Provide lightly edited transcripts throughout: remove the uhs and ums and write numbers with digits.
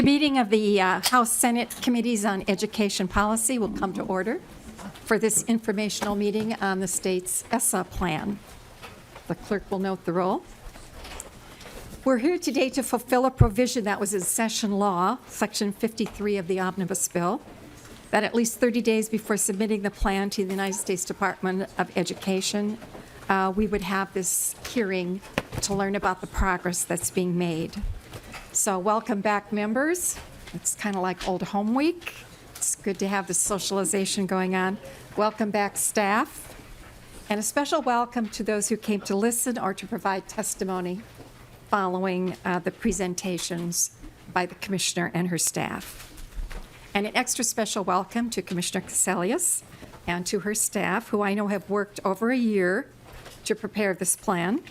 Meeting of the House Senate Committees on Education Policy will come to order for this informational meeting on the state's ESSA plan. The clerk will note the roll. We're here today to fulfill a provision that was in session law, Section 53 of the Omnibus Bill, that at least 30 days before submitting the plan to the United States Department of Education, we would have this hearing to learn about the progress that's being made. So welcome back, members. It's kind of like old home week. It's good to have this socialization going on. Welcome back, staff. And a special welcome to those who came to listen or to provide testimony following the presentations by the commissioner and her staff. And an extra special welcome to Commissioner Casalius and to her staff, who I know have worked over a year to prepare this plan.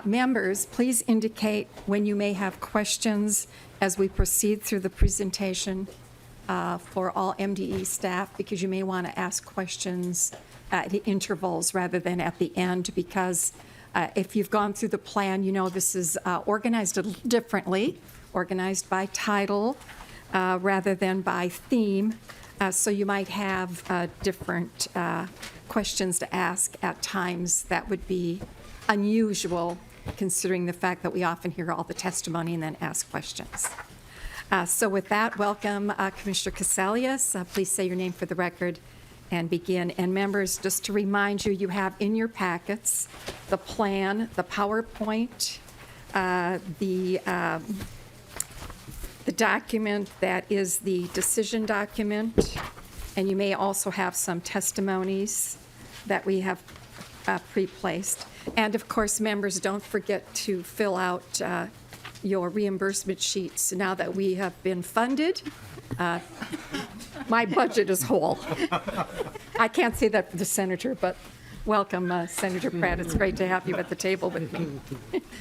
Members, please indicate when you may have questions as we proceed through the presentation for all MDE staff, because you may want to ask questions at intervals rather than at the end, because if you've gone through the plan, you know this is organized a little differently, organized by title rather than by theme. So you might have different questions to ask at times that would be unusual, considering the fact that we often hear all the testimony and then ask questions. So with that, welcome Commissioner Casalius. Please say your name for the record and begin. And members, just to remind you, you have in your packets the plan, the PowerPoint, the document that is the decision document, and you may also have some testimonies that we have pre-placed. And of course, members, don't forget to fill out your reimbursement sheets now that we have been funded. My budget is whole. I can't say that for the senator, but welcome, Senator Pratt. It's great to have you at the table with me.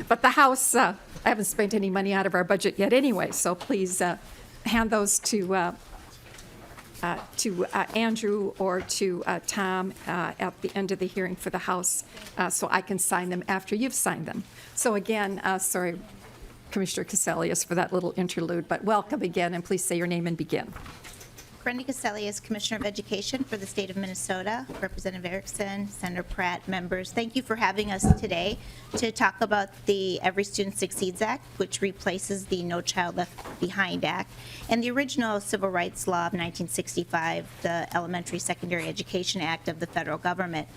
But the House, I haven't spent any money out of our budget yet anyway, so please hand those to Andrew or to Tom at the end of the hearing for the House, so I can sign them after you've signed them. So again, sorry, Commissioner Casalius, for that little interlude, but welcome again, and please say your name and begin. Brenda Casalius, Commissioner of Education for the state of Minnesota. Representative Erickson, Senator Pratt, members, thank you for having us today to talk about the Every Student Succeeds Act, which replaces the No Child Left Behind Act, and the original Civil Rights Law of 1965, the Elementary Secondary Education Act of the federal government.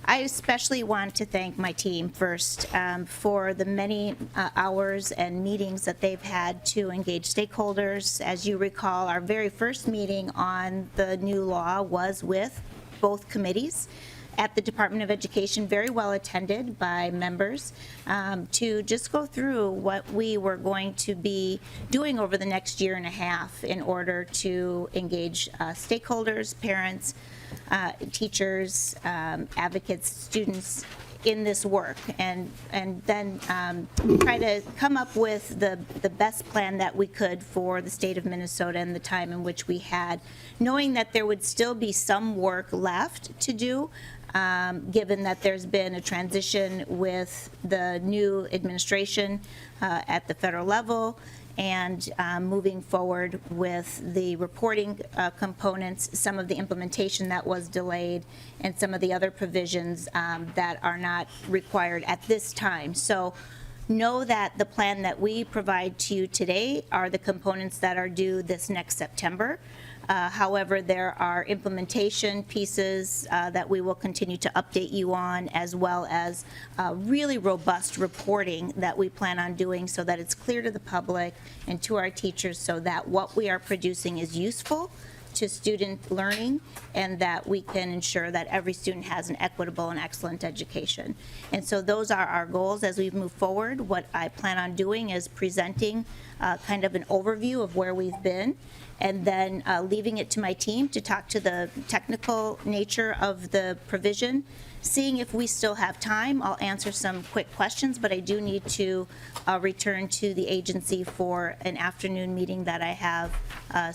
I especially want to thank my team first for the many hours and meetings that they've had to engage stakeholders. As you recall, our very first meeting on the new law was with both committees at the Department of Education, very well attended by members, to just go through what we were going to be doing over the next year and a half in order to engage stakeholders, parents, teachers, advocates, students in this work, and then try to come up with the best plan that we could for the state of Minnesota and the time in which we had, knowing that there would still be some work left to do, given that there's been a transition with the new administration at the federal level, and moving forward with the reporting components, some of the implementation that was delayed, and some of the other provisions that are not required at this time. So know that the plan that we provide to you today are the components that are due this next September. However, there are implementation pieces that we will continue to update you on, as well as really robust reporting that we plan on doing so that it's clear to the public and to our teachers, so that what we are producing is useful to student learning, and that we can ensure that every student has an equitable and excellent education. And so those are our goals as we move forward. What I plan on doing is presenting kind of an overview of where we've been, and then leaving it to my team to talk to the technical nature of the provision, seeing if we still have time. I'll answer some quick questions, but I do need to return to the agency for an afternoon meeting that I have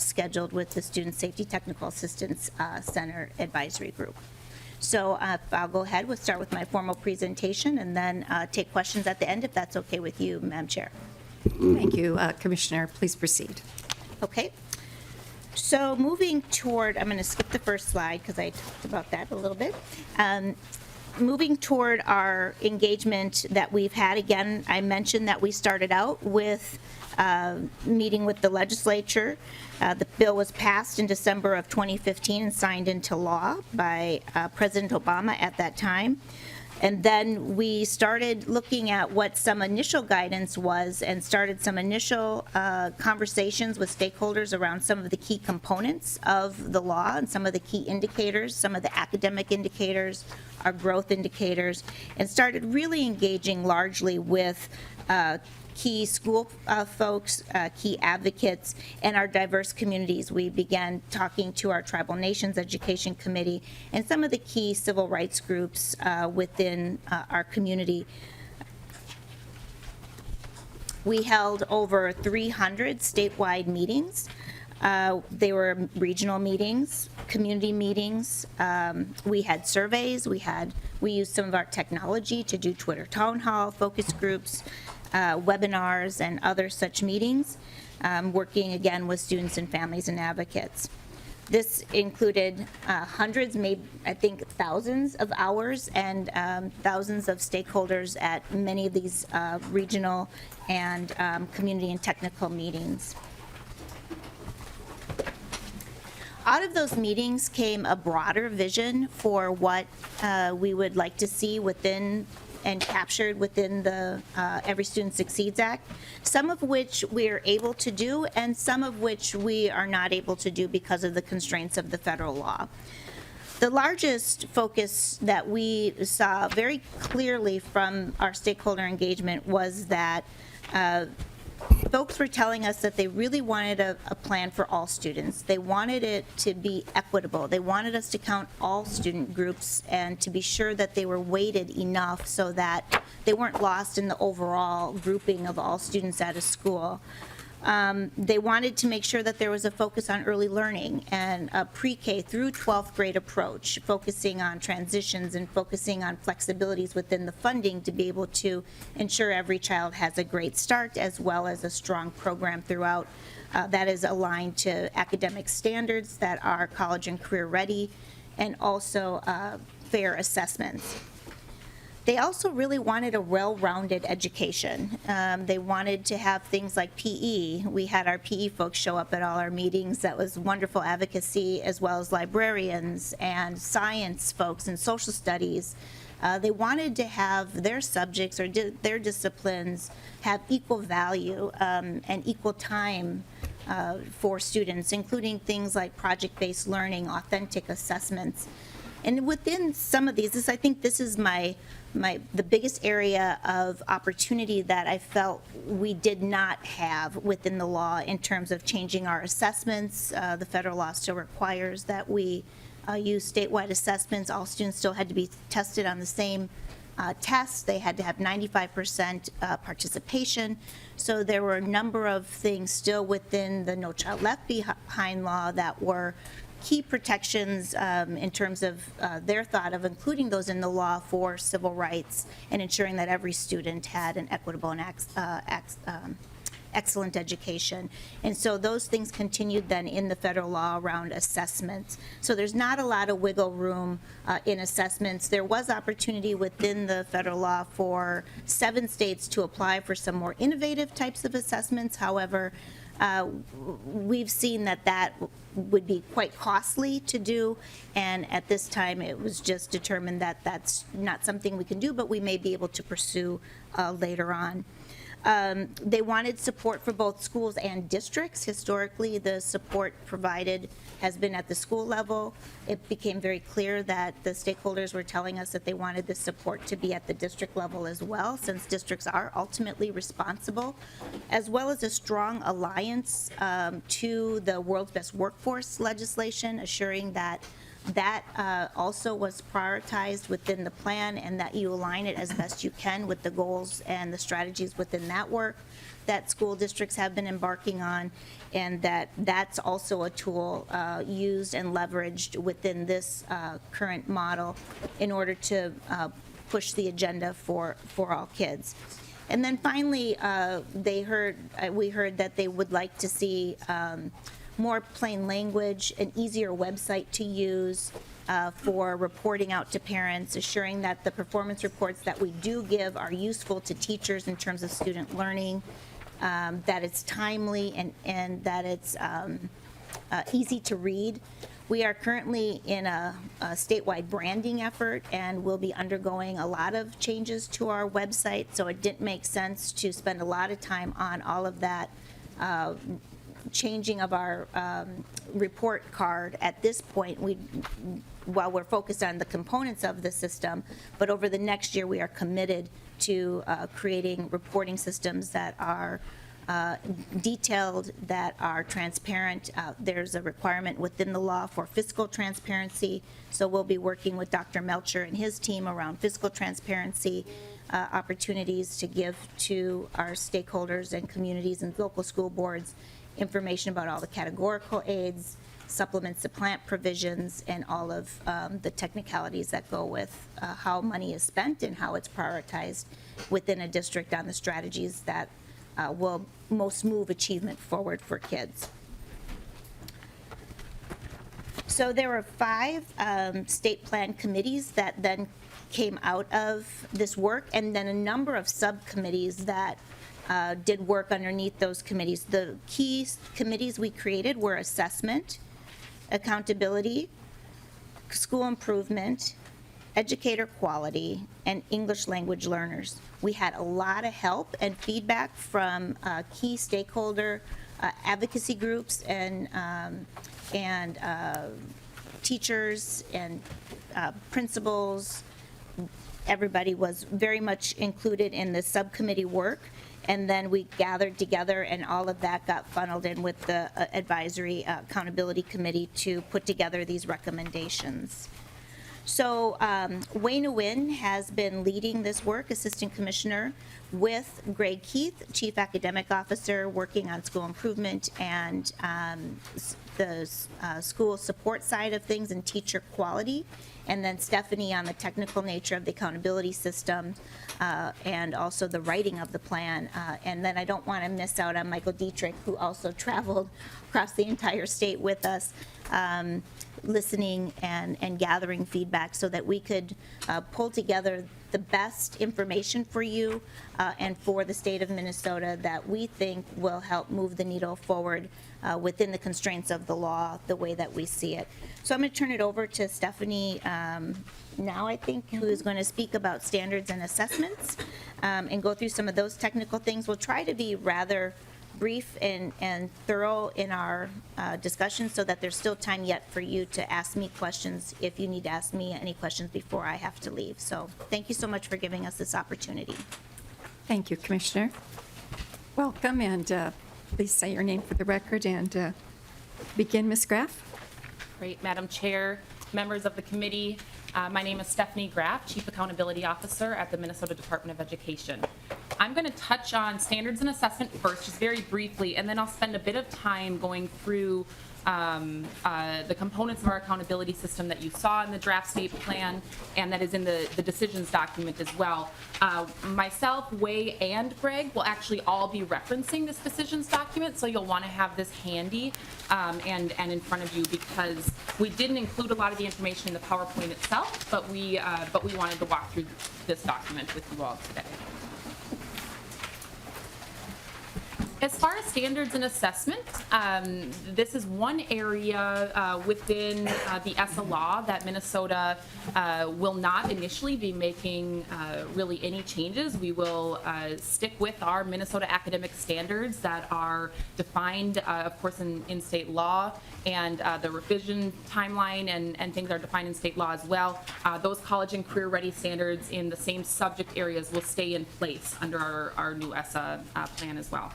scheduled with the Student Safety Technical Assistance Center Advisory Group. So I'll go ahead, we'll start with my formal presentation, and then take questions at the end if that's okay with you, Madam Chair. Thank you, Commissioner. Please proceed. Okay. So moving toward, I'm going to skip the first slide because I talked about that a little bit. Moving toward our engagement that we've had, again, I mentioned that we started out with meeting with the legislature. The bill was passed in December of 2015 and signed into law by President Obama at that time. And then we started looking at what some initial guidance was and started some initial conversations with stakeholders around some of the key components of the law and some of the key indicators, some of the academic indicators, our growth indicators, and started really engaging largely with key school folks, key advocates, and our diverse communities. We began talking to our Tribal Nations Education Committee and some of the key civil rights groups within our community. We held over 300 statewide meetings. They were regional meetings, community meetings. We had surveys. We used some of our technology to do Twitter town hall, focus groups, webinars, and other such meetings, working again with students and families and advocates. This included hundreds, maybe I think thousands of hours and thousands of stakeholders at many of these regional and community and technical meetings. Out of those meetings came a broader vision for what we would like to see within and captured within the Every Student Succeeds Act, some of which we're able to do and some of which we are not able to do because of the constraints of the federal law. The largest focus that we saw very clearly from our stakeholder engagement was that folks were telling us that they really wanted a plan for all students. They wanted it to be equitable. They wanted us to count all student groups and to be sure that they were weighted enough so that they weren't lost in the overall grouping of all students at a school. They wanted to make sure that there was a focus on early learning and a pre-K through 12th grade approach, focusing on transitions and focusing on flexibilities within the funding to be able to ensure every child has a great start as well as a strong program throughout that is aligned to academic standards that are college and career ready, and also fair assessments. They also really wanted a well-rounded education. They wanted to have things like PE. We had our PE folks show up at all our meetings. That was wonderful advocacy, as well as librarians and science folks and social studies. They wanted to have their subjects or their disciplines have equal value and equal time for students, including things like project-based learning, authentic assessments. And within some of these, I think this is the biggest area of opportunity that I felt we did not have within the law in terms of changing our assessments. The federal law still requires that we use statewide assessments. All students still had to be tested on the same tests. They had to have 95% participation. So there were a number of things still within the No Child Left Behind law that were key protections in terms of their thought of including those in the law for civil rights and ensuring that every student had an equitable and excellent education. And so those things continued then in the federal law around assessments. So there's not a lot of wiggle room in assessments. There was opportunity within the federal law for 7 states to apply for some more innovative types of assessments. However, we've seen that would be quite costly to do, and at this time it was just determined that that's not something we can do, but we may be able to pursue later on. They wanted support for both schools and districts. Historically, the support provided has been at the school level. It became very clear that the stakeholders were telling us that they wanted the support to be at the district level as well, since districts are ultimately responsible, as well as a strong alliance to the World's Best Workforce legislation, assuring that also was prioritized within the plan and that you align it as best you can with the goals and the strategies within that work that school districts have been embarking on, and that's also a tool used and leveraged within this current model in order to push the agenda for all kids. And then finally, we heard that they would like to see more plain language, an easier website to use for reporting out to parents, assuring that the performance reports that we do give are useful to teachers in terms of student learning, that it's timely and that it's easy to read. We are currently in a statewide branding effort and will be undergoing a lot of changes to our website, so it didn't make sense to spend a lot of time on all of that changing of our report card at this point. While we're focused on the components of the system, but over the next year we are committed to creating reporting systems that are detailed, that are transparent. There's a requirement within the law for fiscal transparency, so we'll be working with Dr. Melcher and his team around fiscal transparency opportunities to give to our stakeholders and communities and local school boards information about all the categorical aids, supplement supplant provisions, and all of the technicalities that go with how money is spent and how it's prioritized within a district on the strategies that will most move achievement forward for kids. So there were 5 state plan committees that then came out of this work, and then a number of subcommittees that did work underneath those committees. The key committees we created were assessment, accountability, school improvement, educator quality, and English language learners. We had a lot of help and feedback from key stakeholder advocacy groups and teachers and principals. Everybody was very much included in the subcommittee work, and then we gathered together and all of that got funneled in with the advisory accountability committee to put together these recommendations. So Wayne Nguyen has been leading this work, Assistant Commissioner, with Greg Keith, Chief Academic Officer, working on school improvement and the school support side of things and teacher quality, and then Stephanie on the technical nature of the accountability system and also the writing of the plan. And then I don't want to miss out on Michael Dietrich, who also traveled across the entire state with us, listening and gathering feedback so that we could pull together the best information for you and for the state of Minnesota that we think will help move the needle forward within the constraints of the law, the way that we see it. So I'm going to turn it over to Stephanie now, I think, who is going to speak about standards and assessments and go through some of those technical things. We'll try to be rather brief and thorough in our discussion so that there's still time yet for you to ask me questions if you need to ask me any questions before I have to leave. So thank you so much for giving us this opportunity. Thank you, Commissioner. Welcome, and please say your name for the record and begin, Ms. Graff. Great, Madam Chair, members of the committee. My name is Stephanie Graff, Chief Accountability Officer at the Minnesota Department of Education. I'm going to touch on standards and assessment first, just very briefly, and then I'll spend a bit of time going through the components of our accountability system that you saw in the draft state plan and that is in the decisions document as well. Myself, Wei, and Greg will actually all be referencing this decisions document, so you'll want to have this handy and in front of you, because we didn't include a lot of the information in the PowerPoint itself, but we wanted to walk through this document with you all today. As far as standards and assessment, this is one area within the ESSA law that Minnesota will not initially be making really any changes. We will stick with our Minnesota academic standards that are defined, of course, in state law, and the revision timeline and things are defined in state law as well. Those college and career ready standards in the same subject areas will stay in place under our new ESSA plan as well.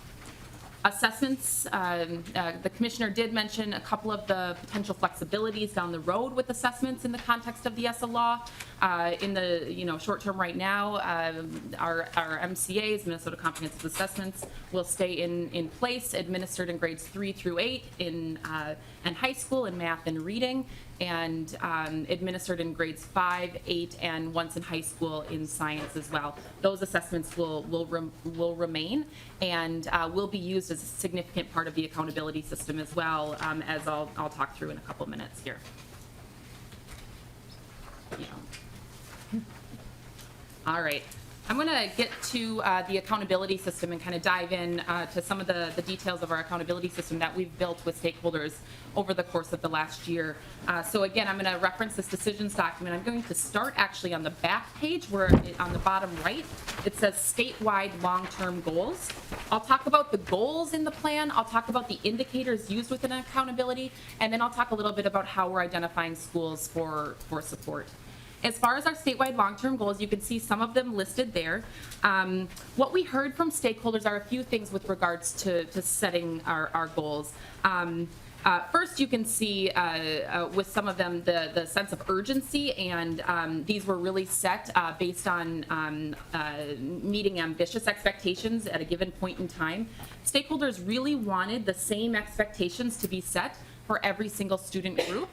Assessments, the commissioner did mention a couple of the potential flexibilities down the road with assessments in the context of the ESSA law. In the short term right now, our MCAs, Minnesota Comprehensive Assessments, will stay in place, administered in grades 3 through 8 in high school in math and reading, and administered in grades 5, 8, and once in high school in science as well. Those assessments will remain and will be used as a significant part of the accountability system as well, as I'll talk through in a couple minutes here. Yeah. All right. I'm going to get to the accountability system and kind of dive in to some of the details of our accountability system that we've built with stakeholders over the course of the last year. So again, I'm going to reference this decisions document. I'm going to start actually on the back page where on the bottom right, it says statewide long-term goals. I'll talk about the goals in the plan. I'll talk about the indicators used within accountability, and then I'll talk a little bit about how we're identifying schools for support. As far as our statewide long-term goals, you can see some of them listed there. What we heard from stakeholders are a few things with regards to setting our goals. First, you can see with some of them the sense of urgency, and these were really set based on meeting ambitious expectations at a given point in time. Stakeholders really wanted the same expectations to be set for every single student group.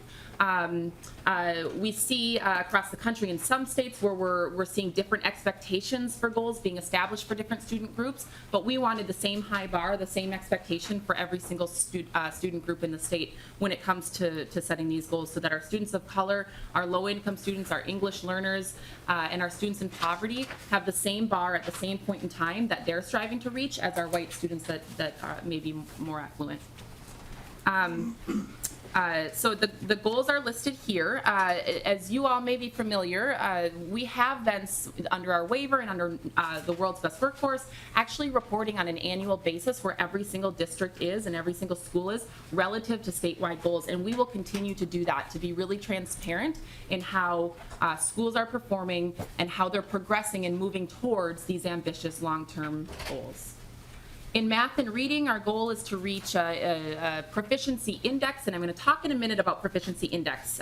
We see across the country in some states where we're seeing different expectations for goals being established for different student groups, but we wanted the same high bar, the same expectation for every single student group in the state when it comes to setting these goals, so that our students of color, our low-income students, our English learners, and our students in poverty have the same bar at the same point in time that they're striving to reach as our white students that may be more affluent. So the goals are listed here. As you all may be familiar, we have been, under our waiver and under the World's Best Workforce, actually reporting on an annual basis where every single district is and every single school is relative to statewide goals. And we will continue to do that, to be really transparent in how schools are performing and how they're progressing and moving towards these ambitious long-term goals. In math and reading, our goal is to reach a proficiency index, and I'm going to talk in a minute about proficiency index.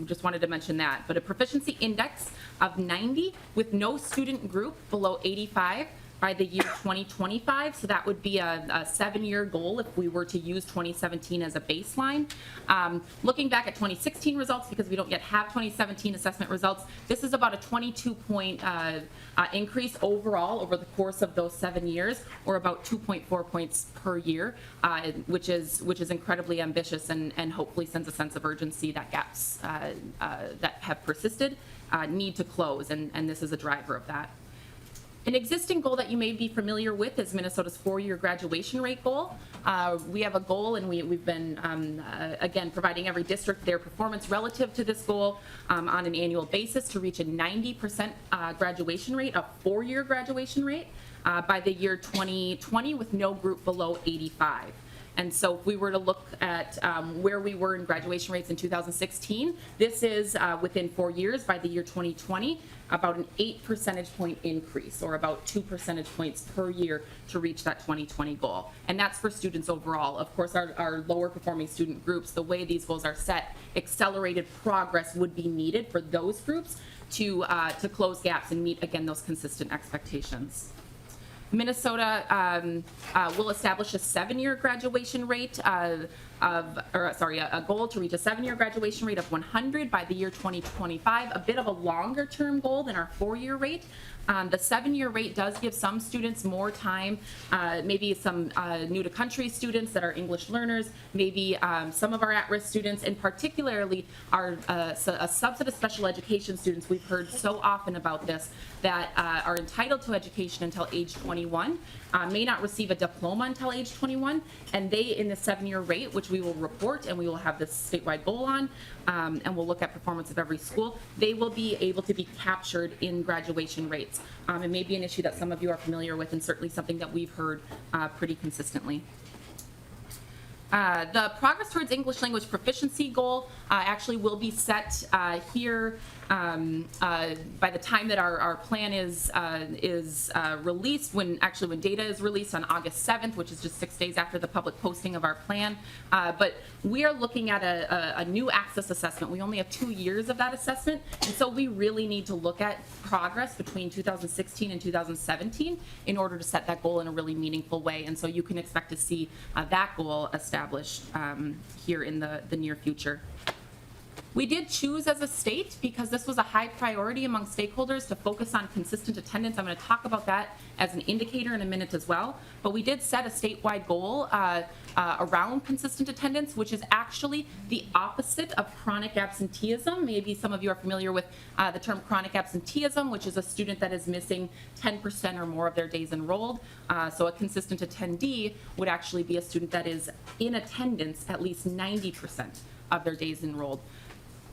Just wanted to mention that. But a proficiency index of 90 with no student group below 85 by the year 2025. So that would be a 7-year goal if we were to use 2017 as a baseline. Looking back at 2016 results, because we don't yet have 2017 assessment results, this is about a 22-point increase overall over the course of those 7 years, or about 2.4 points per year, which is incredibly ambitious and hopefully sends a sense of urgency that gaps that have persisted need to close, and this is a driver of that. An existing goal that you may be familiar with is Minnesota's 4-year graduation rate goal. We have a goal, and we've been, again, providing every district their performance relative to this goal on an annual basis to reach a 90% graduation rate, a 4-year graduation rate by the year 2020 with no group below 85. And so if we were to look at where we were in graduation rates in 2016, this is within 4 years by the year 2020, about an 8 percentage point increase, or about 2 percentage points per year to reach that 2020 goal. And that's for students overall. Of course, our lower performing student groups, the way these goals are set, accelerated progress would be needed for those groups to close gaps and meet, again, those consistent expectations. Minnesota will establish a 7-year graduation rate a goal to reach a 7-year graduation rate of 100 by the year 2025, a bit of a longer term goal than our 4-year rate. The 7-year rate does give some students more time, maybe some new to country students that are English learners, maybe some of our at-risk students, and particularly our a subset of special education students. We've heard so often about this, that are entitled to education until age 21, may not receive a diploma until age 21, and they, in the 7-year rate, which we will report and we will have this statewide goal on, and we'll look at performance of every school, they will be able to be captured in graduation rates. It may be an issue that some of you are familiar with, and certainly something that we've heard pretty consistently. The progress towards English language proficiency goal actually will be set here by the time that our plan is released, when data is released on August 7th, which is just 6 days after the public posting of our plan. But we are looking at a new access assessment. We only have 2 years of that assessment, and so we really need to look at progress between 2016 and 2017 in order to set that goal in a really meaningful way. And so you can expect to see that goal established here in the near future. We did choose as a state, because this was a high priority among stakeholders, to focus on consistent attendance. I'm going to talk about that as an indicator in a minute as well. But we did set a statewide goal around consistent attendance, which is actually the opposite of chronic absenteeism. Maybe some of you are familiar with the term chronic absenteeism, which is a student that is missing 10% or more of their days enrolled. So a consistent attendee would actually be a student that is in attendance at least 90% of their days enrolled.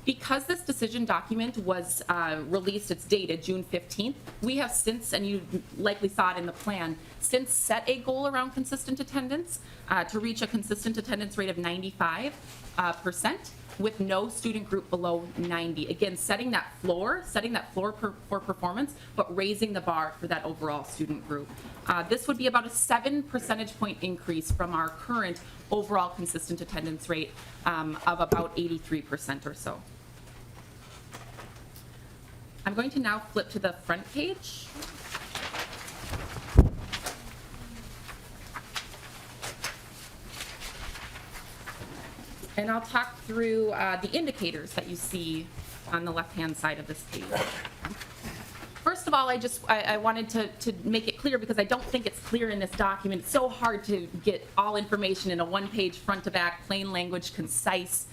Because this decision document was released, it's dated June 15th, we have since, and you likely saw it in the plan, since set a goal around consistent attendance to reach a consistent attendance rate of 95% with no student group below 90. Again, setting that floor for performance, but raising the bar for that overall student group. This would be about a 7 percentage point increase from our current overall consistent attendance rate of about 83% or so. I'm going to now flip to the front page. And I'll talk through the indicators that you see on the left-hand side of this page. First of all, I wanted to make it clear, because I don't think it's clear in this document. It's so hard to get all information in a one-page, front-to-back, plain language, concise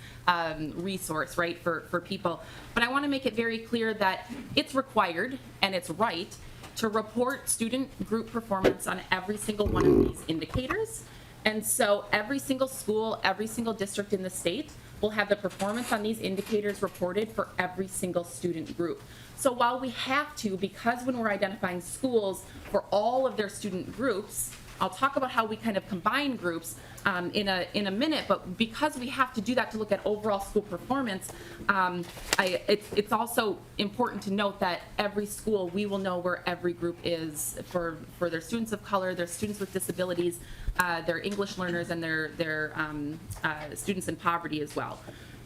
resource, right, for people. But I want to make it very clear that it's required and it's right to report student group performance on every single one of these indicators. And so every single school, every single district in the state will have the performance on these indicators reported for every single student group. So while we have to, because when we're identifying schools for all of their student groups, I'll talk about how we kind of combine groups in a minute, but because we have to do that to look at overall school performance, it's also important to note that every school, we will know where every group is for their students of color, their students with disabilities, their English learners, and their students in poverty as well.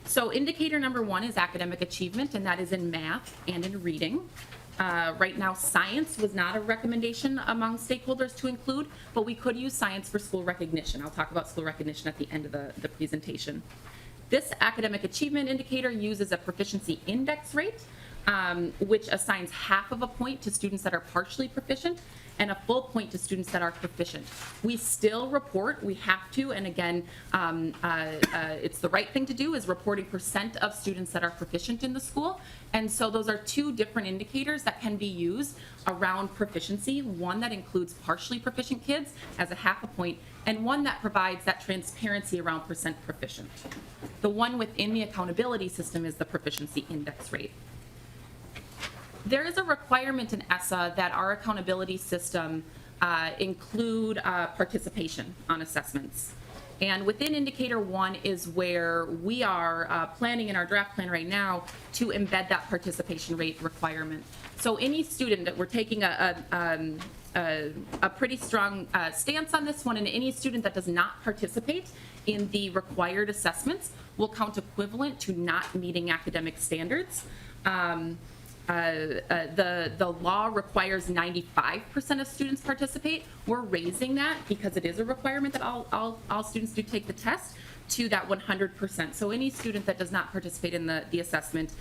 So indicator number 1 is academic achievement, and that is in math and in reading. Right now, science was not a recommendation among stakeholders to include, but we could use science for school recognition. I'll talk about school recognition at the end of the presentation. This academic achievement indicator uses a proficiency index rate, which assigns half of a point to students that are partially proficient and a full point to students that are proficient. We still report, we have to, and again, it's the right thing to do, is reporting % of students that are proficient in the school. And so those are 2 different indicators that can be used around proficiency, one that includes partially proficient kids as a half a point, and one that provides that transparency around % proficient. The one within the accountability system is the proficiency index rate. There is a requirement in ESSA that our accountability system include participation on assessments. And within indicator 1 is where we are planning in our draft plan right now to embed that participation rate requirement. So any student that we're taking a pretty strong stance on this one, and any student that does not participate in the required assessments will count equivalent to not meeting academic standards. The law requires 95% of students participate. We're raising that because it is a requirement that all students do take the test to that 100%. So any student that does not participate in the assessment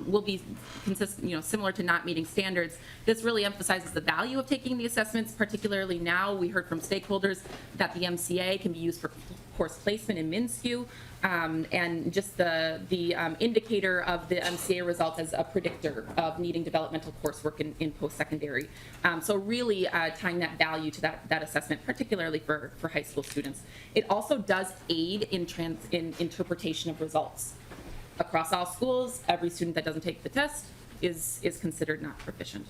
will be consistent, similar to not meeting standards. This really emphasizes the value of taking the assessments, particularly now. We heard from stakeholders that the MCA can be used for course placement in MINSCU, and just the indicator of the MCA results as a predictor of needing developmental coursework in post-secondary. So really tying that value to that assessment, particularly for high school students. It also does aid in interpretation of results. Across all schools, every student that doesn't take the test is considered not proficient.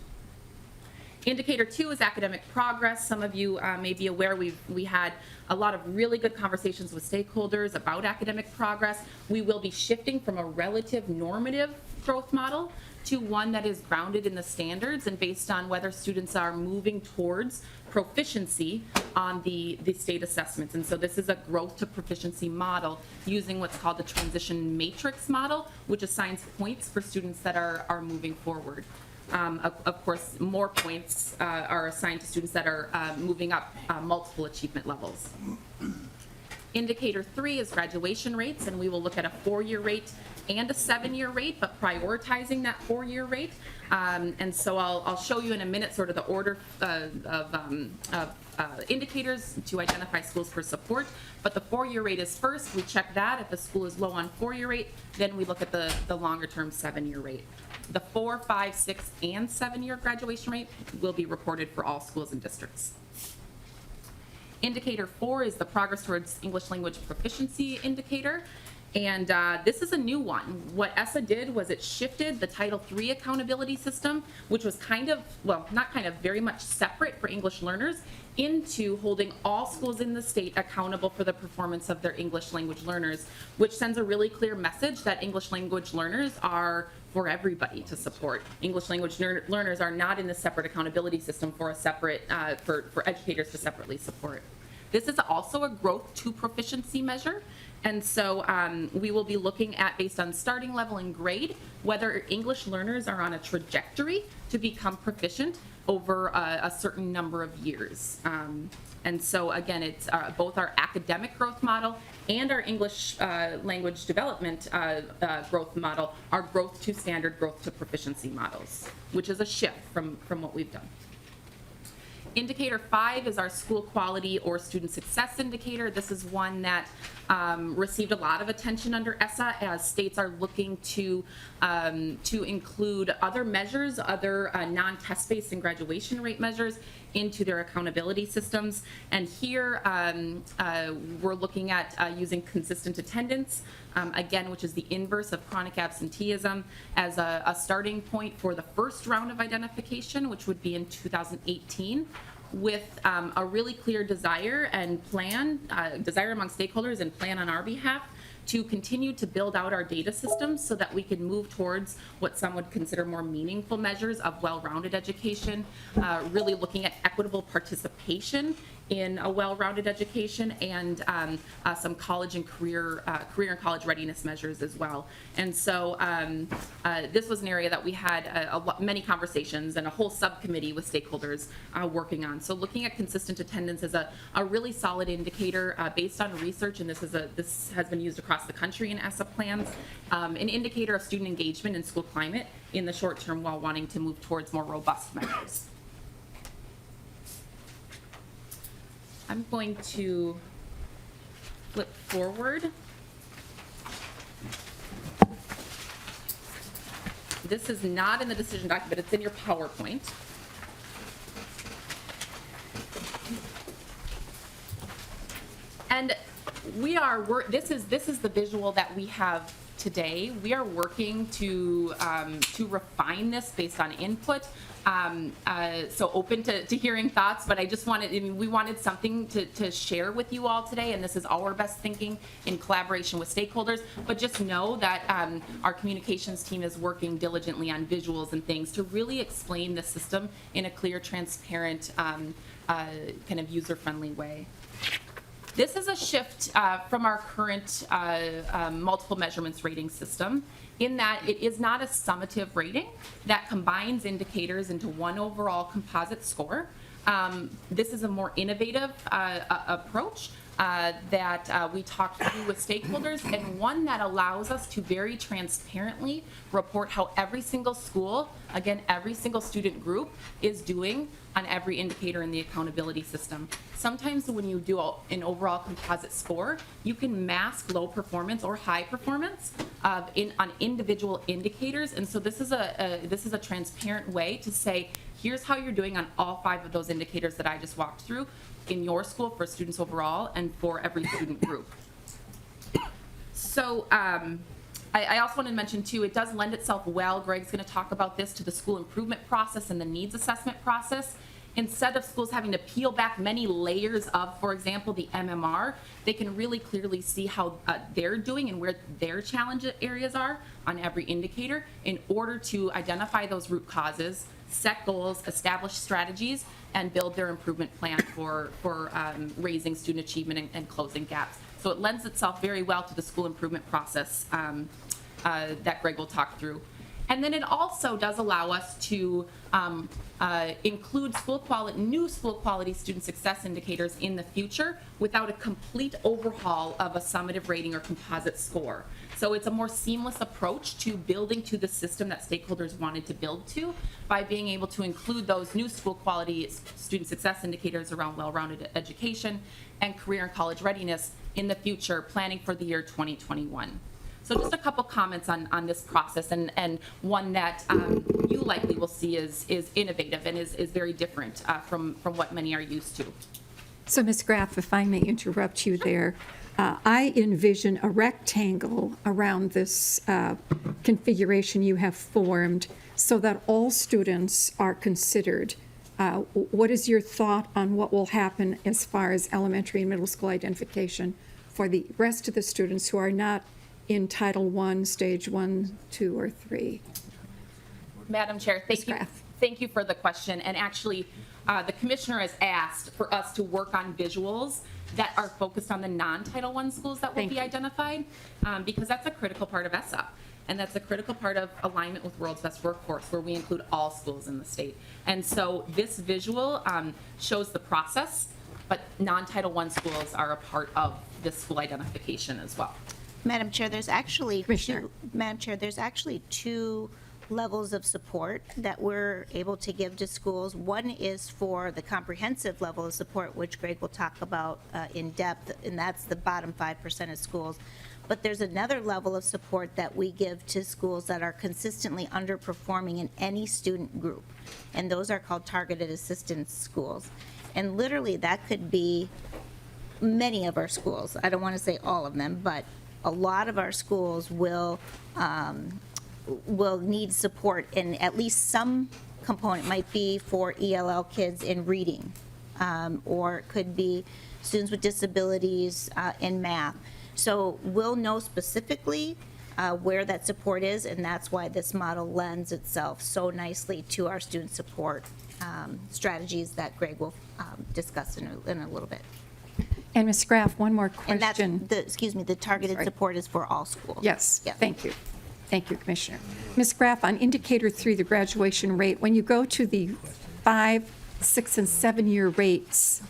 Indicator 2 is academic progress. Some of you may be aware we had a lot of really good conversations with stakeholders about academic progress. We will be shifting from a relative normative growth model to one that is grounded in the standards and based on whether students are moving towards proficiency on the state assessments. And so this is a growth to proficiency model using what's called the transition matrix model, which assigns points for students that are moving forward. Of course, more points are assigned to students that are moving up multiple achievement levels. Indicator 3 is graduation rates, and we will look at a 4-year rate and a 7-year rate, but prioritizing that 4-year rate. And so I'll show you in a minute sort of the order of indicators to identify schools for support. But the 4-year rate is first. We check that. If the school is low on 4-year rate, then we look at the longer term 7-year rate. The 4, 5, 6, and 7-year graduation rate will be reported for all schools and districts. Indicator 4 is the progress towards English language proficiency indicator. And this is a new one. What ESSA did was it shifted the Title III accountability system, which was kind of, well, not kind of, very much separate for English learners, into holding all schools in the state accountable for the performance of their English language learners, which sends a really clear message that English language learners are for everybody to support. English language learners are not in the separate accountability system for a separate, for educators to separately support. This is also a growth to proficiency measure. And so we will be looking at, based on starting level and grade, whether English learners are on a trajectory to become proficient over a certain number of years. And so again, it's both our academic growth model and our English language development growth model are growth to standard, growth to proficiency models, which is a shift from what we've done. Indicator 5 is our school quality or student success indicator. This is one that received a lot of attention under ESSA as states are looking to include other measures, other non-test-based and graduation rate measures into their accountability systems. And here we're looking at using consistent attendance, again, which is the inverse of chronic absenteeism, as a starting point for the first round of identification, which would be in 2018, with a really clear desire and plan, desire among stakeholders and plan on our behalf to continue to build out our data systems so that we can move towards what some would consider more meaningful measures of well-rounded education, really looking at equitable participation in a well-rounded education, and some college and career and college readiness measures as well. And so this was an area that we had many conversations and a whole subcommittee with stakeholders working on. So looking at consistent attendance is a really solid indicator based on research, and this has been used across the country in ESSA plans, an indicator of student engagement and school climate in the short term while wanting to move towards more robust measures. I'm going to flip forward. This is not in the decision document, but it's in your PowerPoint. And this is the visual that we have today. We are working to refine this based on input. So open to hearing thoughts, but we wanted something to share with you all today, and this is our best thinking in collaboration with stakeholders. But just know that our communications team is working diligently on visuals and things to really explain the system in a clear, transparent, kind of user-friendly way. This is a shift from our current multiple measurements rating system, in that it is not a summative rating that combines indicators into one overall composite score. This is a more innovative approach that we talked through with stakeholders, and one that allows us to very transparently report how every single school, again, every single student group is doing on every indicator in the accountability system. Sometimes when you do an overall composite score, you can mask low performance or high performance on individual indicators, and so this is a transparent way to say, here's how you're doing on all 5 of those indicators that I just walked through in your school for students overall and for every student group. So I also want to mention too, it does lend itself well, Greg's going to talk about this, to the school improvement process and the needs assessment process. Instead of schools having to peel back many layers of, for example, the MMR, they can really clearly see how they're doing and where their challenge areas are on every indicator in order to identify those root causes, set goals, establish strategies, and build their improvement plan for raising student achievement and closing gaps. So it lends itself very well to the school improvement process that Greg will talk through. And then it also does allow us to include new school quality student success indicators in the future without a complete overhaul of a summative rating or composite score. So it's a more seamless approach to building to the system that stakeholders wanted to build to by being able to include those new school quality student success indicators around well-rounded education and career and college readiness in the future, planning for the year 2021. So just a couple comments on this process, and one that you likely will see is innovative and is very different from what many are used to. So Ms. Graff, if I may interrupt you there, I envision a rectangle around this configuration you have formed so that all students are considered. What is your thought on what will happen as far as elementary and middle school identification for the rest of the students who are not in Title I, Stage 1, 2, or 3? Madam Chair, thank you for the question. And actually, the commissioner has asked for us to work on visuals that are focused on the non-Title I schools that will be identified, because that's a critical part of ESSA. And that's a critical part of alignment with World's Best Workforce, where we include all schools in the state. And so this visual shows the process, but non-Title I schools are a part of this school identification as well. Madam Chair, there's actually Commissioner. Madam Chair, there's actually two levels of support that we're able to give to schools. One is for the comprehensive level of support, which Greg will talk about in depth, and that's the bottom 5% of schools. But there's another level of support that we give to schools that are consistently underperforming in any student group, and those are called targeted assistance schools. And literally, that could be many of our schools. I don't want to say all of them, but a lot of our schools will need support, and at least some component might be for ELL kids in reading, or it could be students with disabilities in math. So we'll know specifically where that support is, and that's why this model lends itself so nicely to our student support strategies that Greg will discuss in a little bit. And Ms. Graff, one more And that's, question. the targeted Sorry. support is for all schools. Yes, Yeah. thank you. Thank you, Commissioner. Ms. Graff, on Indicator 3, the graduation rate, when you go to the 5, 6, and 7-year rates,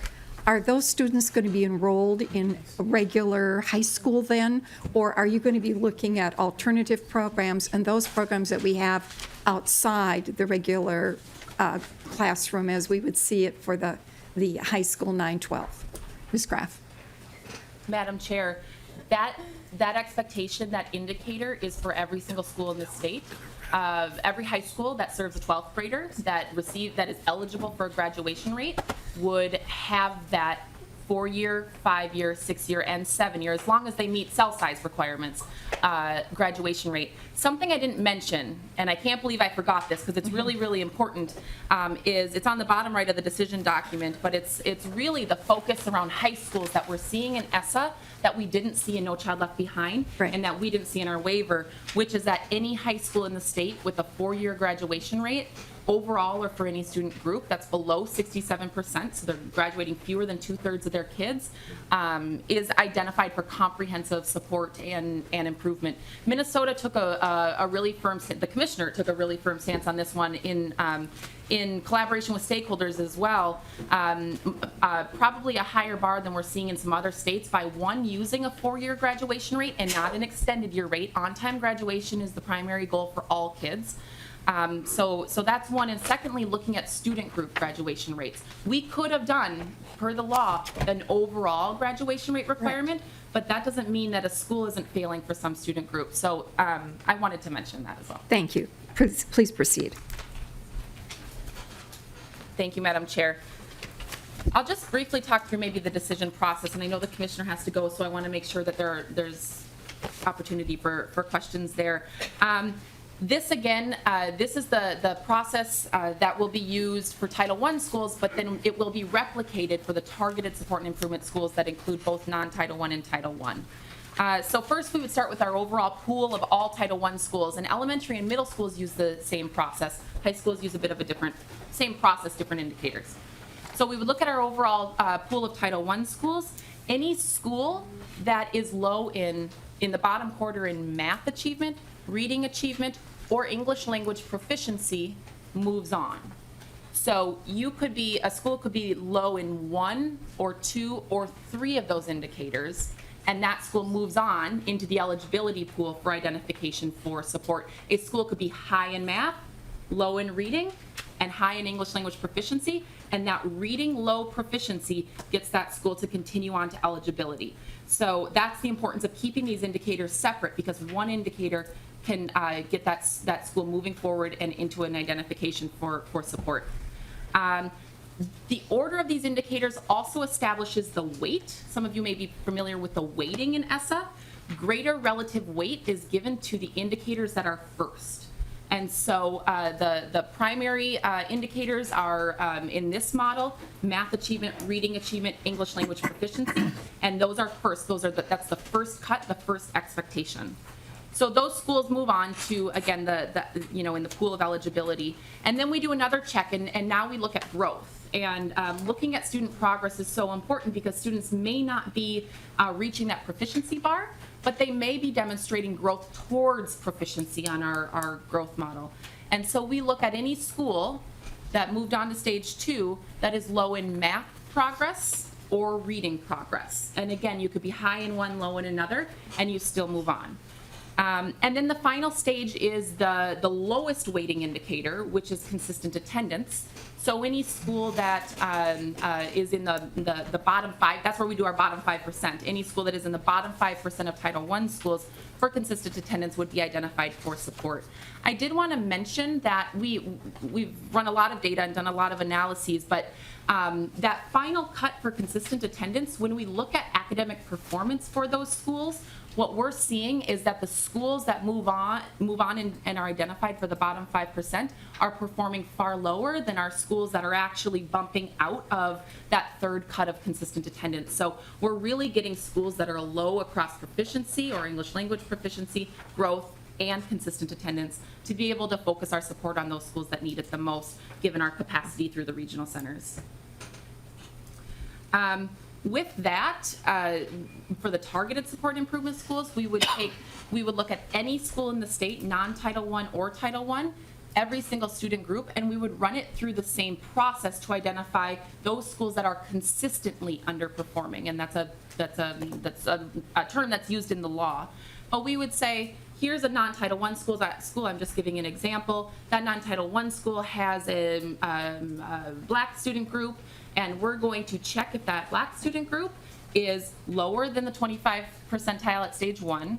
are those students going to be enrolled in a regular high school then? Or are you going to be looking at alternative programs and those programs that we have outside the regular classroom as we would see it for the high school 9-12? Ms. Graff. Madam Chair, that expectation, that indicator is for every single school in the state. Every high school that serves a 12th grader that is eligible for a graduation rate would have that 4-year, 5-year, 6-year, and 7-year, as long as they meet cell size requirements, graduation rate. Something I didn't mention, and I can't believe I forgot this because it's really, really important, is it's on the bottom right of the decision document, but it's really the focus around high schools that we're seeing in ESSA that we didn't see in No Child Left Behind, Right. and that we didn't see in our waiver, which is that any high school in the state with a 4-year graduation rate overall, or for any student group that's below 67%, so they're graduating fewer than 2/3 of their kids, is identified for comprehensive support and improvement. Minnesota took a really firm, the commissioner took a really firm stance on this one in collaboration with stakeholders as well, probably a higher bar than we're seeing in some other states by using a 4-year graduation rate and not an extended year rate. On-time graduation is the primary goal for all kids. So that's one. And secondly, looking at student group graduation rates. We could have done, per the law, an overall graduation rate requirement, but that doesn't mean that a school isn't failing for some student groups. So I wanted to mention that as well. Thank you. Please proceed. Thank you, Madam Chair. I'll just briefly talk through maybe the decision process, and I know the commissioner has to go, so I want to make sure that there's opportunity for questions there. This again, this is the process that will be used for Title I schools, but then it will be replicated for the targeted support and improvement schools that include both non-Title I and Title I. So first we would start with our overall pool of all Title I schools, and elementary and middle schools use the same process. High schools use a bit of a same process, different indicators. So we would look at our overall pool of Title I schools. Any school that is low in the bottom quarter in math achievement, reading achievement, or English language proficiency moves on. So a school could be low in 1 or 2 or 3 of those indicators, and that school moves on into the eligibility pool for identification for support. A school could be high in math, low in reading, and high in English language proficiency, and that reading low proficiency gets that school to continue on to eligibility. So that's the importance of keeping these indicators separate, because one indicator can get that school moving forward and into an identification for support. The order of these indicators also establishes the weight. Some of you may be familiar with the weighting in ESSA. Greater relative weight is given to the indicators that are first. And so the primary indicators are in this model: math achievement, reading achievement, English language proficiency, and those are first. That's the first cut, the first expectation. So those schools move on to, again, in the pool of eligibility, and then we do another check, and now we look at growth. And looking at student progress is so important, because students may not be reaching that proficiency bar, but they may be demonstrating growth towards proficiency on our growth model. And so we look at any school that moved on to stage 2 that is low in math progress or reading progress. And again, you could be high in one, low in another, and you still move on. And then the final stage is the lowest weighting indicator, which is consistent attendance. So any school that is in the bottom 5, that's where we do our bottom 5%. Any school that is in the bottom 5% of Title I schools for consistent attendance would be identified for support. I did want to mention that we've run a lot of data and done a lot of analyses, but that final cut for consistent attendance, when we look at academic performance for those schools, what we're seeing is that the schools that move on and are identified for the bottom 5% are performing far lower than our schools that are actually bumping out of that third cut of consistent attendance. So we're really getting schools that are low across proficiency or English language proficiency, growth, and consistent attendance to be able to focus our support on those schools that need it the most, given our capacity through the regional centers. With that, for the targeted support improvement schools, we would look at any school in the state, non-Title I or Title I, every single student group, and we would run it through the same process to identify those schools that are consistently underperforming, and that's a term that's used in the law. But we would say, here's a non-Title I school. I'm just giving an example. That non-Title I school has a black student group, and we're going to check if that black student group is lower than the 25th percentile at stage 1,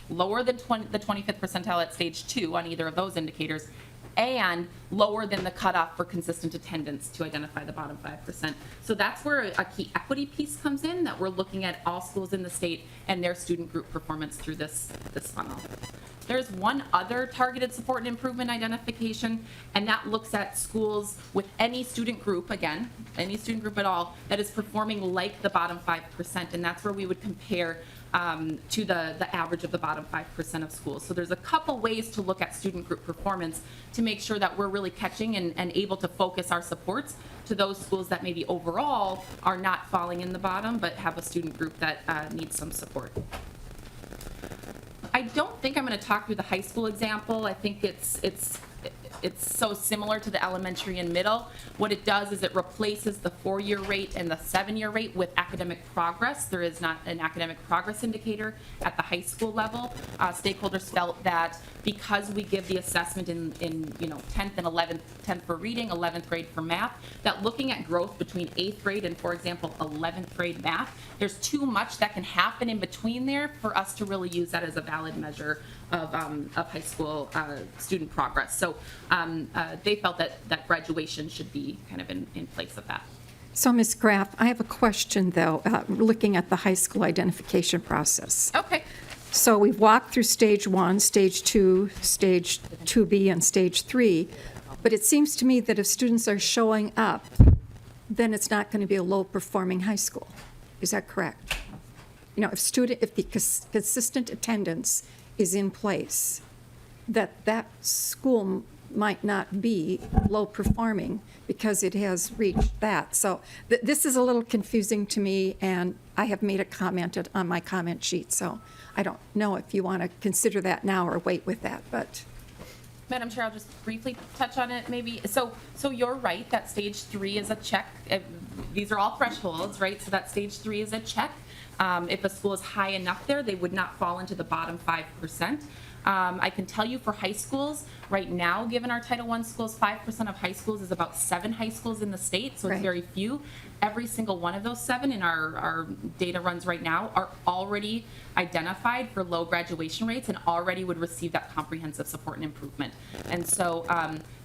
lower than the 25th percentile at stage 2 on either of those indicators, and lower than the cutoff for consistent attendance to identify the bottom 5%. So that's where a key equity piece comes in, that we're looking at all schools in the state and their student group performance through this funnel. There's one other targeted support and improvement identification, and that looks at schools with any student group, again, any student group at all, that is performing like the bottom 5%, and that's where we would compare to the average of the bottom 5% of schools. So there's a couple ways to look at student group performance to make sure that we're really catching and able to focus our supports to those schools that maybe overall are not falling in the bottom, but have a student group that needs some support. I don't think I'm going to talk through the high school example. I think it's so similar to the elementary and middle. What it does is it replaces the 4-year rate and the 7-year rate with academic progress. There is not an academic progress indicator at the high school level. Stakeholders felt that because we give the assessment in 10th and 11th, 10th for reading, 11th grade for math, that looking at growth between 8th grade and, for example, 11th grade math, there's too much that can happen in between there for us to really use that as a valid measure of high school student progress. So they felt that graduation should be kind of in place of that. So, Ms. Graff, I have a question, though, looking at the high school identification process. Okay. So we've walked through stage 1, stage 2, stage 2B, and stage 3, but it seems to me that if students are showing up, then it's not going to be a low-performing high school. Is that correct? You know, if the consistent attendance is in place, that school might not be low-performing because it has reached that. So this is a little confusing to me, and I have made a comment on my comment sheet, so I don't know if you want to consider that now or wait with that, but. Madam Chair, I'll just briefly touch on it maybe. So you're right, that stage 3 is a check. These are all thresholds, right? So that stage 3 is a check. If a school is high enough there, they would not fall into the bottom 5%. I can tell you for high schools, right now, given our Title I schools, 5% of high schools is about 7 high schools in the state, so it's Right. very few. Every single one of those 7 in our data runs right now are already identified for low graduation rates and already would receive that comprehensive support and improvement. And so,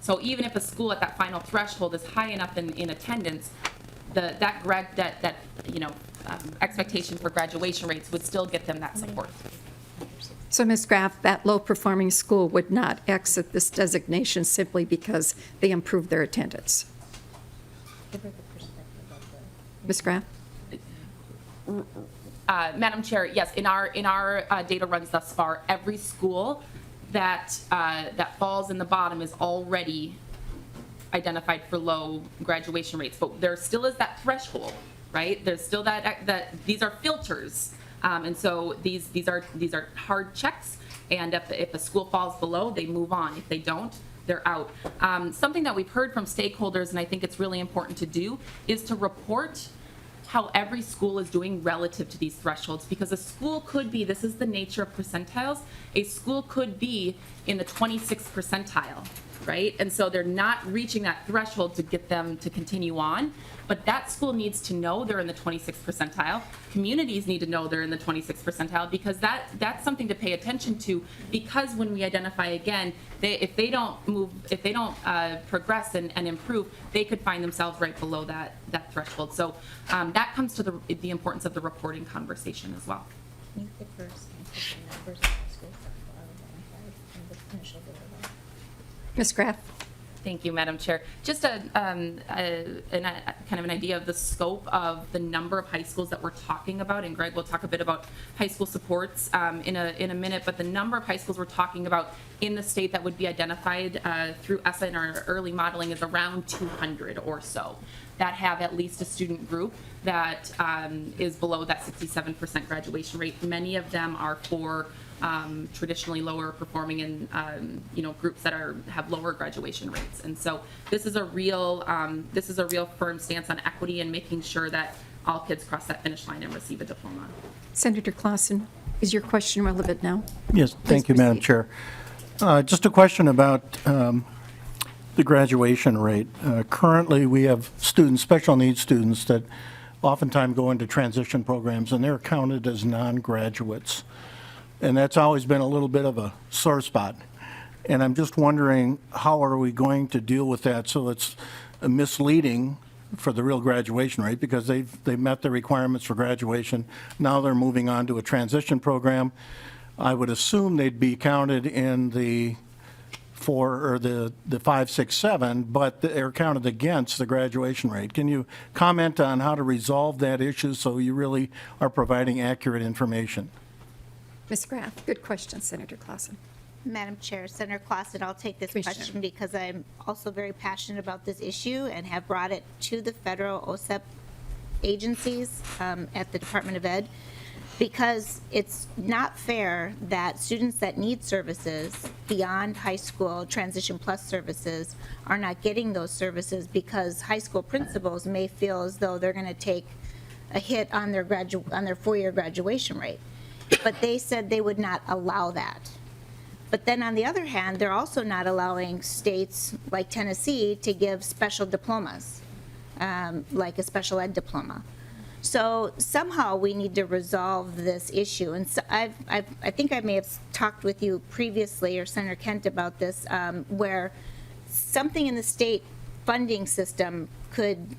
so even if a school at that final threshold is high enough in attendance, that expectation for graduation rates would still get them that support. So, Ms. Graff, that low-performing school would not exit this designation simply because they improved their attendance. Ms. Graff? Madam Chair, yes, in our data runs thus far, every school that falls in the bottom is already identified for low graduation rates, but there still is that threshold, right? There's still that these are filters. And so these are hard checks, and if a school falls below, they move on. If they don't, they're out. Something that we've heard from stakeholders, and I think it's really important to do, is to report how every school is doing relative to these thresholds, because a school could be, this is the nature of percentiles, a school could be in the 26th percentile, right? And so they're not reaching that threshold to get them to continue on, but that school needs to know they're in the 26th percentile. Communities need to know they're in the 26th percentile, because that's something to pay attention to, because when we identify again, if they don't progress and improve, they could find themselves right below that threshold. So that comes to the importance of the reporting conversation as well. Can you pick first and put the numbers of the schools that are identified in the initial data? Ms. Graff? Thank you, Madam Chair. Just kind of an idea of the scope of the number of high schools that we're talking about, and Greg will talk a bit about high school supports in a minute, but the number of high schools we're talking about in the state that would be identified through ESSA in our early modeling is around 200 or so that have at least a student group that is below that 67% graduation rate. Many of them are for traditionally lower performing and groups that have lower graduation rates. And so this is a real firm stance on equity and making sure that all kids cross that finish line and receive a diploma. Senator Clausen, is your question relevant now? Yes, thank you, Madam proceed. Chair. Just a question about the graduation rate. Currently, we have special needs students that oftentimes go into transition programs, and they're counted as non-graduates. And that's always been a little bit of a sore spot. And I'm just wondering, how are we going to deal with that so it's misleading for the real graduation rate, because they've met the requirements for graduation. Now they're moving on to a transition program. I would assume they'd be counted in the 5, 6, 7, but they're counted against the graduation rate. Can you comment on how to resolve that issue so you really are providing accurate information? Ms. Graff, good question, Senator Clausen. Madam Chair, Senator Clausen, I'll take this Commissioner. question because I'm also very passionate about this issue and have brought it to the federal OSEP agencies at the Department of Ed, because it's not fair that students that need services beyond high school transition plus services are not getting those services because high school principals may feel as though they're going to take a hit on their 4-year graduation rate. But they said they would not allow that. But then on the other hand, they're also not allowing states like Tennessee to give special diplomas, like a special ed diploma. So somehow we need to resolve this issue. And so I think I may have talked with you previously, or Senator Kent, about this, where something in the state funding system could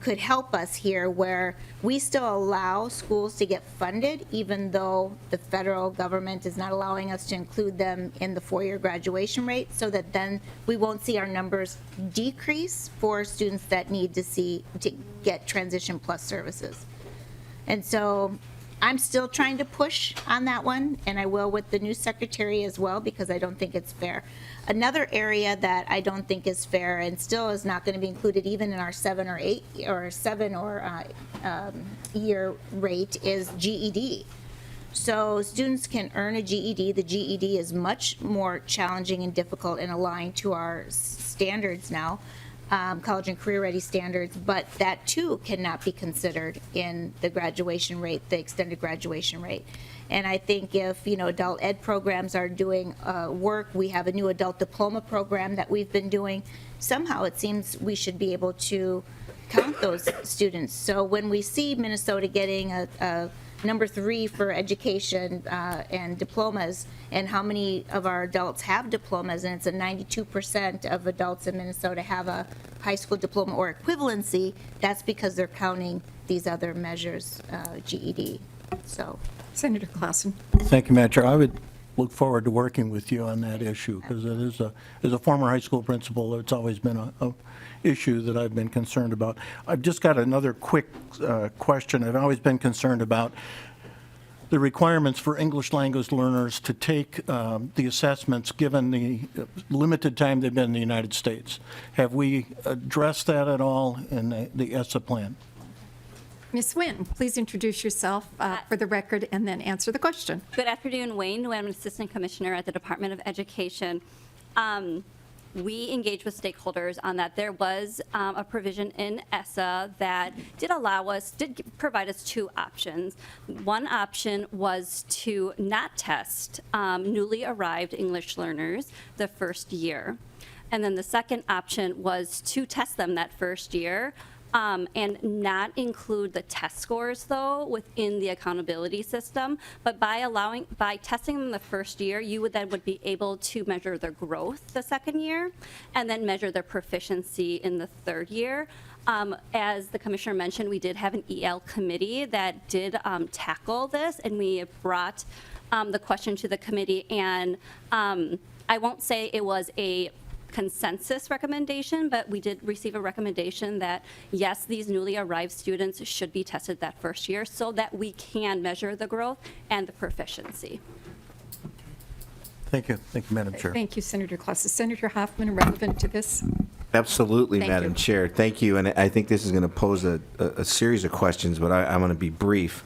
could help us here, where we still allow schools to get funded even though the federal government is not allowing us to include them in the four-year graduation rate, so that then we won't see our numbers decrease for students that need to get Transition Plus services. And so I'm still trying to push on that one, and I will with the new secretary as well, because I don't think it's fair. Another area that I don't think is fair and still is not going to be included even in our 7 or 8 or 7 or year rate is GED. So students can earn a GED. The GED is much more challenging and difficult and aligned to our standards now, college and career ready standards, but that too cannot be considered in the graduation rate, the extended graduation rate. And I think if, adult ed programs are doing work, we have a new adult diploma program that we've been doing, somehow it seems we should be able to count those students. So when we see Minnesota getting a number 3 for education and diplomas, and how many of our adults have diplomas, and it's a 92% of adults in Minnesota have a high school diploma or equivalency, that's because they're counting these other measures, GED. So. Senator Clausen. Thank you, Madam Chair. I would look forward to working with you on that issue, because it is as a former high school principal, it's always been a issue that I've been concerned about. I've just got another quick question. I've always been concerned about the requirements for English language learners to take the assessments given the limited time they've been in the United States. Have we addressed that at all in the ESSA plan? Ms. Nguyen, please introduce yourself for the record and then answer the question. Good afternoon, Wayne. I'm an assistant commissioner at the Department of Education. We engaged with stakeholders on that. There was a provision in ESSA that did provide us 2 options. One option was to not test newly arrived English learners the first year. And then the second option was to test them that first year, and not include the test scores, though, within the accountability system. But by testing them the first year, you would be able to measure their growth the second year, and then measure their proficiency in the third year. As the commissioner mentioned, we did have an EL committee that did tackle this, and we brought the question to the committee. And I won't say it was a consensus recommendation, but we did receive a recommendation that, yes, these newly arrived students should be tested that first year so that we can measure the growth and the proficiency. Thank you. Thank you, Madam Chair. Thank you, Senator Clausen. Senator Hoffman, relevant to this? Absolutely, Thank Madam you. Chair. Thank you. And I think this is going to pose a series of questions, but I'm going to be brief.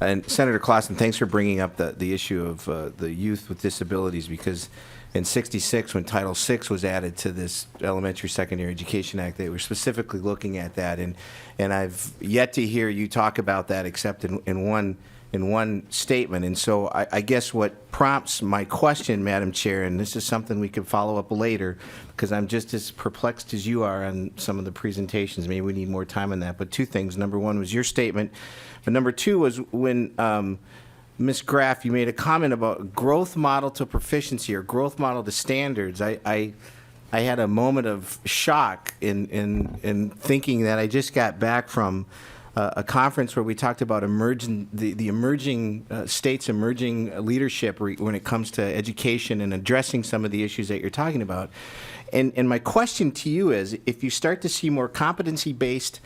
And Senator Clausen, thanks for bringing up the issue of the youth with disabilities, because in '66, when Title VI was added to this Elementary Secondary Education Act, they were specifically looking at that. And I've yet to hear you talk about that except in one statement. And so I guess what prompts my question, Madam Chair, and this is something we can follow up later, because I'm just as perplexed as you are on some of the presentations. Maybe we need more time on that. But 2 things. Number 1 was your statement. But number 2 was when Ms. Graff, you made a comment about growth model to proficiency or growth model to standards. I had a moment of shock in thinking that I just got back from a conference where we talked about the emerging states' emerging leadership when it comes to education and addressing some of the issues that you're talking about. And my question to you is, if you start to see more competency-based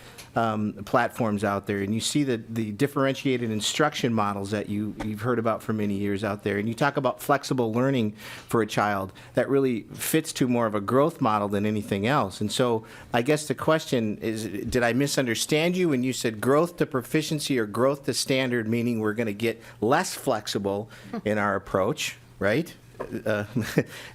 platforms out there, and you see the differentiated instruction models that you've heard about for many years out there, and you talk about flexible learning for a child that really fits to more of a growth model than anything else. And so I guess the question is, did I misunderstand you when you said growth to proficiency or growth to standard, meaning we're going to get less flexible in our approach, right?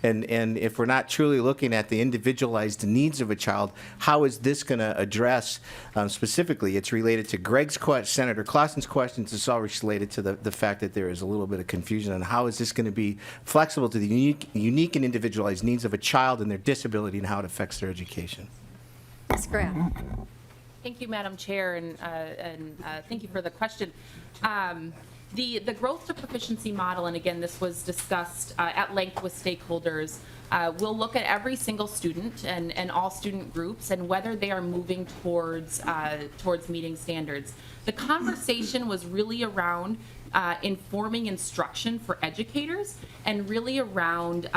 And if we're not truly looking at the individualized needs of a child, how is this going to address specifically? It's related to Greg's question, Senator Clausen's questions. It's all related to the fact that there is a little bit of confusion on how is this going to be flexible to the unique and individualized needs of a child and their disability and how it affects their education. Ms. Graff. Thank you, Madam Chair, and thank you for the question. The growth to proficiency model, and again, this was discussed at length with stakeholders, we'll look at every single student and all student groups and whether they are moving towards meeting standards. The conversation was really around informing instruction for educators and really around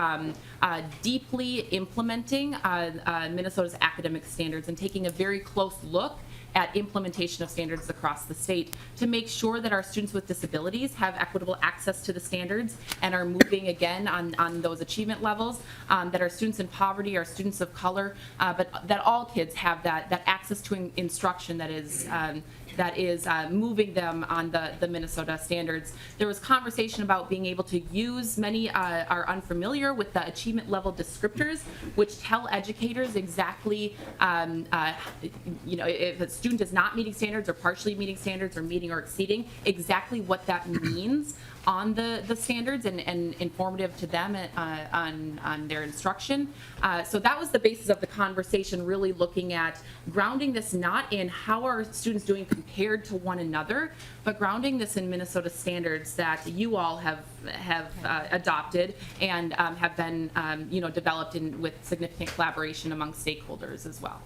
deeply implementing Minnesota's academic standards and taking a very close look at implementation of standards across the state to make sure that our students with disabilities have equitable access to the standards and are moving again on those achievement levels, that our students in poverty, our students of color, but that all kids have that access to instruction that is moving them on the Minnesota standards. There was conversation about being able to use, many are unfamiliar with the achievement level descriptors, which tell educators exactly, if a student is not meeting standards or partially meeting standards or meeting or exceeding, exactly what that means on the standards and informative to them on their instruction. So that was the basis of the conversation, really looking at grounding this not in how are students doing compared to one another, but grounding this in Minnesota standards that you all have adopted and have been developed with significant collaboration among stakeholders as well.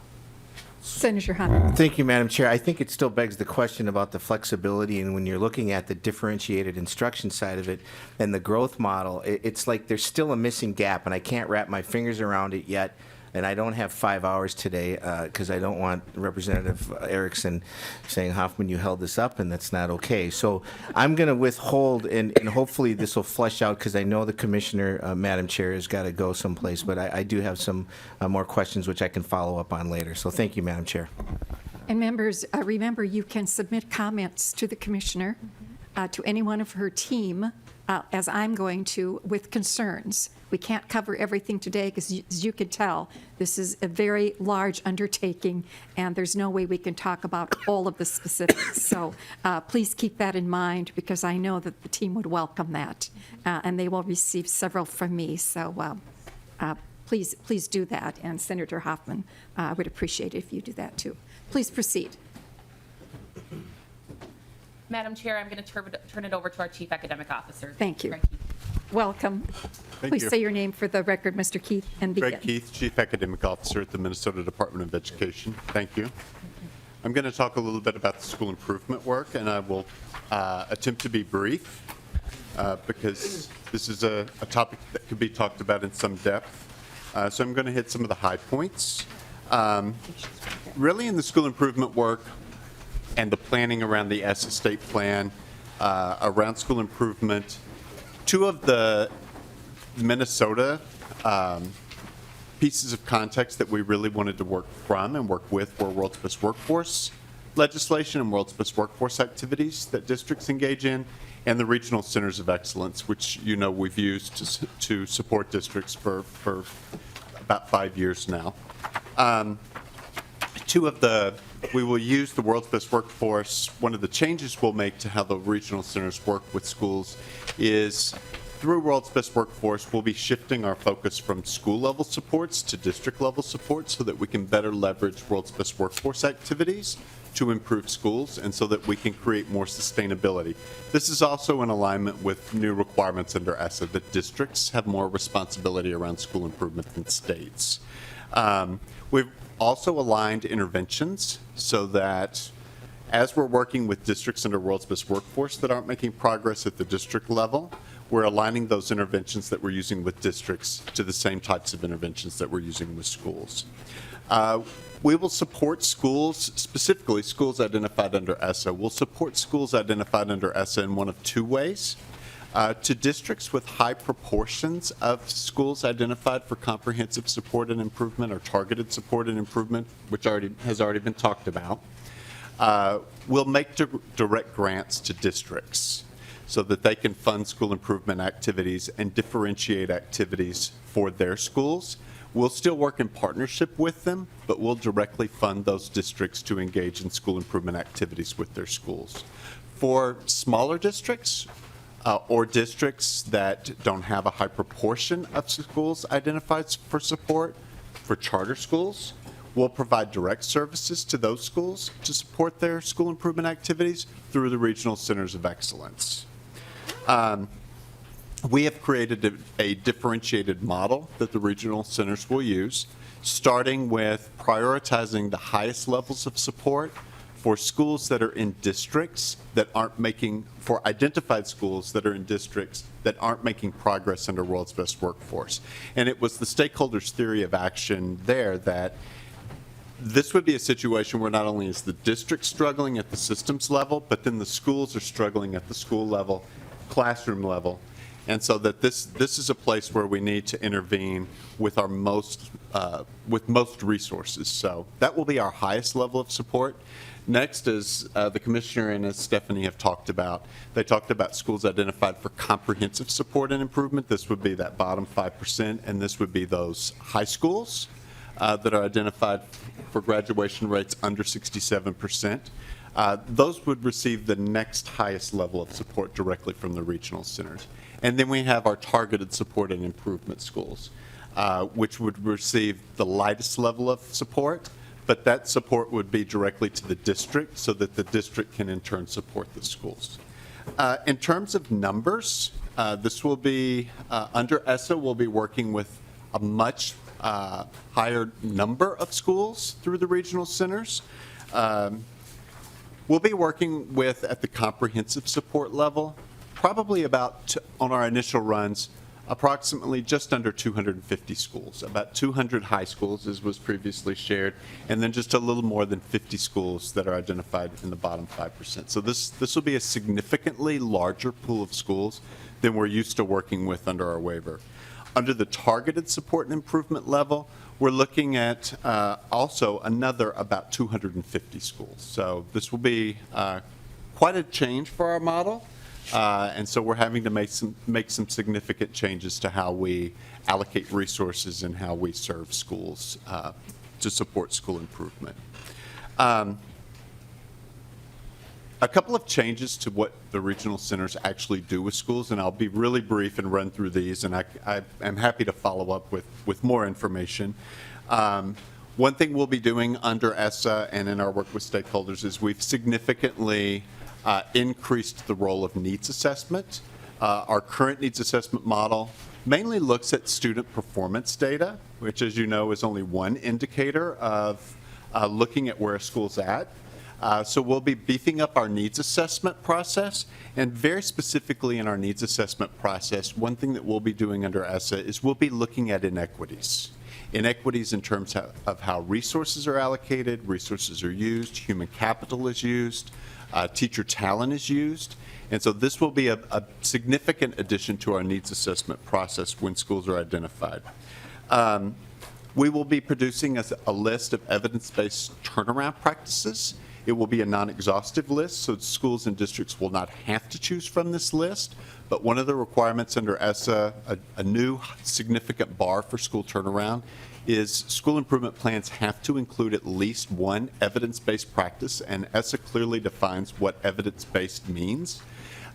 Senator Hunt. Thank you, Madam Chair. I think it still begs the question about the flexibility, and when you're looking at the differentiated instruction side of it and the growth model, it's like there's still a missing gap, and I can't wrap my fingers around it yet. And I don't have 5 hours today because I don't want Representative Erickson saying, Hoffman, you held this up, and that's not okay. So I'm going to withhold, and hopefully this will flesh out because I know the Commissioner, Madam Chair, has got to go someplace, but I do have some more questions which I can follow up on later. So thank you, Madam Chair. And members, remember, you can submit comments to the Commissioner, to any one of her team, as I'm going to, with concerns. We can't cover everything today because, as you can tell, this is a very large undertaking, and there's no way we can talk about all of the specifics. So please keep that in mind, because I know that the team would welcome that, and they will receive several from me. So please do that, and Senator Hoffman, I would appreciate it if you do that too. Please proceed. Madam Chair, I'm going to turn it over to our Chief Academic Officer. Thank you. Greg Keith. Welcome. Please you. say your name for the record, Mr. Keith, and begin. Greg Keith, Chief Academic Officer at the Minnesota Department of Education. Thank you. I'm going to talk a little bit about the school improvement work, and I will attempt to be brief because this is a topic that could be talked about in some depth. So I'm going to hit some of the high points. Really, in the school improvement work and the planning around the ESSA state plan, around school improvement, two of the Minnesota pieces of context that we really wanted to work from and work with were world's best workforce legislation and world's best workforce activities that districts engage in, and the regional centers of excellence, which we've used to support districts for about 5 years now. We will use the world's best workforce. One of the changes we'll make to how the regional centers work with schools is through world's best workforce, we'll be shifting our focus from school level supports to district level support so that we can better leverage world's best workforce activities to improve schools and so that we can create more sustainability. This is also in alignment with new requirements under ESSA that districts have more responsibility around school improvement than states. We've also aligned interventions so that as we're working with districts under world's best workforce that aren't making progress at the district level, we're aligning those interventions that we're using with districts to the same types of interventions that we're using with schools. We will support schools, specifically schools identified under ESSA. We'll support schools identified under ESSA in one of two ways. To districts with high proportions of schools identified for comprehensive support and improvement or targeted support and improvement, which has already been talked about, we'll make direct grants to districts so that they can fund school improvement activities and differentiate activities for their schools. We'll still work in partnership with them, but we'll directly fund those districts to engage in school improvement activities with their schools. For smaller districts, or districts that don't have a high proportion of schools identified for support, for charter schools, we'll provide direct services to those schools to support their school improvement activities through the regional centers of excellence. We have created a differentiated model that the regional centers will use, starting with prioritizing the highest levels of support for schools that are in districts that aren't making, for identified schools that are in districts that aren't making progress under World's Best Workforce. And it was the stakeholders' theory of action there that this would be a situation where not only is the district struggling at the systems level, but then the schools are struggling at the school level, classroom level. And so that this is a place where we need to intervene with our most resources. So that will be our highest level of support. Next is the commissioner and as Stephanie have talked about, they talked about schools identified for comprehensive support and improvement. This would be that bottom 5%, and this would be those high schools that are identified for graduation rates under 67%. Those would receive the next highest level of support directly from the regional centers. And then we have our targeted support and improvement schools, which would receive the lightest level of support, but that support would be directly to the district so that the district can in turn support the schools. In terms of numbers, this will be, under ESSA, we'll be working with a much higher number of schools through the regional centers. We'll be working with, at the comprehensive support level, probably about, on our initial runs, approximately just under 250 schools, about 200 high schools, as was previously shared, and then just a little more than 50 schools that are identified in the bottom 5%. So this will be a significantly larger pool of schools than we're used to working with under our waiver. Under the targeted support and improvement level, we're looking at also another about 250 schools. So this will be quite a change for our model. And so we're having to make some significant changes to how we allocate resources and how we serve schools to support school improvement. A couple of changes to what the regional centers actually do with schools, and I'll be really brief and run through these, and I am happy to follow up with more information. One thing we'll be doing under ESSA and in our work with stakeholders is we've significantly increased the role of needs assessment. Our current needs assessment model mainly looks at student performance data, which, as you know, is only one indicator of looking at where a school's at. So we'll be beefing up our needs assessment process, and very specifically in our needs assessment process, one thing that we'll be doing under ESSA is we'll be looking at inequities. Inequities in terms of how resources are allocated, resources are used, human capital is used, teacher talent is used. And so this will be a significant addition to our needs assessment process when schools are identified. We will be producing a list of evidence-based turnaround practices. It will be a non-exhaustive list, so schools and districts will not have to choose from this list. But one of the requirements under ESSA, a new significant bar for school turnaround, is school improvement plans have to include at least one evidence-based practice, and ESSA clearly defines what evidence-based means.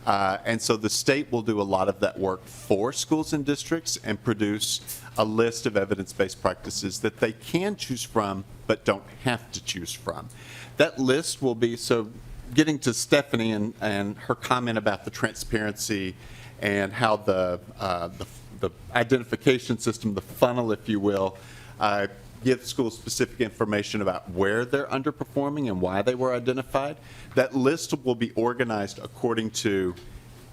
And so the state will do a lot of that work for schools and districts and produce a list of evidence-based practices that they can choose from but don't have to choose from. That list will be, so getting to Stephanie and her comment about the transparency and how the identification system, the funnel, if you will, give schools specific information about where they're underperforming and why they were identified. That list will be organized according to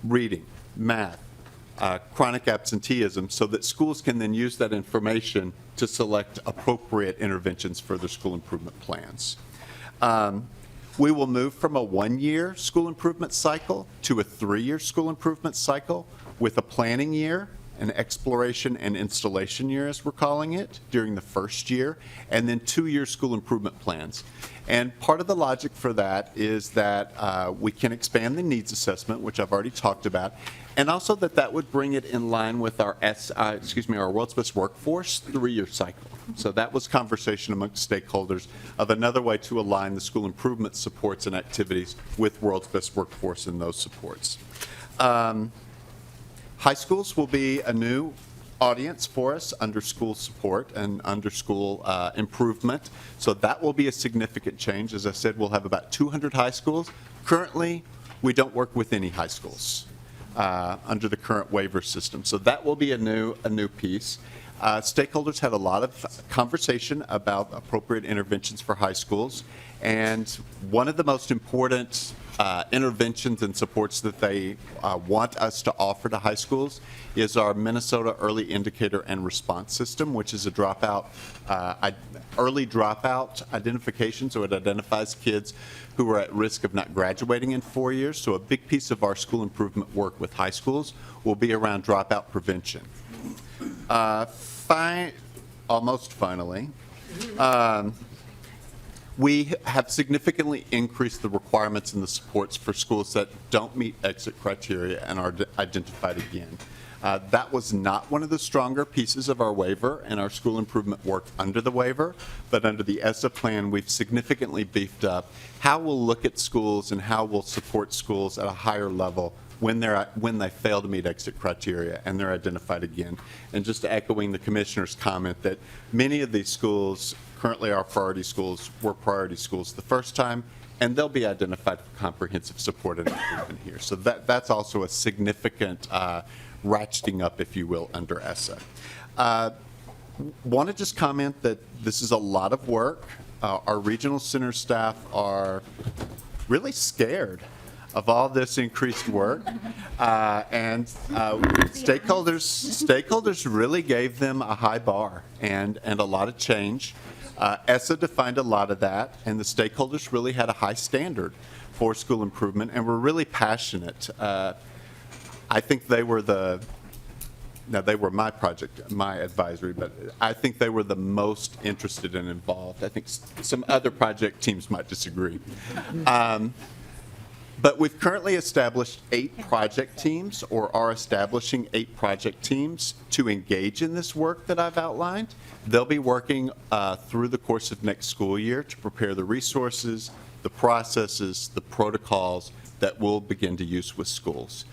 reading, math, chronic absenteeism, so that schools can then use that information to select appropriate interventions for their school improvement plans. We will move from a one-year school improvement cycle to a three-year school improvement cycle with a planning year, an exploration and installation year, as we're calling it, during the first year, and then 2-year school improvement plans. And part of the logic for that is that we can expand the needs assessment, which I've already talked about, and also that would bring it in line with our our World's Best Workforce 3-year cycle. So that was conversation amongst stakeholders of another way to align the school improvement supports and activities with World's Best Workforce and those supports. High schools will be a new audience for us under school support and under school improvement. So that will be a significant change. As I said, we'll have about 200 high schools. Currently, we don't work with any high schools. under the current waiver system. So that will be a new piece. Stakeholders had a lot of conversation about appropriate interventions for high schools, and one of the most important interventions and supports that they want us to offer to high schools is our Minnesota Early Indicator and Response System, which is a early dropout identification, so it identifies kids who are at risk of not graduating in 4 years. So a big piece of our school improvement work with high schools will be around dropout prevention. Almost finally, we have significantly increased the requirements and the supports for schools that don't meet exit criteria and are identified again. That was not one of the stronger pieces of our waiver and our school improvement work under the waiver, but under the ESSA plan, we've significantly beefed up how we'll look at schools and how we'll support schools at a higher level when they fail to meet exit criteria and they're identified again. And just echoing the commissioner's comment that many of these schools currently are priority schools, were priority schools the first time, and they'll be identified for comprehensive support and improvement here. So that's also a significant ratcheting up, if you will, under ESSA. Want to just comment that this is a lot of work. Our regional center staff are really scared of all this increased work, and stakeholders really gave them a high bar and a lot of change. ESSA defined a lot of that, and the stakeholders really had a high standard for school improvement, and were really passionate. I think they were they were my project, my advisory, but I think they were the most interested and involved. I think some other project teams might disagree. But we've currently established 8 project teams, or are establishing 8 project teams to engage in this work that I've outlined. They'll be working through the course of next school year to prepare the resources, the processes, the protocols that we'll begin to use with schools.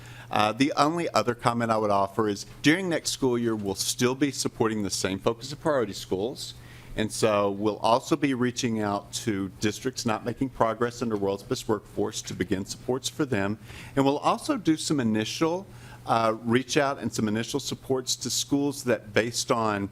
The only other comment I would offer is during next school year, we'll still be supporting the same focus of priority schools. And so we'll also be reaching out to districts not making progress under World's Best Workforce to begin supports for them. And we'll also do some initial reach out and some initial supports to schools that, based on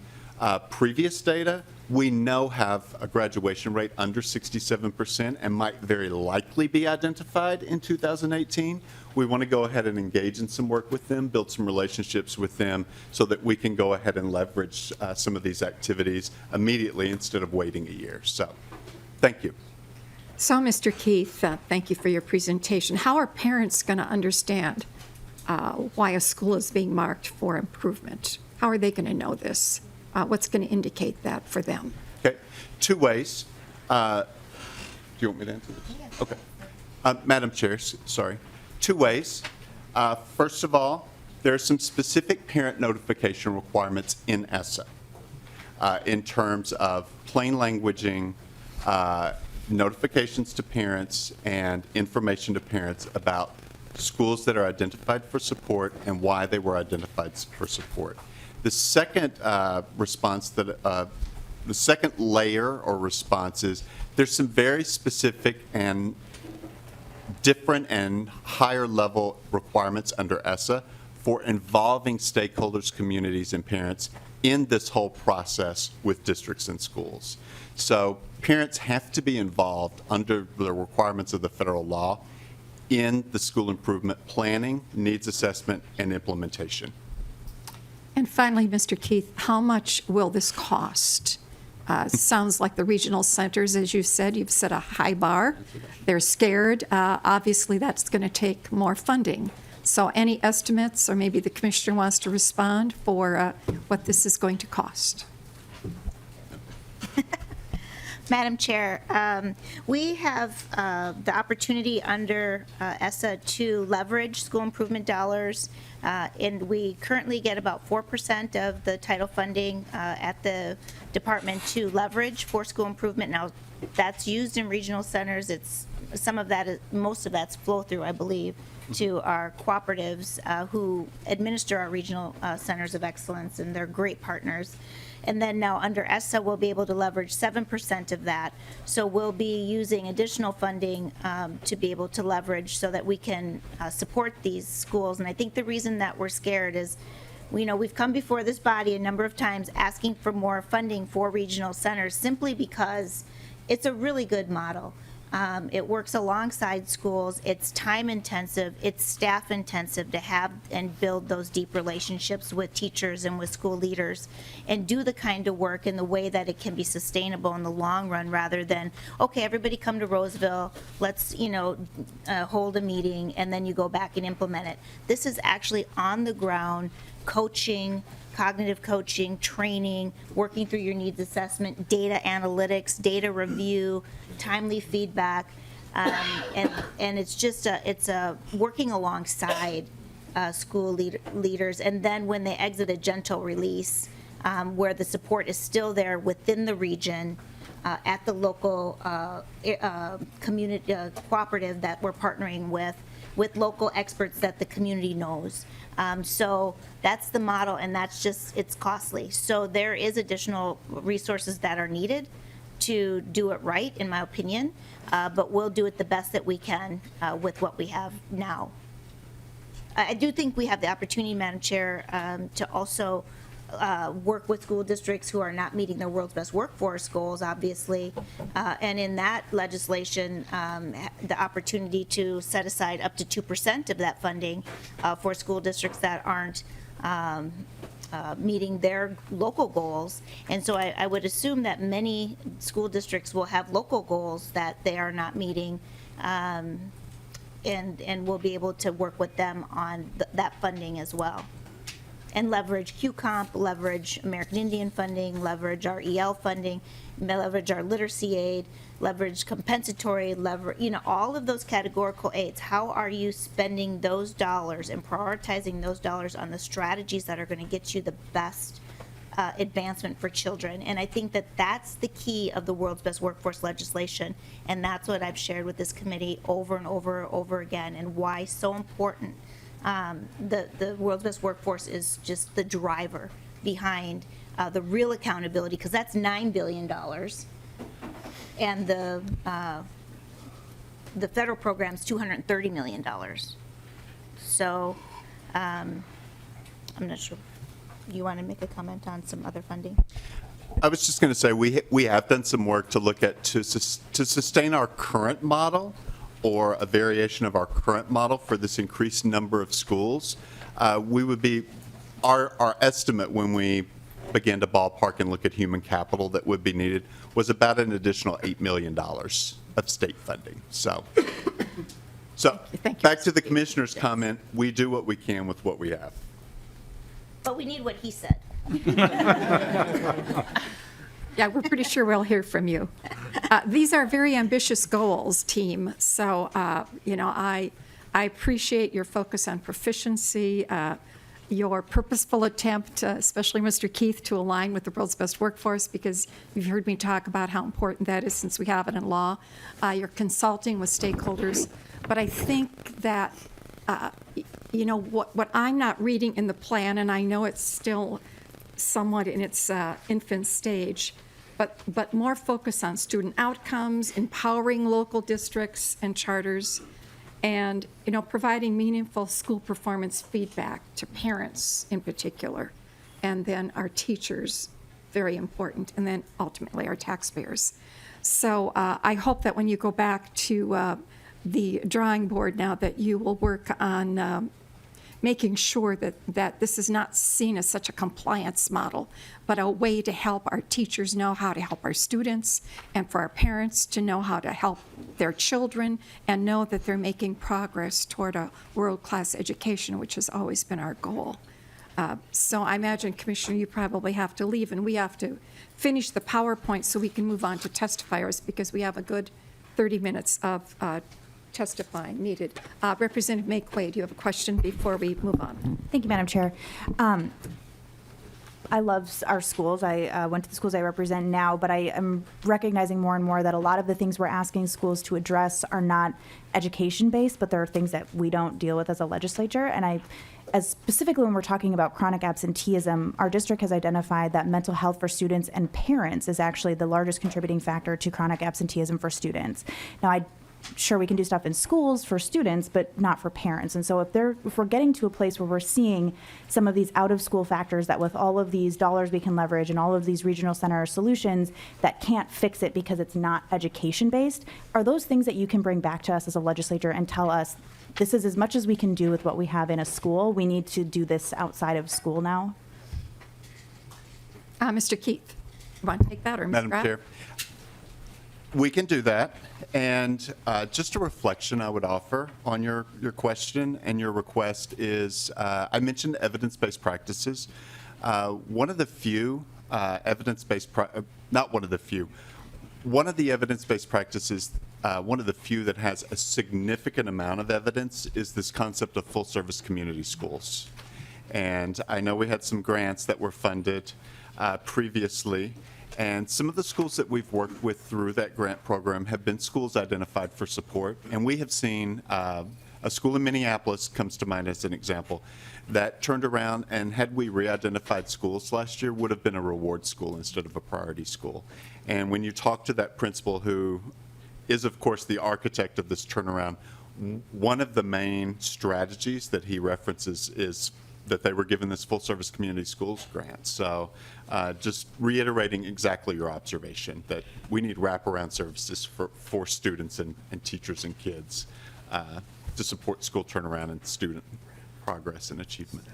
previous data, we know have a graduation rate under 67% and might very likely be identified in 2018. We want to go ahead and engage in some work with them, build some relationships with them so that we can go ahead and leverage some of these activities immediately instead of waiting a year. So, thank you. So, Mr. Keith, thank you for your presentation. How are parents going to understand why a school is being marked for improvement? How are they going to know this? What's going to indicate that for them? Okay, 2 ways. Do you want me to answer this? Yes. Okay. Madam Chair, sorry. 2 ways. First of all, there are some specific parent notification requirements in ESSA in terms of plain languaging, notifications to parents, and information to parents about schools that are identified for support and why they were identified for support. The second response that the second layer or response is there's some very specific and different and higher level requirements under ESSA for involving stakeholders, communities, and parents in this whole process with districts and schools. So parents have to be involved under the requirements of the federal law in the school improvement planning, needs assessment, and implementation. And finally, Mr. Keith, how much will this cost? Sounds like the regional centers, as you said, you've set a high bar. They're scared. Obviously, that's going to take more funding. So any estimates, or maybe the commissioner wants to respond for what this is going to cost? Madam Chair, we have the opportunity under ESSA to leverage school improvement dollars, and we currently get about 4% of the title funding at the department to leverage for school improvement. Now, that's used in regional centers. It's some of that, most of that's flow through, I believe, to our cooperatives who administer our regional centers of excellence, and they're great partners. And then now under ESSA, we'll be able to leverage 7% of that. So we'll be using additional funding to be able to leverage so that we can support these schools. And I think the reason that we're scared is, we've come before this body a number of times asking for more funding for regional centers simply because it's a really good model. It works alongside schools. It's time intensive. It's staff intensive to have and build those deep relationships with teachers and with school leaders and do the kind of work in the way that it can be sustainable in the long run rather than, okay, everybody come to Roseville, let's, hold a meeting and then you go back and implement it. This is actually on the ground coaching, cognitive coaching, training, working through your needs assessment, data analytics, data review, timely feedback, and it's just it's working alongside school leaders, and then when they exit, a gentle release where the support is still there within the region at the local community cooperative that we're partnering with local experts that the community knows. So that's the model, and that's just, it's costly. So there is additional resources that are needed to do it right, in my opinion, but we'll do it the best that we can with what we have now. I do think we have the opportunity, Madam Chair, to also work with school districts who are not meeting their world's best workforce goals, obviously, and in that legislation, the opportunity to set aside up to 2% of that funding for school districts that aren't meeting their local goals. And so I would assume that many school districts will have local goals that they are not meeting, and we'll be able to work with them on that funding as well. And leverage QComp, leverage American Indian funding, leverage our EL funding, leverage our literacy aid, leverage compensatory, all of those categorical aids. How are you spending those dollars and prioritizing those dollars on the strategies that are going to get you the best advancement for children? And I think that that's the key of the world's best workforce legislation, and that's what I've shared with this committee over and over again, and why so important. The world's best workforce is just the driver behind the real accountability, because that's $9 billion, and the federal program's $230 million. So I'm not sure. You want to make a comment on some other funding? I was just going to say, we have done some work to look at to sustain our current model, or a variation of our current model for this increased number of schools. We would be, our estimate when we began to ballpark and look at human capital that would be needed was about an additional $8 million of state funding. So Thank you. back to the commissioner's comment, we do what we can with what we have. But we need what he said. Yeah, we're pretty sure we'll hear from you. These are very ambitious goals, team. So, I appreciate your focus on proficiency, your purposeful attempt, especially Mr. Keith, to align with the world's best workforce, because you've heard me talk about how important that is since we have it in law. You're consulting with stakeholders. But I think that, what I'm not reading in the plan, and I know it's still somewhat in its infant stage, but more focus on student outcomes, empowering local districts and charters, and providing meaningful school performance feedback to parents in particular, and then our teachers, very important, and then ultimately our taxpayers. So I hope that when you go back to the drawing board now, that you will work on making sure that this is not seen as such a compliance model, but a way to help our teachers know how to help our students, and for our parents to know how to help their children and know that they're making progress toward a world-class education, which has always been our goal. So I imagine, Commissioner, you probably have to leave, and we have to finish the PowerPoint so we can move on to testifiers, because we have a good 30 minutes of testifying needed. Representative McQuaid, do you have a question before we move on? Thank you, Madam Chair. love our schools. I went to the schools I represent now, but I am recognizing more and more that a lot of the things we're asking schools to address are not education-based, but there are things that we don't deal with as a legislature. And as specifically when we're talking about chronic absenteeism, our district has identified that mental health for students and parents is actually the largest contributing factor to chronic absenteeism for students. Now, sure, we can do stuff in schools for students, but not for parents. And so if we're getting to a place where we're seeing some of these out-of-school factors that with all of these dollars we can leverage and all of these regional center solutions that can't fix it because it's not education-based, are those things that you can bring back to us as a legislature and tell us, this is as much as we can do with what we have in a school. We need to do this outside of school now? Mr. Keith, you want to take that, or Ms. Madam Graff? Chair, we can do that. And just a reflection I would offer on your question and your request is, I mentioned evidence-based practices. One of the few evidence-based, not one of the few, one of the evidence-based practices, one of the few that has a significant amount of evidence is this concept of full-service community schools. And I know we had some grants that were funded previously, and some of the schools that we've worked with through that grant program have been schools identified for support. And we have seen a school in Minneapolis comes to mind as an example that turned around, and had we re-identified schools last year, would have been a reward school instead of a priority school. And when you talk to that principal, who is of course the architect of this turnaround, one of the main strategies that he references is that they were given this full service community schools grant. So just reiterating exactly your observation that we need wraparound services for students and teachers and kids to support school turnaround and student progress and achievement.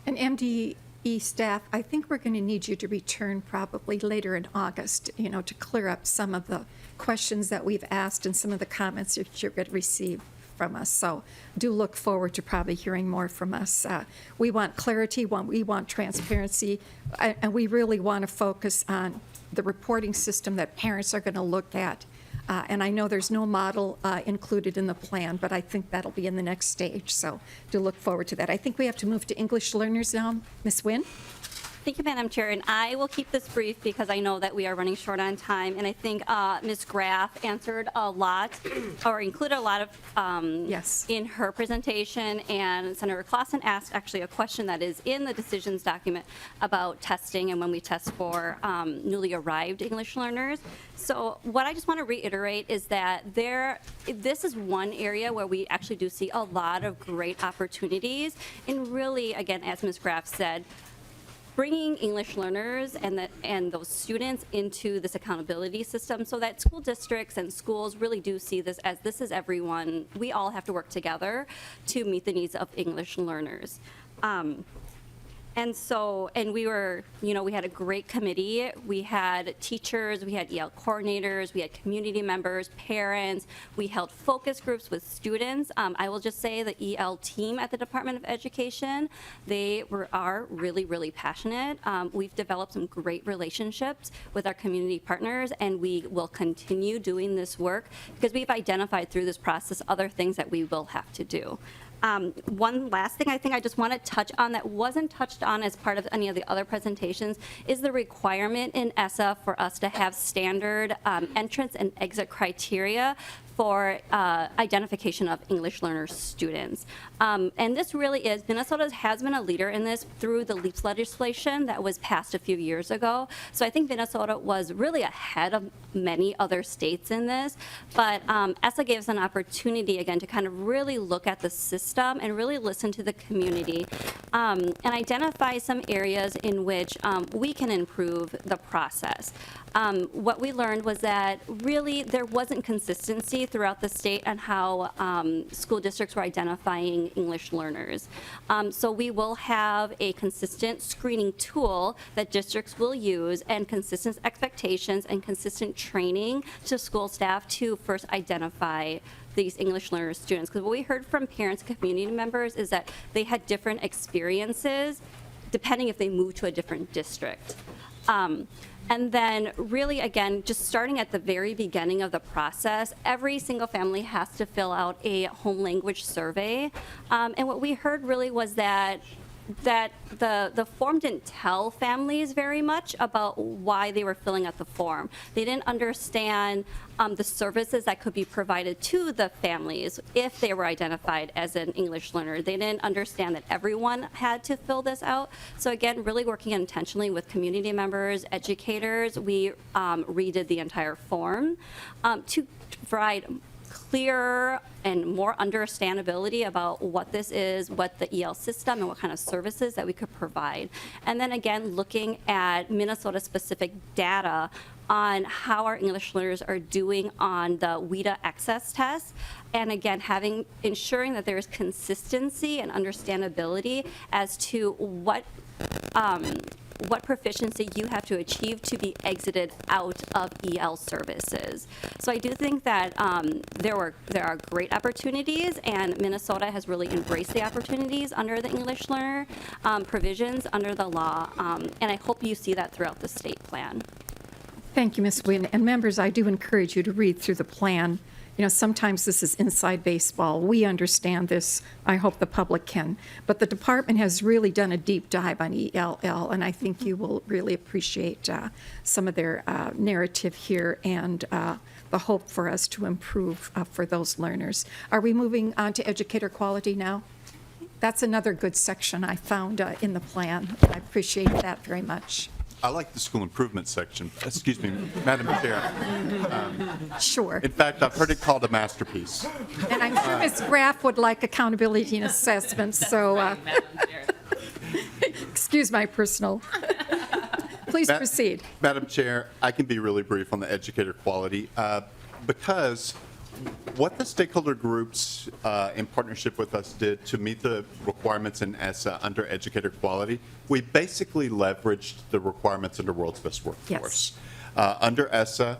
And MDE staff, I think we're going to need you to return probably later in August, to clear up some of the questions that we've asked and some of the comments that you're going to receive from us. So do look forward to probably hearing more from us. We want clarity, we want transparency, and we really want to focus on the reporting system that parents are going to look at. And I know there's no model included in the plan, but I think that'll be in the next stage. So do look forward to that. I think we have to move to English learners now. Ms. Nguyen? Thank you, Madam Chair, and I will keep this brief because I know that we are running short on time, and I think Ms. Graff answered a lot, or included a lot of Yes. in her presentation, and Senator Clausen asked actually a question that is in the decisions document about testing and when we test for newly arrived English learners. So what I just want to reiterate is that this is one area where we actually do see a lot of great opportunities, and really, again, as Ms. Graff said, bringing English learners and those students into this accountability system so that school districts and schools really do see this as this is everyone. We all have to work together to meet the needs of English learners. And we were, we had a great committee. We had teachers, we had EL coordinators, we had community members, parents. We held focus groups with students. I will just say the EL team at the Department of Education, they are really, really passionate. We've developed some great relationships with our community partners, and we will continue doing this work because we've identified through this process other things that we will have to do. One last thing I think I just want to touch on that wasn't touched on as part of any of the other presentations is the requirement in ESSA for us to have standard entrance and exit criteria for identification of English learner students. And this really is, Minnesota has been a leader in this through the LEAPS legislation that was passed a few years ago. So I think Minnesota was really ahead of many other states in this. But ESSA gave us an opportunity, again, to kind of really look at the system and really listen to the community and identify some areas in which we can improve the process. What we learned was that really there wasn't consistency throughout the state on how school districts were identifying English learners. So we will have a consistent screening tool that districts will use and consistent expectations and consistent training to school staff to first identify these English learner students. Because what we heard from parents and community members is that they had different experiences depending if they moved to a different district. And then really, again, just starting at the very beginning of the process, every single family has to fill out a home language survey. And what we heard really was that that the form didn't tell families very much about why they were filling out the form. They didn't understand the services that could be provided to the families if they were identified as an English learner. They didn't understand that everyone had to fill this out. So again, really working intentionally with community members, educators, we redid the entire form to provide clearer and more understandability about what this is, what the EL system, and what kind of services that we could provide. And then again, looking at Minnesota-specific data on how our English learners are doing on the WIDA access test. And again, ensuring that there's consistency and understandability as to what proficiency you have to achieve to be exited out of EL services. So I do think that there are great opportunities, and Minnesota has really embraced the opportunities under the English learner provisions under the law, and I hope you see that throughout the state plan. Thank you, Ms. Wynn. And members, I do encourage you to read through the plan. You know, sometimes this is inside baseball. We understand this. I hope the public can. But the department has really done a deep dive on ELL, and I think you will really appreciate some of their narrative here and the hope for us to improve for those learners. Are we moving on to educator quality now? That's another good section I found in the plan. I appreciate that very much. I like the school improvement section. Excuse me, Madam Chair. Sure. In fact, I've heard it called a masterpiece. And I'm sure Ms. Graff would like accountability and assessment, so excuse my personal. Please proceed. Madam Chair, I can be really brief on the educator quality because what the stakeholder groups in partnership with us did to meet the requirements in ESSA under educator quality, we basically leveraged the requirements under World's Best Workforce. Under ESSA,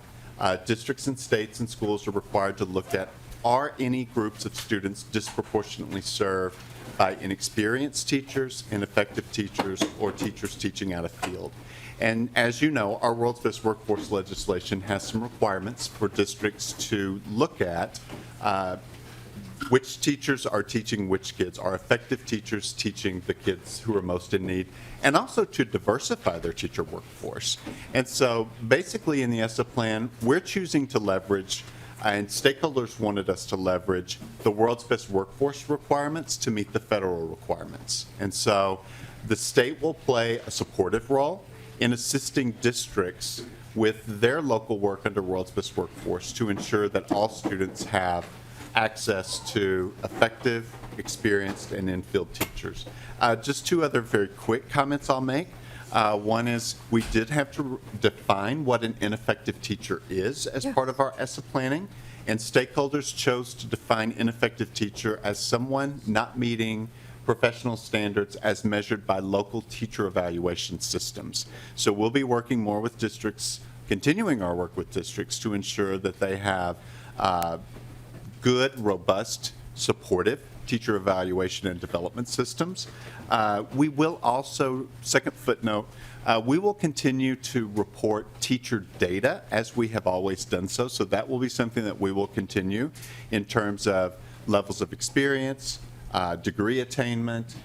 districts and states and schools are required to look at, are any groups of students disproportionately served by inexperienced teachers, ineffective teachers, or teachers teaching out of field. And as you know, our World's Best Workforce legislation has some requirements for districts to look at which teachers are teaching which kids, are effective teachers teaching the kids who are most in need, and also to diversify their teacher workforce. And so basically in the ESSA plan, we're choosing to leverage, and stakeholders wanted us to leverage, the World's Best Workforce requirements to meet the federal requirements. And so the state will play a supportive role in assisting districts with their local work under World's Best Workforce to ensure that all students have access to effective, experienced, and in-field teachers. Just two other very quick comments I'll make. One is we did have to define what an ineffective teacher is as part of our ESSA planning, and stakeholders chose to define ineffective teacher as someone not meeting professional standards as measured by local teacher evaluation systems. So we'll be working more with districts, continuing our work with districts to ensure that they have good, robust, supportive teacher evaluation and development systems. We will also, second footnote, we will continue to report teacher data as we have always done so. So that will be something that we will continue in terms of levels of experience, degree attainment,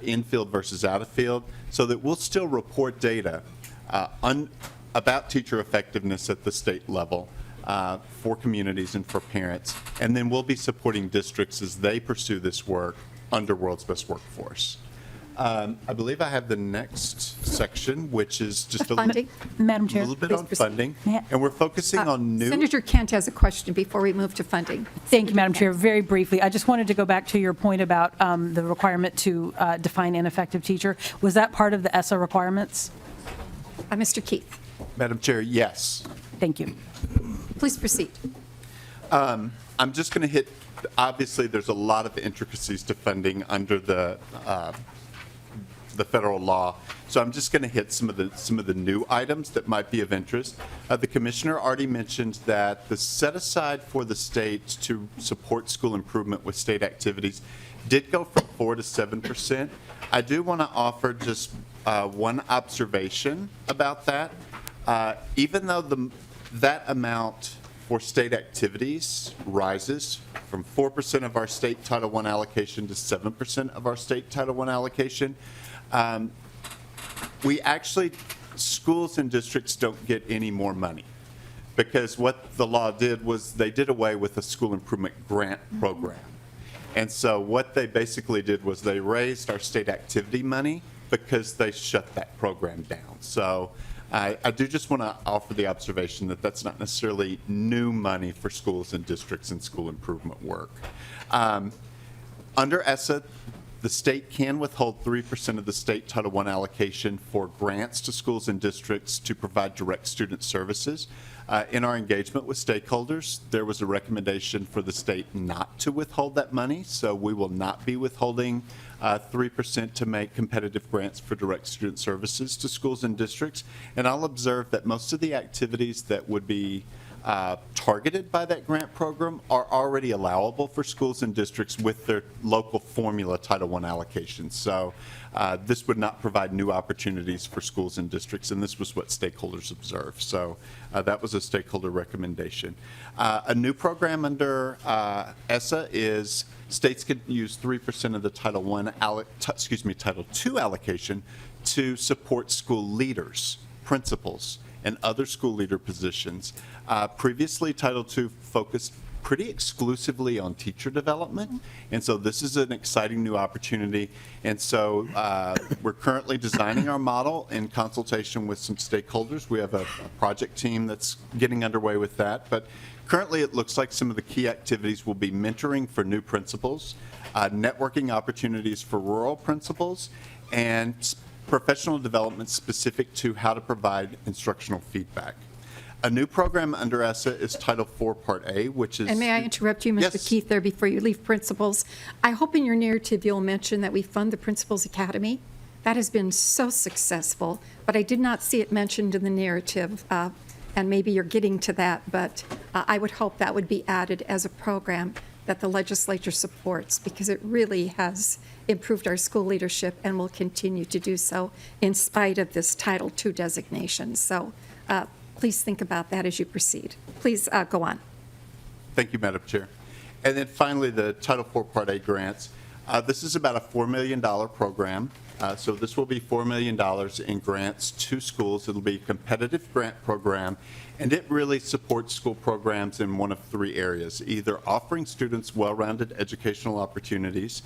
in-field versus out-of-field, so that we'll still report data about teacher effectiveness at the state level for communities and for parents. And then we'll be supporting districts as they pursue this work under World's Best Workforce. I believe I have the next section, which is just a Funding. Madam Chair. little bit Please on proceed. funding. May I- And we're focusing on new. Senator Kent has a question before we move to funding. Thank you, Madam Chair. Very briefly, I just wanted to go back to your point about the requirement to define ineffective teacher. Was that part of the ESSA requirements? Mr. Keith, Madam Chair, yes. Thank you. please proceed. I'm just going to hit, obviously, there's a lot of intricacies to funding under the federal law. So I'm just going to hit some of the new items that might be of interest. The commissioner already mentioned that the set aside for the state to support school improvement with state activities did go from 4% to 7%. I do want to offer just one observation about that. Even though that amount for state activities rises from 4% of our state Title I allocation to 7% of our state Title I allocation. We actually, schools and districts don't get any more money, because what the law did was they did away with the school improvement grant program. And so what they basically did was they raised our state activity money because they shut that program down. So I do just want to offer the observation that that's not necessarily new money for schools and districts and school improvement work. Under ESSA, the state can withhold 3% of the state Title I allocation for grants to schools and districts to provide direct student services. In our engagement with stakeholders, there was a recommendation for the state not to withhold that money, so we will not be withholding 3% to make competitive grants for direct student services to schools and districts. And I'll observe that most of the activities that would be targeted by that grant program are already allowable for schools and districts with their local formula Title I allocations. So this would not provide new opportunities for schools and districts, and this was what stakeholders observed. So that was a stakeholder recommendation. A new program under ESSA is states could use 3% of the Title II allocation to support school leaders, principals, and other school leader positions. Previously, Title II focused pretty exclusively on teacher development, and so this is an exciting new opportunity. And so we're currently designing our model in consultation with some stakeholders. We have a project team that's getting underway with that, but currently it looks like some of the key activities will be mentoring for new principals, networking opportunities for rural principals, and professional development specific to how to provide instructional feedback. A new program under ESSA is Title IV Part A, which is... And may I interrupt you, Mr. Yes. Keith, there before you leave principals? I hope in your narrative you'll mention that we fund the Principals Academy. That has been so successful, but I did not see it mentioned in the narrative, and maybe you're getting to that, but I would hope that would be added as a program that the legislature supports, because it really has improved our school leadership and will continue to do so in spite of this Title II designation. So please think about that as you proceed. Please go on. Thank you, Madam Chair. And then finally, the Title IV Part A grants. This is about a $4 million program. So this will be $4 million in grants to schools. It'll be a competitive grant program, and it really supports school programs in one of three areas: either offering students well-rounded educational opportunities,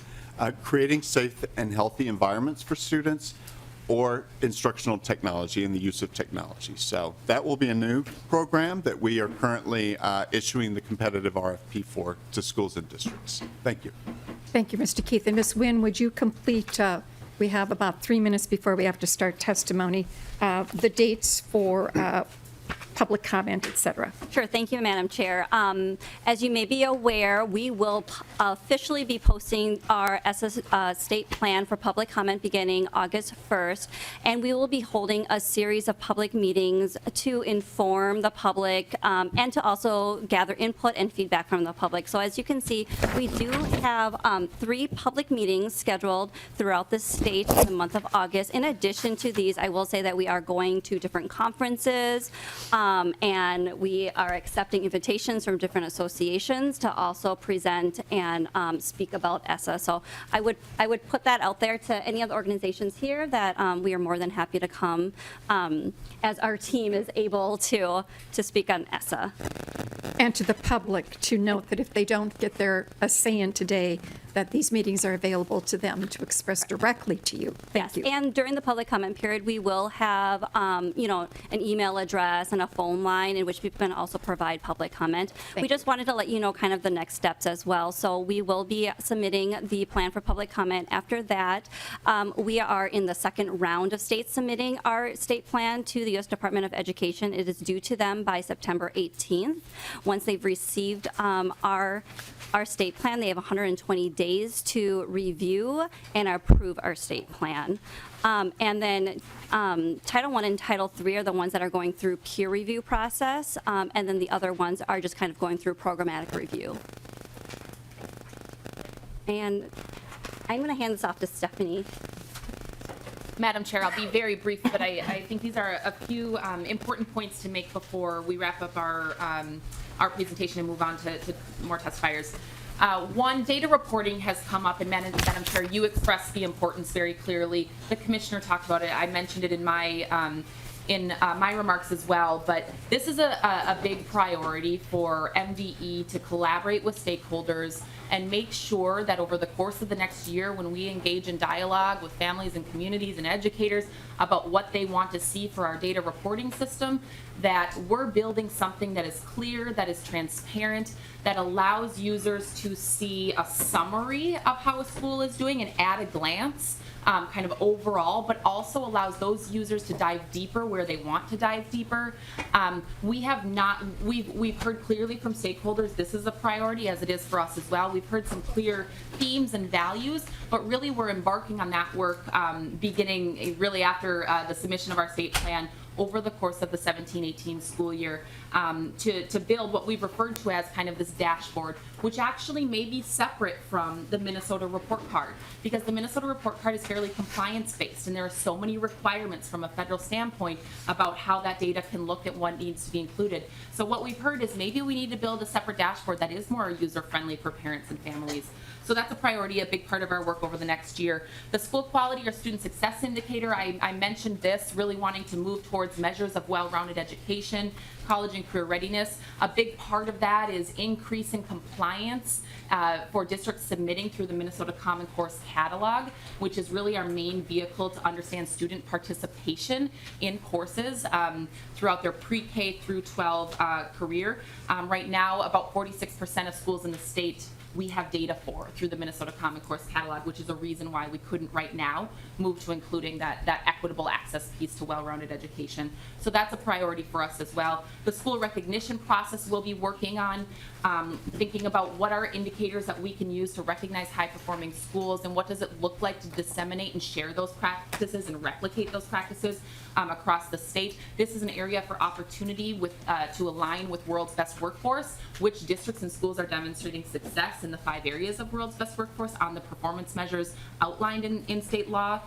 creating safe and healthy environments for students, or instructional technology and the use of technology. So that will be a new program that we are currently issuing the competitive RFP for to schools and districts. Thank you. Thank you, Mr. Keith. And Ms. Nguyen, would you complete, we have about 3 minutes before we have to start testimony, the dates for public comment, et cetera. Sure, thank you, Madam Chair. As you may be aware, we will officially be posting our ESSA state plan for public comment beginning August 1st, and we will be holding a series of public meetings to inform the public and to also gather input and feedback from the public. So as you can see, we do have 3 public meetings scheduled throughout the state in the month of August. In addition to these, I will say that we are going to different conferences, and we are accepting invitations from different associations to also present and speak about ESSA. So I would put that out there to any of the organizations here that we are more than happy to come as our team is able to speak on ESSA. And to the public to note that if they don't get their say in today, that these meetings are available to them to express directly to you. Thank you. And during the public comment period, we will have, an email address and a phone line in which we can also provide public comment. We just wanted to let you know kind of the next steps as well. So we will be submitting the plan for public comment. After that, we are in the second round of states submitting our state plan to the U.S. Department of Education. It is due to them by September 18th. Once they've received our state plan, they have 120 days to review and approve our state plan. And then Title I and Title III are the ones that are going through peer review process, and then the other ones are just kind of going through programmatic review. And I'm going to hand this off to Stephanie. Madam Chair, I'll be very brief, but I think these are a few important points to make before we wrap up our presentation and move on to more testifiers. One, data reporting has come up, and Madam Chair, you expressed the importance very clearly. The Commissioner talked about it. I mentioned it in my remarks as well, but this is a big priority for MDE to collaborate with stakeholders and make sure that over the course of the next year, when we engage in dialogue with families and communities and educators about what they want to see for our data reporting system, that we're building something that is clear, that is transparent, that allows users to see a summary of how a school is doing and at a glance, kind of overall, but also allows those users to dive deeper where they want to dive deeper. We've heard clearly from stakeholders this is a priority, as it is for us as well. We've heard some clear themes and values, but really we're embarking on that work beginning really after the submission of our state plan over the course of the 17-18 school year to build what we've referred to as kind of this dashboard, which actually may be separate from the Minnesota report card, because the Minnesota report card is fairly compliance-based, and there are so many requirements from a federal standpoint about how that data can look at what needs to be included. So what we've heard is maybe we need to build a separate dashboard that is more user-friendly for parents and families. So that's a priority, a big part of our work over the next year. The school quality or student success indicator, I mentioned this, really wanting to move towards measures of well-rounded education, college and career readiness. A big part of that is increasing compliance for districts submitting through the Minnesota Common Course Catalog, which is really our main vehicle to understand student participation in courses throughout their pre-K through 12 career. Right now, about 46% of schools in the state we have data for through the Minnesota Common Course Catalog, which is a reason why we couldn't right now move to including that equitable access piece to well-rounded education. So that's a priority for us as well. The school recognition process we'll be working on, thinking about what are indicators that we can use to recognize high-performing schools, and what does it look like to disseminate and share those practices and replicate those practices across the state. This is an area for opportunity to align with World's Best Workforce, which districts and schools are demonstrating success in the 5 areas of World's Best Workforce on the performance measures outlined in state law.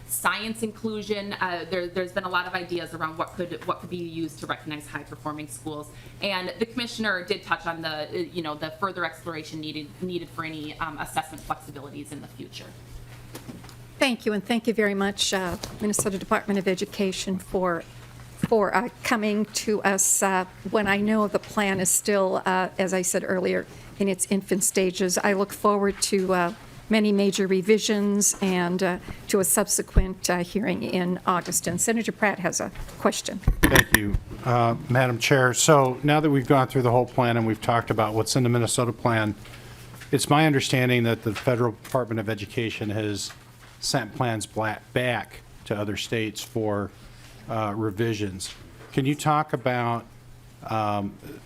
Science inclusion, there's been a lot of ideas around what could be used to recognize high-performing schools, and the Commissioner did touch on the further exploration needed for any assessment flexibilities in the future. Thank you, and thank you very much, Minnesota Department of Education, for coming to us when I know the plan is still, as I said earlier, in its infant stages. I look forward to many major revisions and to a subsequent hearing in August. And Senator Pratt has a question. Thank you, Madam Chair. So now that we've gone through the whole plan and we've talked about what's in the Minnesota plan, it's my understanding that the Federal Department of Education has sent plans back to other states for revisions. Can you talk about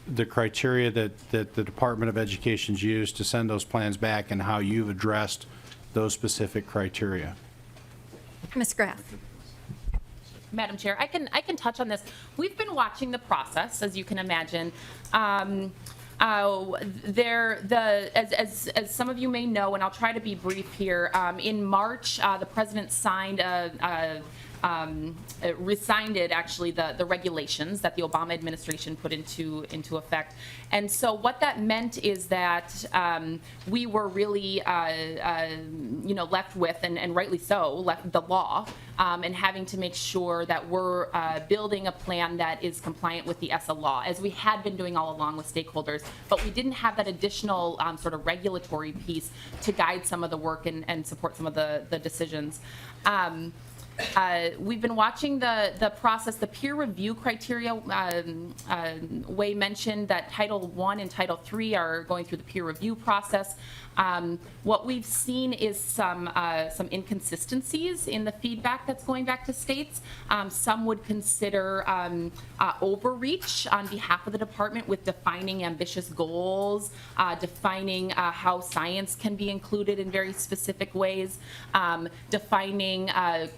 the criteria that the Department of Education's used to send those plans back and how you've addressed those specific criteria? Ms. Graff. Madam Chair, I can touch on this. We've been watching the process, as you can imagine. As some of you may know, and I'll try to be brief here, in March, the President signed rescinded actually the regulations that the Obama administration put into effect. And so what that meant is that we were really left with, and rightly so, left the law and having to make sure that we're building a plan that is compliant with the ESSA law, as we had been doing all along with stakeholders, but we didn't have that additional sort of regulatory piece to guide some of the work and support some of the decisions. We've been watching the process. The peer review criteria, Wei mentioned that Title I and Title III are going through the peer review process. What we've seen is some inconsistencies in the feedback that's going back to states. Some would consider overreach on behalf of the department with defining ambitious goals, defining how science can be included in very specific ways, defining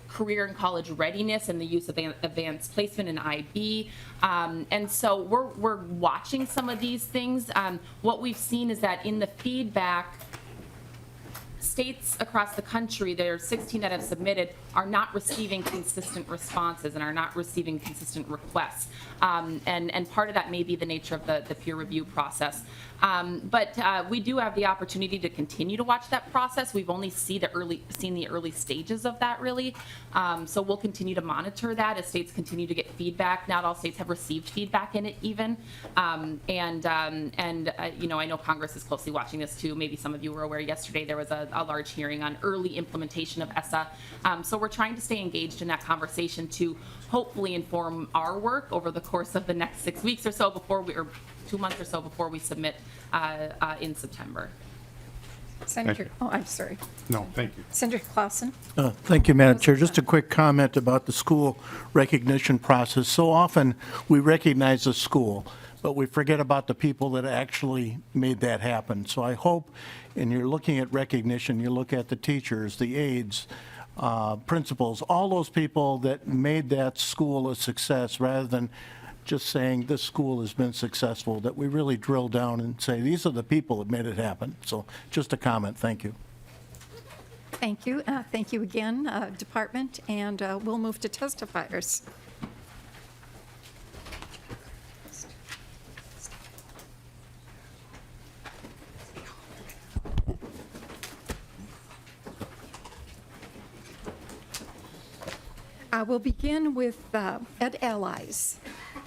career and college readiness and the use of advanced placement in IB. And so we're watching some of these things. What we've seen is that in the feedback, states across the country, there are 16 that have submitted, are not receiving consistent responses and are not receiving consistent requests. And part of that may be the nature of the peer review process. But we do have the opportunity to continue to watch that process. We've only seen the early stages of that, really. So we'll continue to monitor that as states continue to get feedback. Not all states have received feedback in it even. You know, I know Congress is closely watching this too. Maybe some of you were aware yesterday there was a large hearing on early implementation of ESSA. So we're trying to stay engaged in that conversation to hopefully inform our work over the course of the next 6 weeks or so before or 2 months or so before we submit in September. Senator, oh, I'm sorry. No, thank you. Senator Clausen? Thank you, Madam Chair. Just a quick comment about the school recognition process. So often, we recognize the school, but we forget about the people that actually made that happen. So I hope, and you're looking at recognition, you look at the teachers, the aides, principals, all those people that made that school a success, rather than just saying this school has been successful, that we really drill down and say, these are the people that made it happen. So just a comment. Thank you. Thank you. Thank you again, Department, and we'll move to testifiers. We'll begin with Ed Allies.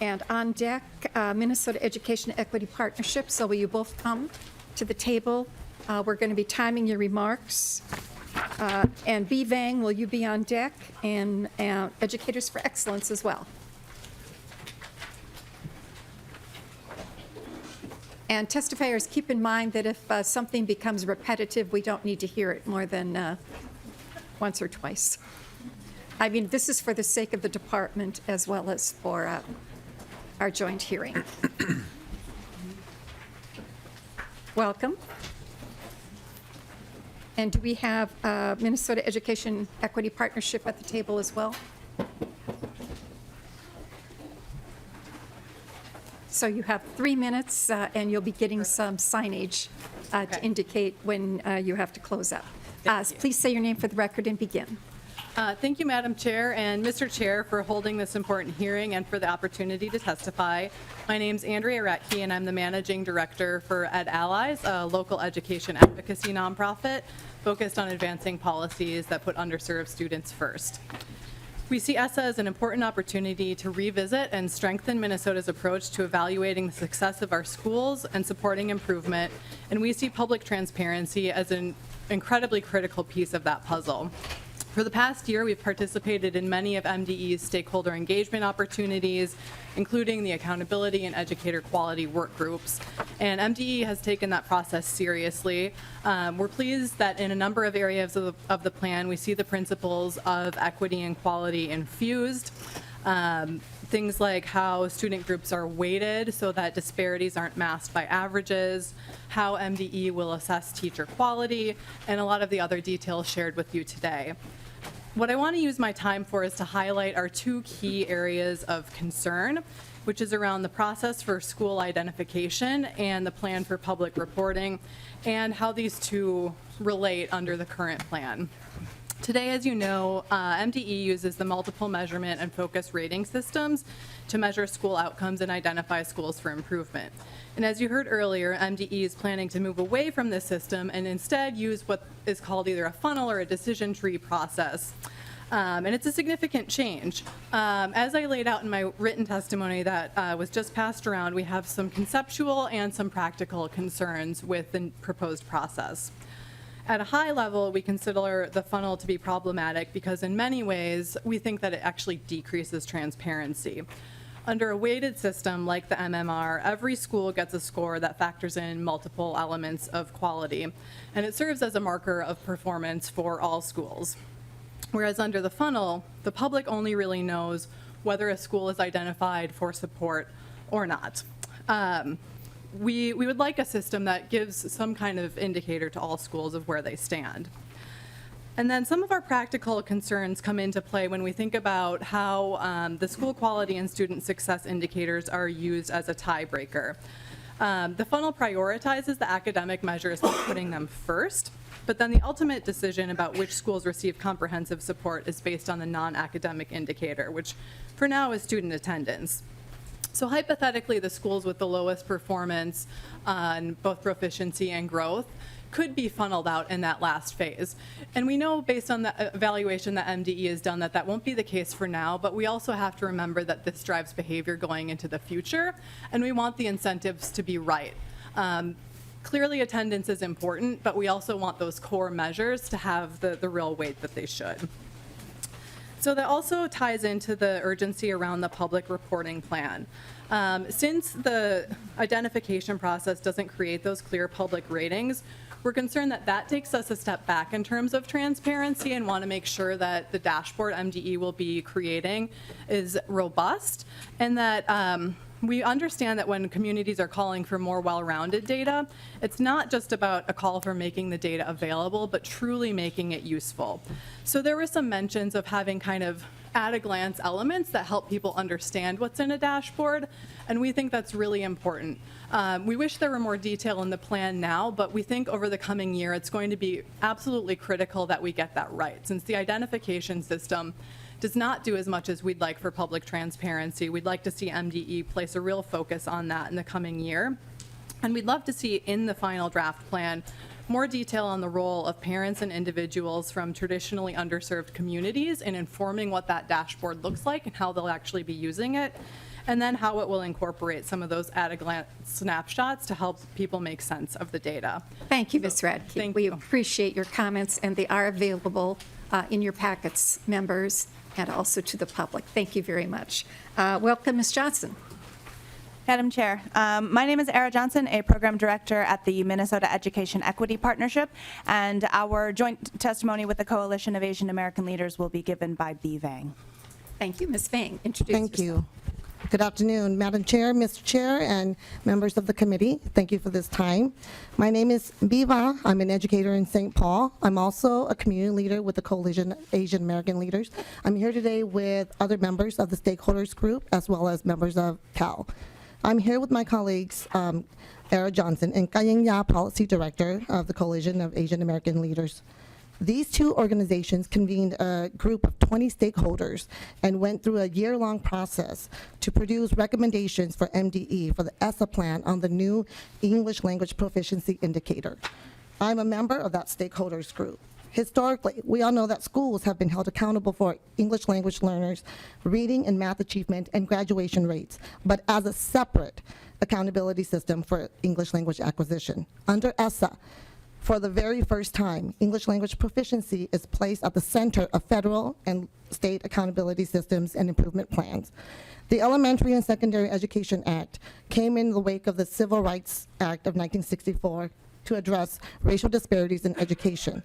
And on deck, Minnesota Education Equity Partnership. So will you both come to the table? We're going to be timing your remarks. And B. Vang, will you be on deck? And Educators for Excellence as well. And testifiers, keep in mind that if something becomes repetitive, we don't need to hear it more than once or twice. I mean, this is for the sake of the department as well as for our joint hearing. Welcome. And do we have Minnesota Education Equity Partnership at the table as well? So you have 3 minutes, and you'll be getting some signage to indicate when you have to close up. Please say your name for the record and begin. Thank you, Madam Chair and Mr. Chair, for holding this important hearing and for the opportunity to testify. My name's Andrea Retke, and I'm the Managing Director for Ed Allies, a local education advocacy nonprofit focused on advancing policies that put underserved students first. We see ESSA as an important opportunity to revisit and strengthen Minnesota's approach to evaluating the success of our schools and supporting improvement, and we see public transparency as an incredibly critical piece of that puzzle. For the past year, we've participated in many of MDE's stakeholder engagement opportunities, including the accountability and educator quality work groups. And MDE has taken that process seriously. We're pleased that in a number of areas of the plan, we see the principles of equity and quality infused. Things like how student groups are weighted so that disparities aren't masked by averages, how MDE will assess teacher quality, and a lot of the other details shared with you today. What I want to use my time for is to highlight our 2 key areas of concern, which is around the process for school identification and the plan for public reporting, and how these 2 relate under the current plan. Today, as you know, MDE uses the multiple measurement and focus rating systems to measure school outcomes and identify schools for improvement. And as you heard earlier, MDE is planning to move away from this system and instead use what is called either a funnel or a decision tree process. And it's a significant change. As I laid out in my written testimony that was just passed around, we have some conceptual and some practical concerns with the proposed process. At a high level, we consider the funnel to be problematic because in many ways, we think that it actually decreases transparency. Under a weighted system like the MMR, every school gets a score that factors in multiple elements of quality, and it serves as a marker of performance for all schools. Whereas under the funnel, the public only really knows whether a school is identified for support or not. We would like a system that gives some kind of indicator to all schools of where they stand. And then some of our practical concerns come into play when we think about how the school quality and student success indicators are used as a tiebreaker. The funnel prioritizes the academic measures by putting them first, but then the ultimate decision about which schools receive comprehensive support is based on the non-academic indicator, which for now is student attendance. So hypothetically, the schools with the lowest performance on both proficiency and growth could be funneled out in that last phase. And we know based on the evaluation that MDE has done that won't be the case for now, but we also have to remember that this drives behavior going into the future, and we want the incentives to be right. Clearly attendance is important, but we also want those core measures to have the real weight that they should. So that also ties into the urgency around the public reporting plan. Since the identification process doesn't create those clear public ratings, we're concerned that that takes us a step back in terms of transparency and want to make sure that the dashboard MDE will be creating is robust, and that we understand that when communities are calling for more well-rounded data, it's not just about a call for making the data available, but truly making it useful. So there were some mentions of having kind of at-a-glance elements that help people understand what's in a dashboard, and we think that's really important. We wish there were more detail in the plan now, but we think over the coming year it's going to be absolutely critical that we get that right, since the identification system does not do as much as we'd like for public transparency. We'd like to see MDE place a real focus on that in the coming year. And we'd love to see in the final draft plan more detail on the role of parents and individuals from traditionally underserved communities in informing what that dashboard looks like and how they'll actually be using it, and then how it will incorporate some of those at-a-glance snapshots to help people make sense of the data. Thank you, Ms. Radke. Thank We you. appreciate your comments, and they are available in your packets, members, and also to the public. Thank you very much. Welcome, Ms. Johnson. Madam Chair, my name is Era Johnson, a program director at the Minnesota Education Equity Partnership, and our joint testimony with the Coalition of Asian American Leaders will be given by Bee Vang. Thank you, Ms. Vang. Introduce Thank yourself. you. Good afternoon, Madam Chair, Mr. Chair, and members of the committee. Thank you for this time. My name is Biva. I'm an educator in St. Paul. I'm also a community leader with the Coalition of Asian American Leaders. I'm here today with other members of the stakeholders group, as well as members of CAL. I'm here with my colleagues, Era Johnson and Kayeng Ya, Policy Director of the Coalition of Asian American Leaders. These two organizations convened a group of 20 stakeholders and went through a year-long process to produce recommendations for MDE for the ESSA plan on the new English language proficiency indicator. I'm a member of that stakeholders group. Historically, we all know that schools have been held accountable for English language learners' reading and math achievement and graduation rates, but as a separate accountability system for English language acquisition. Under ESSA, for the very first time, English language proficiency is placed at the center of federal and state accountability systems and improvement plans. The Elementary and Secondary Education Act came in the wake of the Civil Rights Act of 1964 to address racial disparities in education.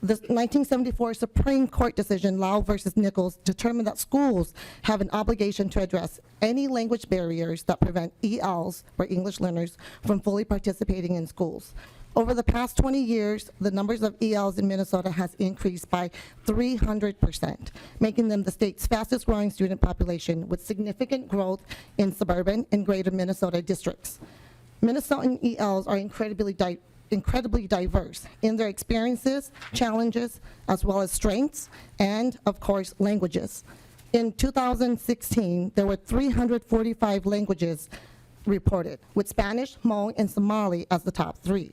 The 1974 Supreme Court decision, Lau versus Nichols, determined that schools have an obligation to address any language barriers that prevent ELs, or English learners, from fully participating in schools. Over the past 20 years, the numbers of ELs in Minnesota has increased by 300%, making them the state's fastest growing student population with significant growth in suburban and greater Minnesota districts. Minnesotan ELs are incredibly diverse in their experiences, challenges, as well as strengths, and of course, languages. In 2016, there were 345 languages reported, with Spanish, Hmong, and Somali as the top three.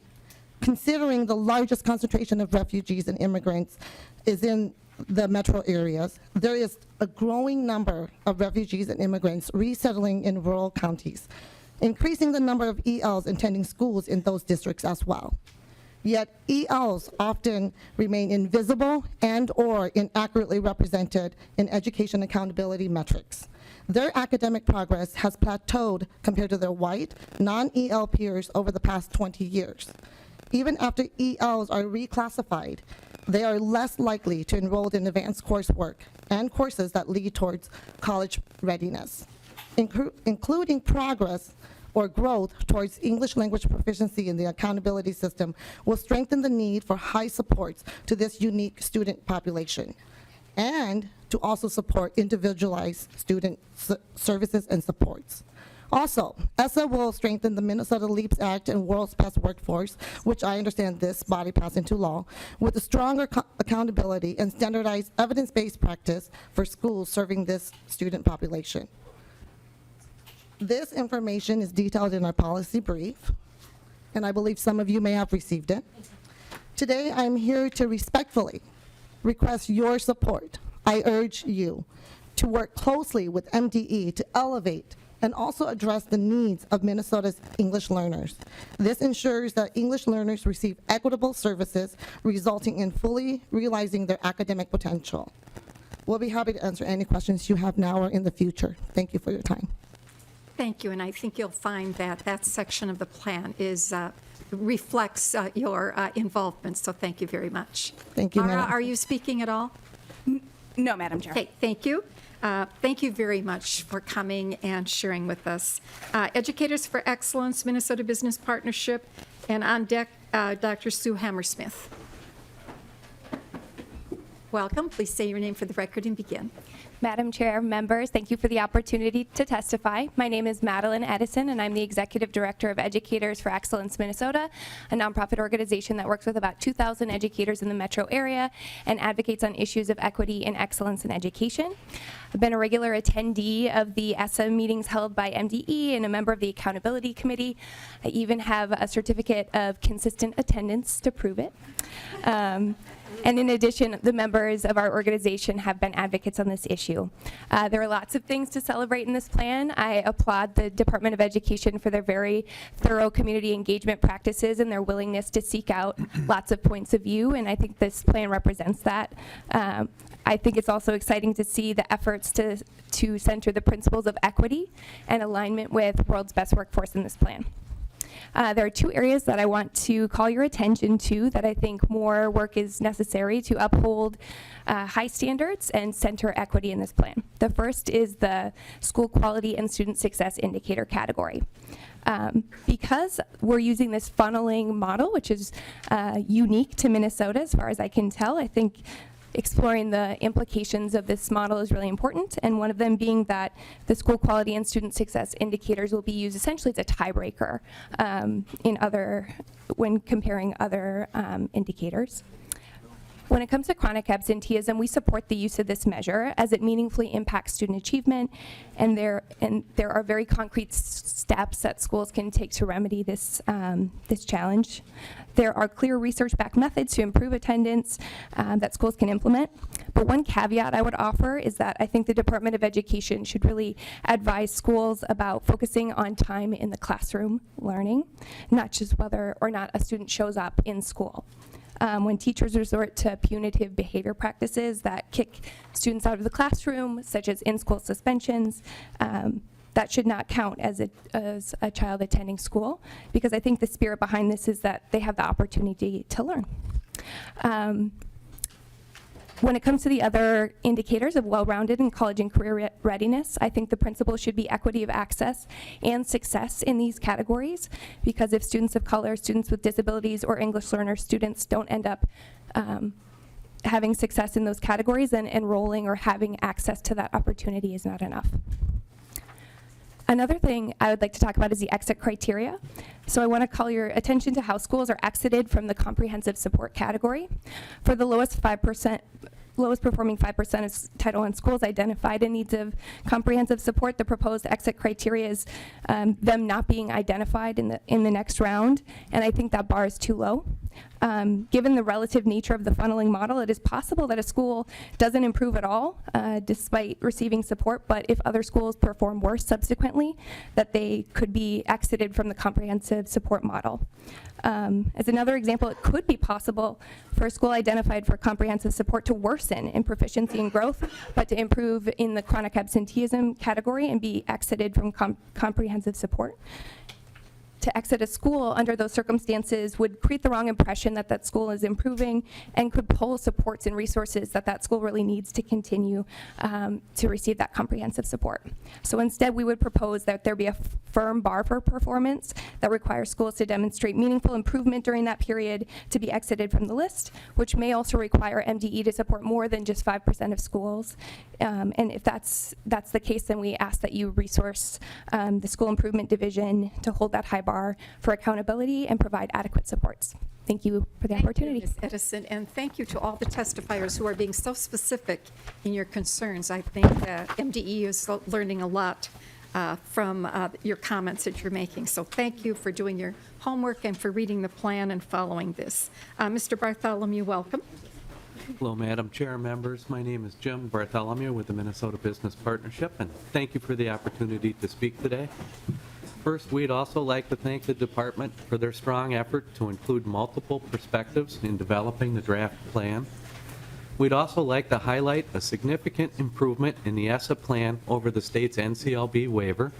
Considering the largest concentration of refugees and immigrants is in the metro areas, there is a growing number of refugees and immigrants resettling in rural counties, increasing the number of ELs attending schools in those districts as well. Yet ELs often remain invisible and/or inaccurately represented in education accountability metrics. Their academic progress has plateaued compared to their white, non-EL peers over the past 20 years. Even after ELs are reclassified, they are less likely to enroll in advanced coursework and courses that lead towards college readiness, including progress or growth towards English language proficiency in the accountability system will strengthen the need for high supports to this unique student population, and to also support individualized student services and supports. Also, ESSA will strengthen the Minnesota LEAPS Act and World's Best Workforce, which I understand this body passed into law, with a stronger accountability and standardized evidence-based practice for schools serving this student population. This information is detailed in our policy brief, and I believe some of you may have received it. Today, I'm here to respectfully request your support. I urge you to work closely with MDE to elevate and also address the needs of Minnesota's English learners. This ensures that English learners receive equitable services, resulting in fully realizing their academic potential. We'll be happy to answer any questions you have now or in the future. Thank you for your time. Thank you, and I think you'll find that that section of the plan is reflects your involvement, so thank you very much. Thank you, Mara, Madam. are you speaking at all? No, Madam Chair. Okay, thank you. Thank you very much for coming and sharing with us. Educators for Excellence, Minnesota Business Partnership, and on deck, Dr. Sue Hammersmith. Welcome. Please say your name for the record and begin. Madam Chair, members, thank you for the opportunity to testify. My name is Madeline Edison, and I'm the Executive Director of Educators for Excellence Minnesota, a nonprofit organization that works with about 2,000 educators in the metro area and advocates on issues of equity and excellence in education. I've been a regular attendee of the ESSA meetings held by MDE and a member of the Accountability Committee. I even have a certificate of consistent attendance to prove it. And in addition, the members of our organization have been advocates on this issue. There are lots of things to celebrate in this plan. I applaud the Department of Education for their very thorough community engagement practices and their willingness to seek out lots of points of view, and I think this plan represents that. I think it's also exciting to see the efforts to center the principles of equity and alignment with World's Best Workforce in this plan. There are two areas that I want to call your attention to that I think more work is necessary to uphold high standards and center equity in this plan. The first is the school quality and student success indicator category. Because we're using this funneling model, which is unique to Minnesota as far as I can tell, I think exploring the implications of this model is really important, and one of them being that the school quality and student success indicators will be used essentially as a tiebreaker when comparing other indicators. When it comes to chronic absenteeism, we support the use of this measure as it meaningfully impacts student achievement, and there are very concrete steps that schools can take to remedy this challenge. There are clear research-backed methods to improve attendance that schools can implement. But one caveat I would offer is that I think the Department of Education should really advise schools about focusing on time in the classroom learning, not just whether or not a student shows up in school. When teachers resort to punitive behavior practices that kick students out of the classroom, such as in-school suspensions, that should not count as a child attending school, because I think the spirit behind this is that they have the opportunity to learn. When it comes to the other indicators of well-rounded and college and career readiness, I think the principle should be equity of access and success in these categories, because if students of color, students with disabilities, or English learner students don't end up having success in those categories, then enrolling or having access to that opportunity is not enough. Another thing I would like to talk about is the exit criteria. So I want to call your attention to how schools are exited from the comprehensive support category. For the lowest performing 5% of Title I schools identified in needs of comprehensive support, the proposed exit criteria is them not being identified in the next round, and I think that bar is too low. Given the relative nature of the funneling model, it is possible that a school doesn't improve at all despite receiving support, but if other schools perform worse subsequently, that they could be exited from the comprehensive support model. As another example, it could be possible for a school identified for comprehensive support to worsen in proficiency and growth, but to improve in the chronic absenteeism category and be exited from comprehensive support. to exit a school under those circumstances would create the wrong impression that that school is improving and could pull supports and resources that that school really needs to continue to receive that comprehensive support. So instead, we would propose that there be a firm bar for performance that requires schools to demonstrate meaningful improvement during that period to be exited from the list, which may also require MDE to support more than just 5% of schools. And if that's the case, then we ask that you resource the School Improvement Division to hold that high bar for accountability and provide adequate supports. Thank you for the opportunity. Thank you, Ms. Edison, and thank you to all the testifiers who are being so specific in your concerns. I think that MDE is learning a lot from your comments that you're making. So thank you for doing your homework and for reading the plan and following this. Mr. Bartholomew, welcome. Hello, Madam Chair, members. My name is Jim Bartholomew with the Minnesota Business Partnership, and thank you for the opportunity to speak today. First, we'd also like to thank the department for their strong effort to include multiple perspectives in developing the draft plan. We'd also like to highlight a significant improvement in the ESSA plan over the state's NCLB waiver,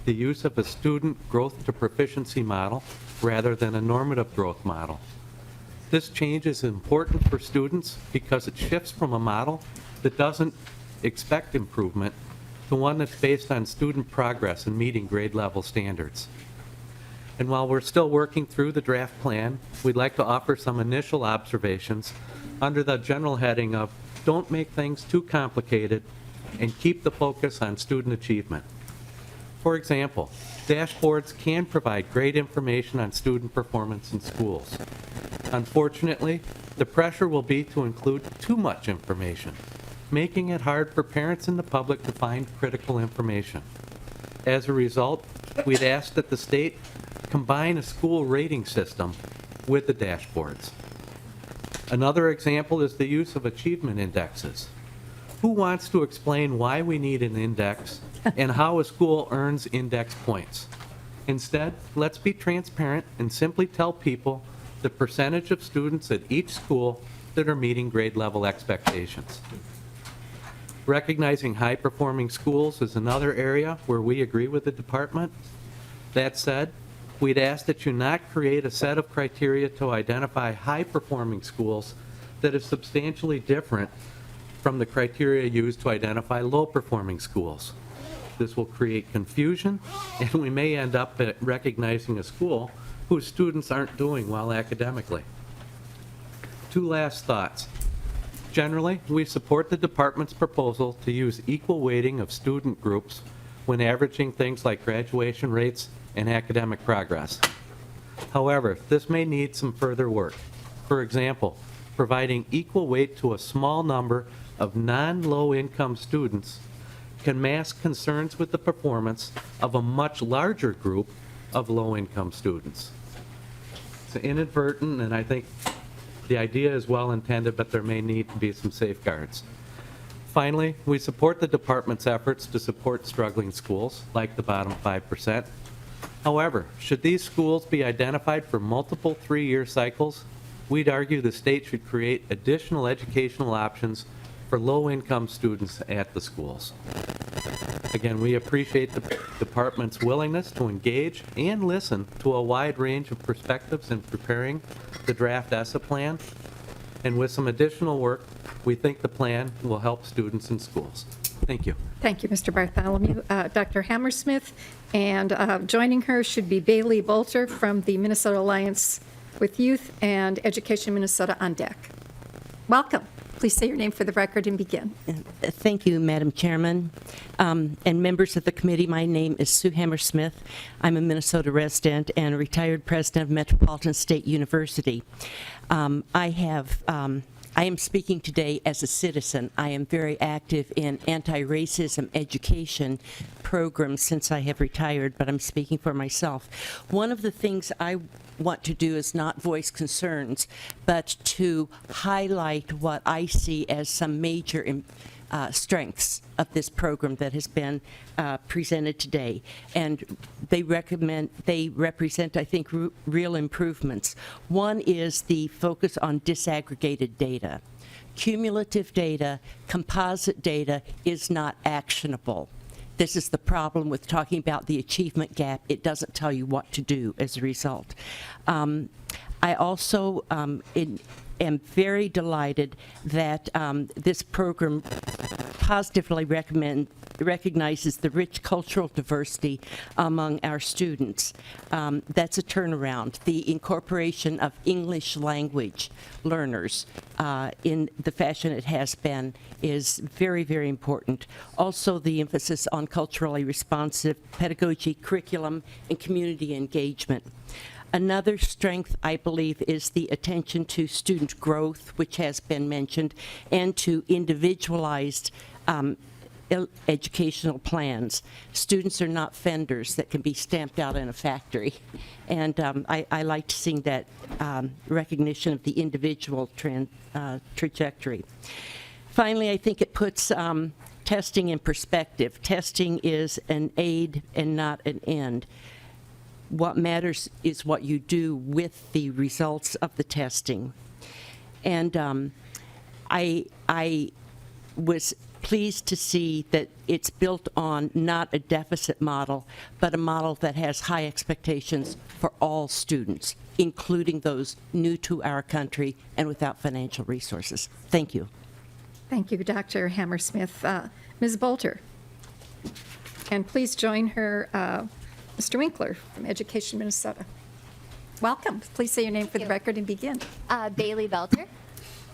the use of a student growth to proficiency model rather than a normative growth model. This change is important for students because it shifts from a model that doesn't expect improvement to one that's based on student progress and meeting grade level standards. And while we're still working through the draft plan, we'd like to offer some initial observations under the general heading of don't make things too complicated and keep the focus on student achievement. For example, dashboards can provide great information on student performance in schools. Unfortunately, the pressure will be to include too much information, making it hard for parents and the public to find critical information. As a result, we'd ask that the state combine a school rating system with the dashboards. Another example is the use of achievement indexes. Who wants to explain why we need an index and how a school earns index points? Instead, let's be transparent and simply tell people the percentage of students at each school that are meeting grade level expectations. Recognizing high-performing schools is another area where we agree with the department. That said, we'd ask that you not create a set of criteria to identify high-performing schools that is substantially different from the criteria used to identify low-performing schools. This will create confusion, and we may end up at recognizing a school whose students aren't doing well academically. Two last thoughts. Generally, we support the department's proposal to use equal weighting of student groups when averaging things like graduation rates and academic progress. However, this may need some further work. For example, providing equal weight to a small number of non-low-income students can mask concerns with the performance of a much larger group of low-income students. It's inadvertent, and I think the idea is well-intended, but there may need to be some safeguards. Finally, we support the department's efforts to support struggling schools, like the bottom 5%. However, should these schools be identified for multiple three-year cycles, we'd argue the state should create additional educational options for low-income students at the schools. Again, we appreciate the department's willingness to engage and listen to a wide range of perspectives in preparing the draft ESSA plan. And with some additional work, we think the plan will help students in schools. Thank you. Thank you, Mr. Bartholomew. Dr. Hammersmith, and joining her should be Bailey Bolter from the Minnesota Alliance with Youth and Education Minnesota on deck. Welcome. Please say your name for the record and begin. Thank you, Madam Chairman. And members of the committee, my name is Sue Hammersmith. I'm a Minnesota resident and a retired president of Metropolitan State University. I am speaking today as a citizen. I am very active in anti-racism education programs since I have retired, but I'm speaking for myself. One of the things I want to do is not voice concerns, but to highlight what I see as some major strengths of this program that has been presented today. And they represent, I think, real improvements. One is the focus on disaggregated data. Cumulative data, composite data is not actionable. this is the problem with talking about the achievement gap. It doesn't tell you what to do as a result. I also am very delighted that this program positively recognizes the rich cultural diversity among our students. That's a turnaround. The incorporation of English language learners in the fashion it has been is very, very important. Also, the emphasis on culturally responsive pedagogy, curriculum, and community engagement. Another strength, I believe, is the attention to student growth, which has been mentioned, and to individualized educational plans. Students are not fenders that can be stamped out in a factory. And I liked seeing that recognition of the individual trajectory. Finally, I think it puts testing in perspective. Testing is an aid and not an end. What matters is what you do with the results of the testing. And I was pleased to see that it's built on not a deficit model, but a model that has high expectations for all students, including those new to our country and without financial resources. Thank you. Thank you, Dr. Hammersmith. Ms. Bolter. And please join her, Mr. Winkler from Education Minnesota. Welcome. Please say your name for the record and begin. Bailey Belter.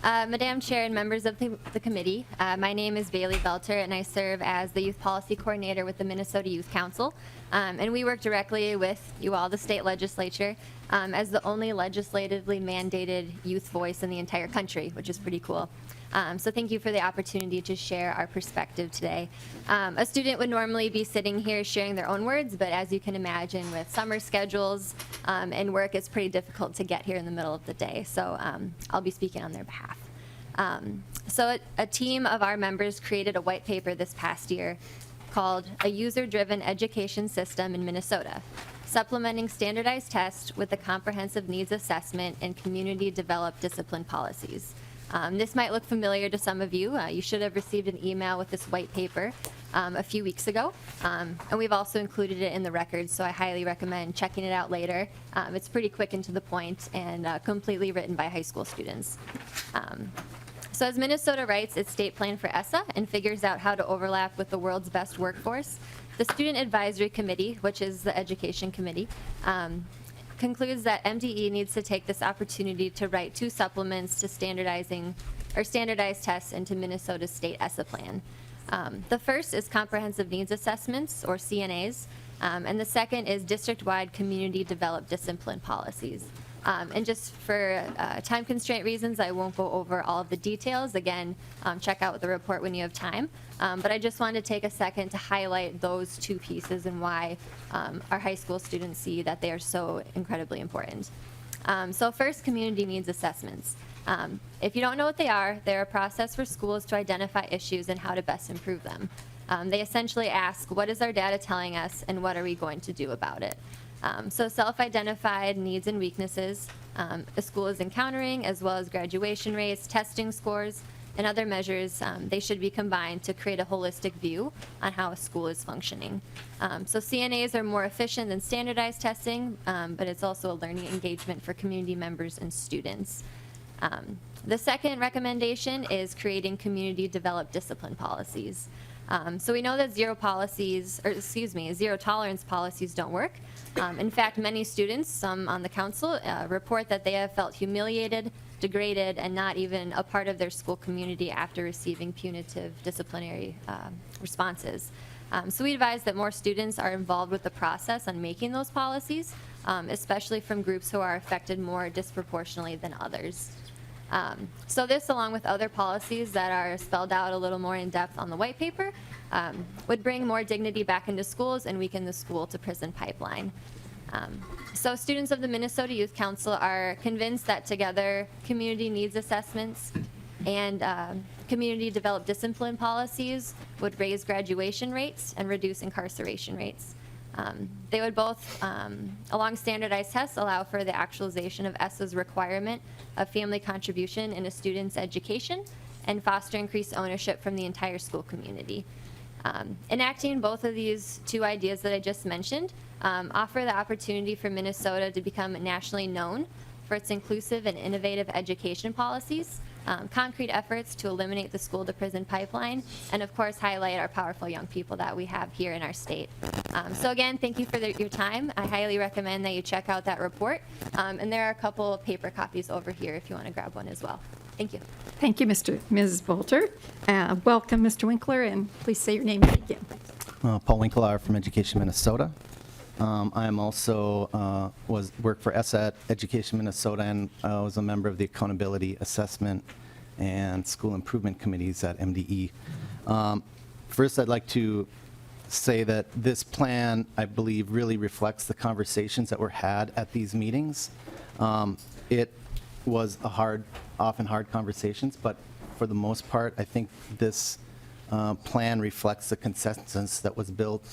Madam Chair and members of the committee, my name is Bailey Belter, and I serve as the Youth Policy Coordinator with the Minnesota Youth Council. And we work directly with you all, the state legislature, as the only legislatively mandated youth voice in the entire country, which is pretty cool. So thank you for the opportunity to share our perspective today. A student would normally be sitting here sharing their own words, but as you can imagine, with summer schedules and work, it's pretty difficult to get here in the middle of the day. So I'll be speaking on their behalf. So a team of our members created a white paper this past year called A User-Driven Education System in Minnesota, Supplementing Standardized Tests with a Comprehensive Needs Assessment and Community-Developed Discipline Policies. This might look familiar to some of you. You should have received an email with this white paper a few weeks ago, and we've also included it in the records, so I highly recommend checking it out later. It's pretty quick and to the point and completely written by high school students. So as Minnesota writes its state plan for ESSA and figures out how to overlap with the world's best workforce, the Student Advisory Committee, which is the education committee, concludes that MDE needs to take this opportunity to write 2 supplements to standardized tests into Minnesota's state ESSA plan. The first is Comprehensive Needs Assessments, or CNAs, and the second is district-wide community developed discipline policies. And just for time constraint reasons, I won't go over all of the details. Again, check out the report when you have time. But I just wanted to take a second to highlight those 2 pieces and why our high school students see that they are so incredibly important. So first, community needs assessments. If you don't know what they're a process for schools to identify issues and how to best improve them. They essentially ask, what is our data telling us and what are we going to do about it? So self-identified needs and weaknesses a school is encountering, as well as graduation rates, testing scores, and other measures, they should be combined to create a holistic view on how a school is functioning. So CNAs are more efficient than standardized testing, but it's also a learning engagement for community members and students. The second recommendation is creating community developed discipline policies. So we know that zero tolerance policies don't work. In fact, many students, some on the council, report that they have felt humiliated, degraded, and not even a part of their school community after receiving punitive disciplinary responses. So we advise that more students are involved with the process on making those policies, especially from groups who are affected more disproportionately than others. So this, along with other policies that are spelled out a little more in depth on the white paper, would bring more dignity back into schools and weaken the school to prison pipeline. So students of the Minnesota Youth Council are convinced that together community needs assessments and community developed discipline policies would raise graduation rates and reduce incarceration rates. They would both, along standardized tests, allow for the actualization of ESSA's requirement of family contribution in a student's education and foster increased ownership from the entire school community. Enacting both of these two ideas that I just mentioned offer the opportunity for Minnesota to become nationally known for its inclusive and innovative education policies, concrete efforts to eliminate the school-to-prison pipeline, and of course highlight our powerful young people that we have here in our state. So again, thank you for your time. I highly recommend that you check out that report. And there are a couple of paper copies over here if you want to grab one as well. Thank you. Thank you, Ms. Bolter. Welcome, Mr. Winkler, and please say your name and begin. Paul Winkler from Education Minnesota. I am also work for ESSA at Education Minnesota, and I was a member of the Accountability Assessment and School Improvement Committees at MDE. First, I'd like to say that this plan, I believe, really reflects the conversations that were had at these meetings. It was often hard conversations, but for the most part, I think this plan reflects the consensus that was built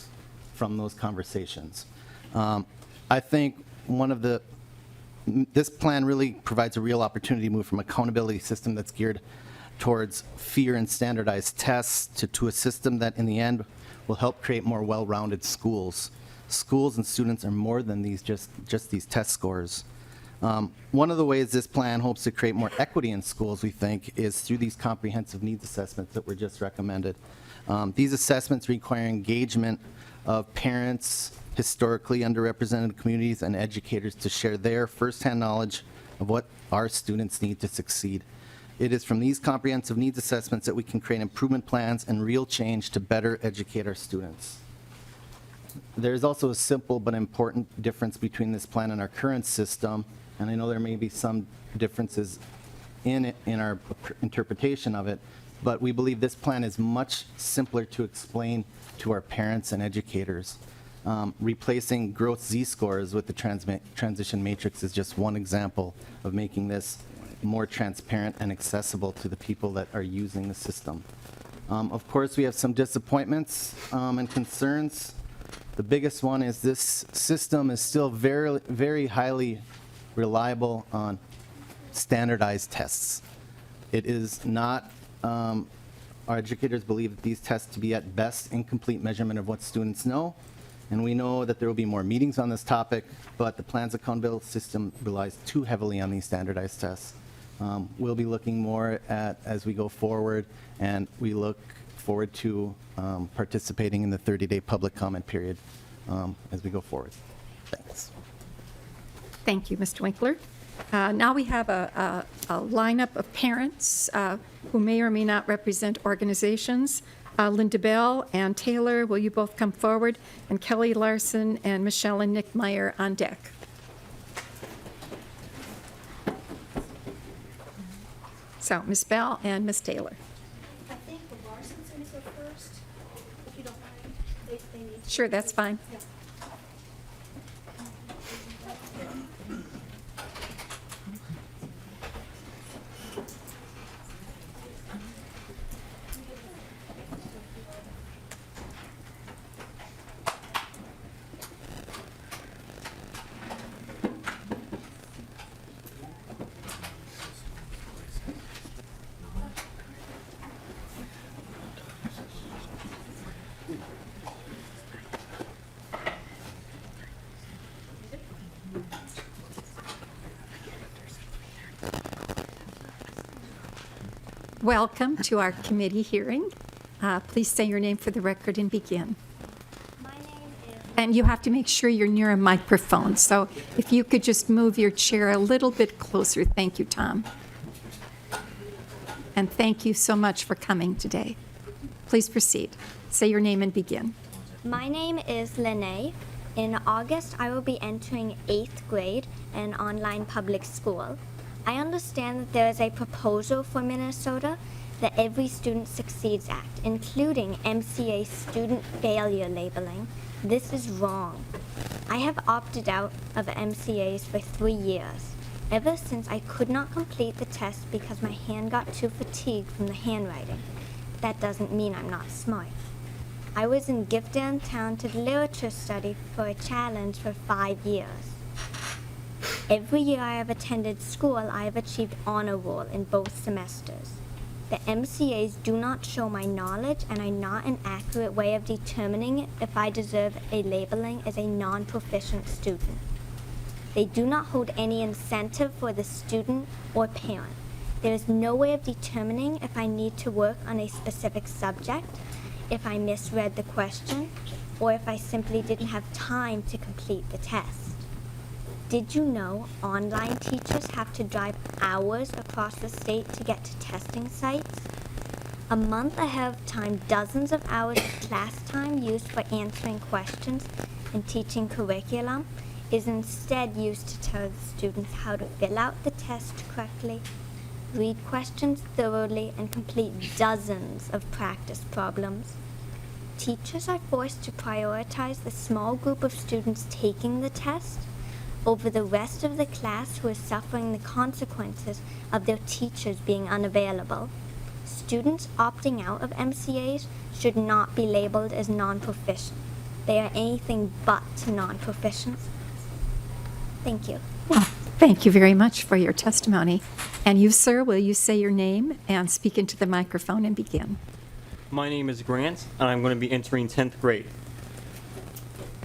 from those conversations. I think this plan really provides a real opportunity to move from accountability system that's geared towards fear and standardized tests to a system that in the end will help create more well-rounded schools. Schools and students are more than just these test scores. One of the ways this plan hopes to create more equity in schools, we think, is through these comprehensive needs assessments that were just recommended. These assessments require engagement of parents, historically underrepresented communities, and educators to share their firsthand knowledge of what our students need to succeed. It is from these comprehensive needs assessments that we can create improvement plans and real change to better educate our students. There's also a simple but important difference between this plan and our current system, and I know there may be some differences in our interpretation of it, but we believe this plan is much simpler to explain to our parents and educators. Replacing growth Z-scores with the transition matrix is just one example of making this more transparent and accessible to the people that are using the system. Of course, we have some disappointments and concerns. The biggest one is this system is still very, very highly reliable on standardized tests. It is not, our educators believe that these tests to be at best incomplete measurement of what students know, and we know that there will be more meetings on this topic, but the plan's accountability system relies too heavily on these standardized tests. We'll be looking more at as we go forward, and we look forward to participating in the 30-day public comment period as we go forward. Thanks. Thank you, Mr. Winkler. Now we have a lineup of parents who may or may not represent organizations. Linda Bell and Taylor, will you both come forward? And Kelly Larson and Michelle and Nick Meyer on deck. So, Ms. Bell and Ms. Taylor. I think the Larson's going to go first, if you don't mind. They need to. Sure, that's fine. Yeah. Welcome to our committee hearing. Please say your name for the record and begin. My name is. And you have to make sure you're near a microphone. So if you could just move your chair a little bit closer. Thank you, Tom. And thank you so much for coming today. Please proceed. Say your name and begin. My name is Lene. In August, I will be entering 8th grade in online public school. I understand that there is a proposal for Minnesota, the Every Student Succeeds Act, including MCA student failure labeling. This is wrong. I have opted out of MCAs for 3 years, ever since I could not complete the test because my hand got too fatigued from the handwriting. That doesn't mean I'm not smart. I was in gifted and talented literature study for a challenge for 5 years. Every year I have attended school, I have achieved honor roll in both semesters. The MCAs do not show my knowledge and are not an accurate way of determining if I deserve a labeling as a non-proficient student. They do not hold any incentive for the student or parent. There is no way of determining if I need to work on a specific subject, if I misread the question, or if I simply didn't have time to complete the test. Did you know online teachers have to drive hours across the state to get to testing sites? A month ahead of time, dozens of hours of class time used for answering questions and teaching curriculum is instead used to tell the students how to fill out the test correctly, read questions thoroughly, and complete dozens of practice problems. Teachers are forced to prioritize the small group of students taking the test over the rest of the class who is suffering the consequences of their teachers being unavailable. Students opting out of MCAs should not be labeled as non-proficient. They are anything but non-proficient. Thank you. Well, thank you very much for your testimony. And you, sir, will you say your name and speak into the microphone and begin? My name is Grant, and I'm going to be entering 10th grade.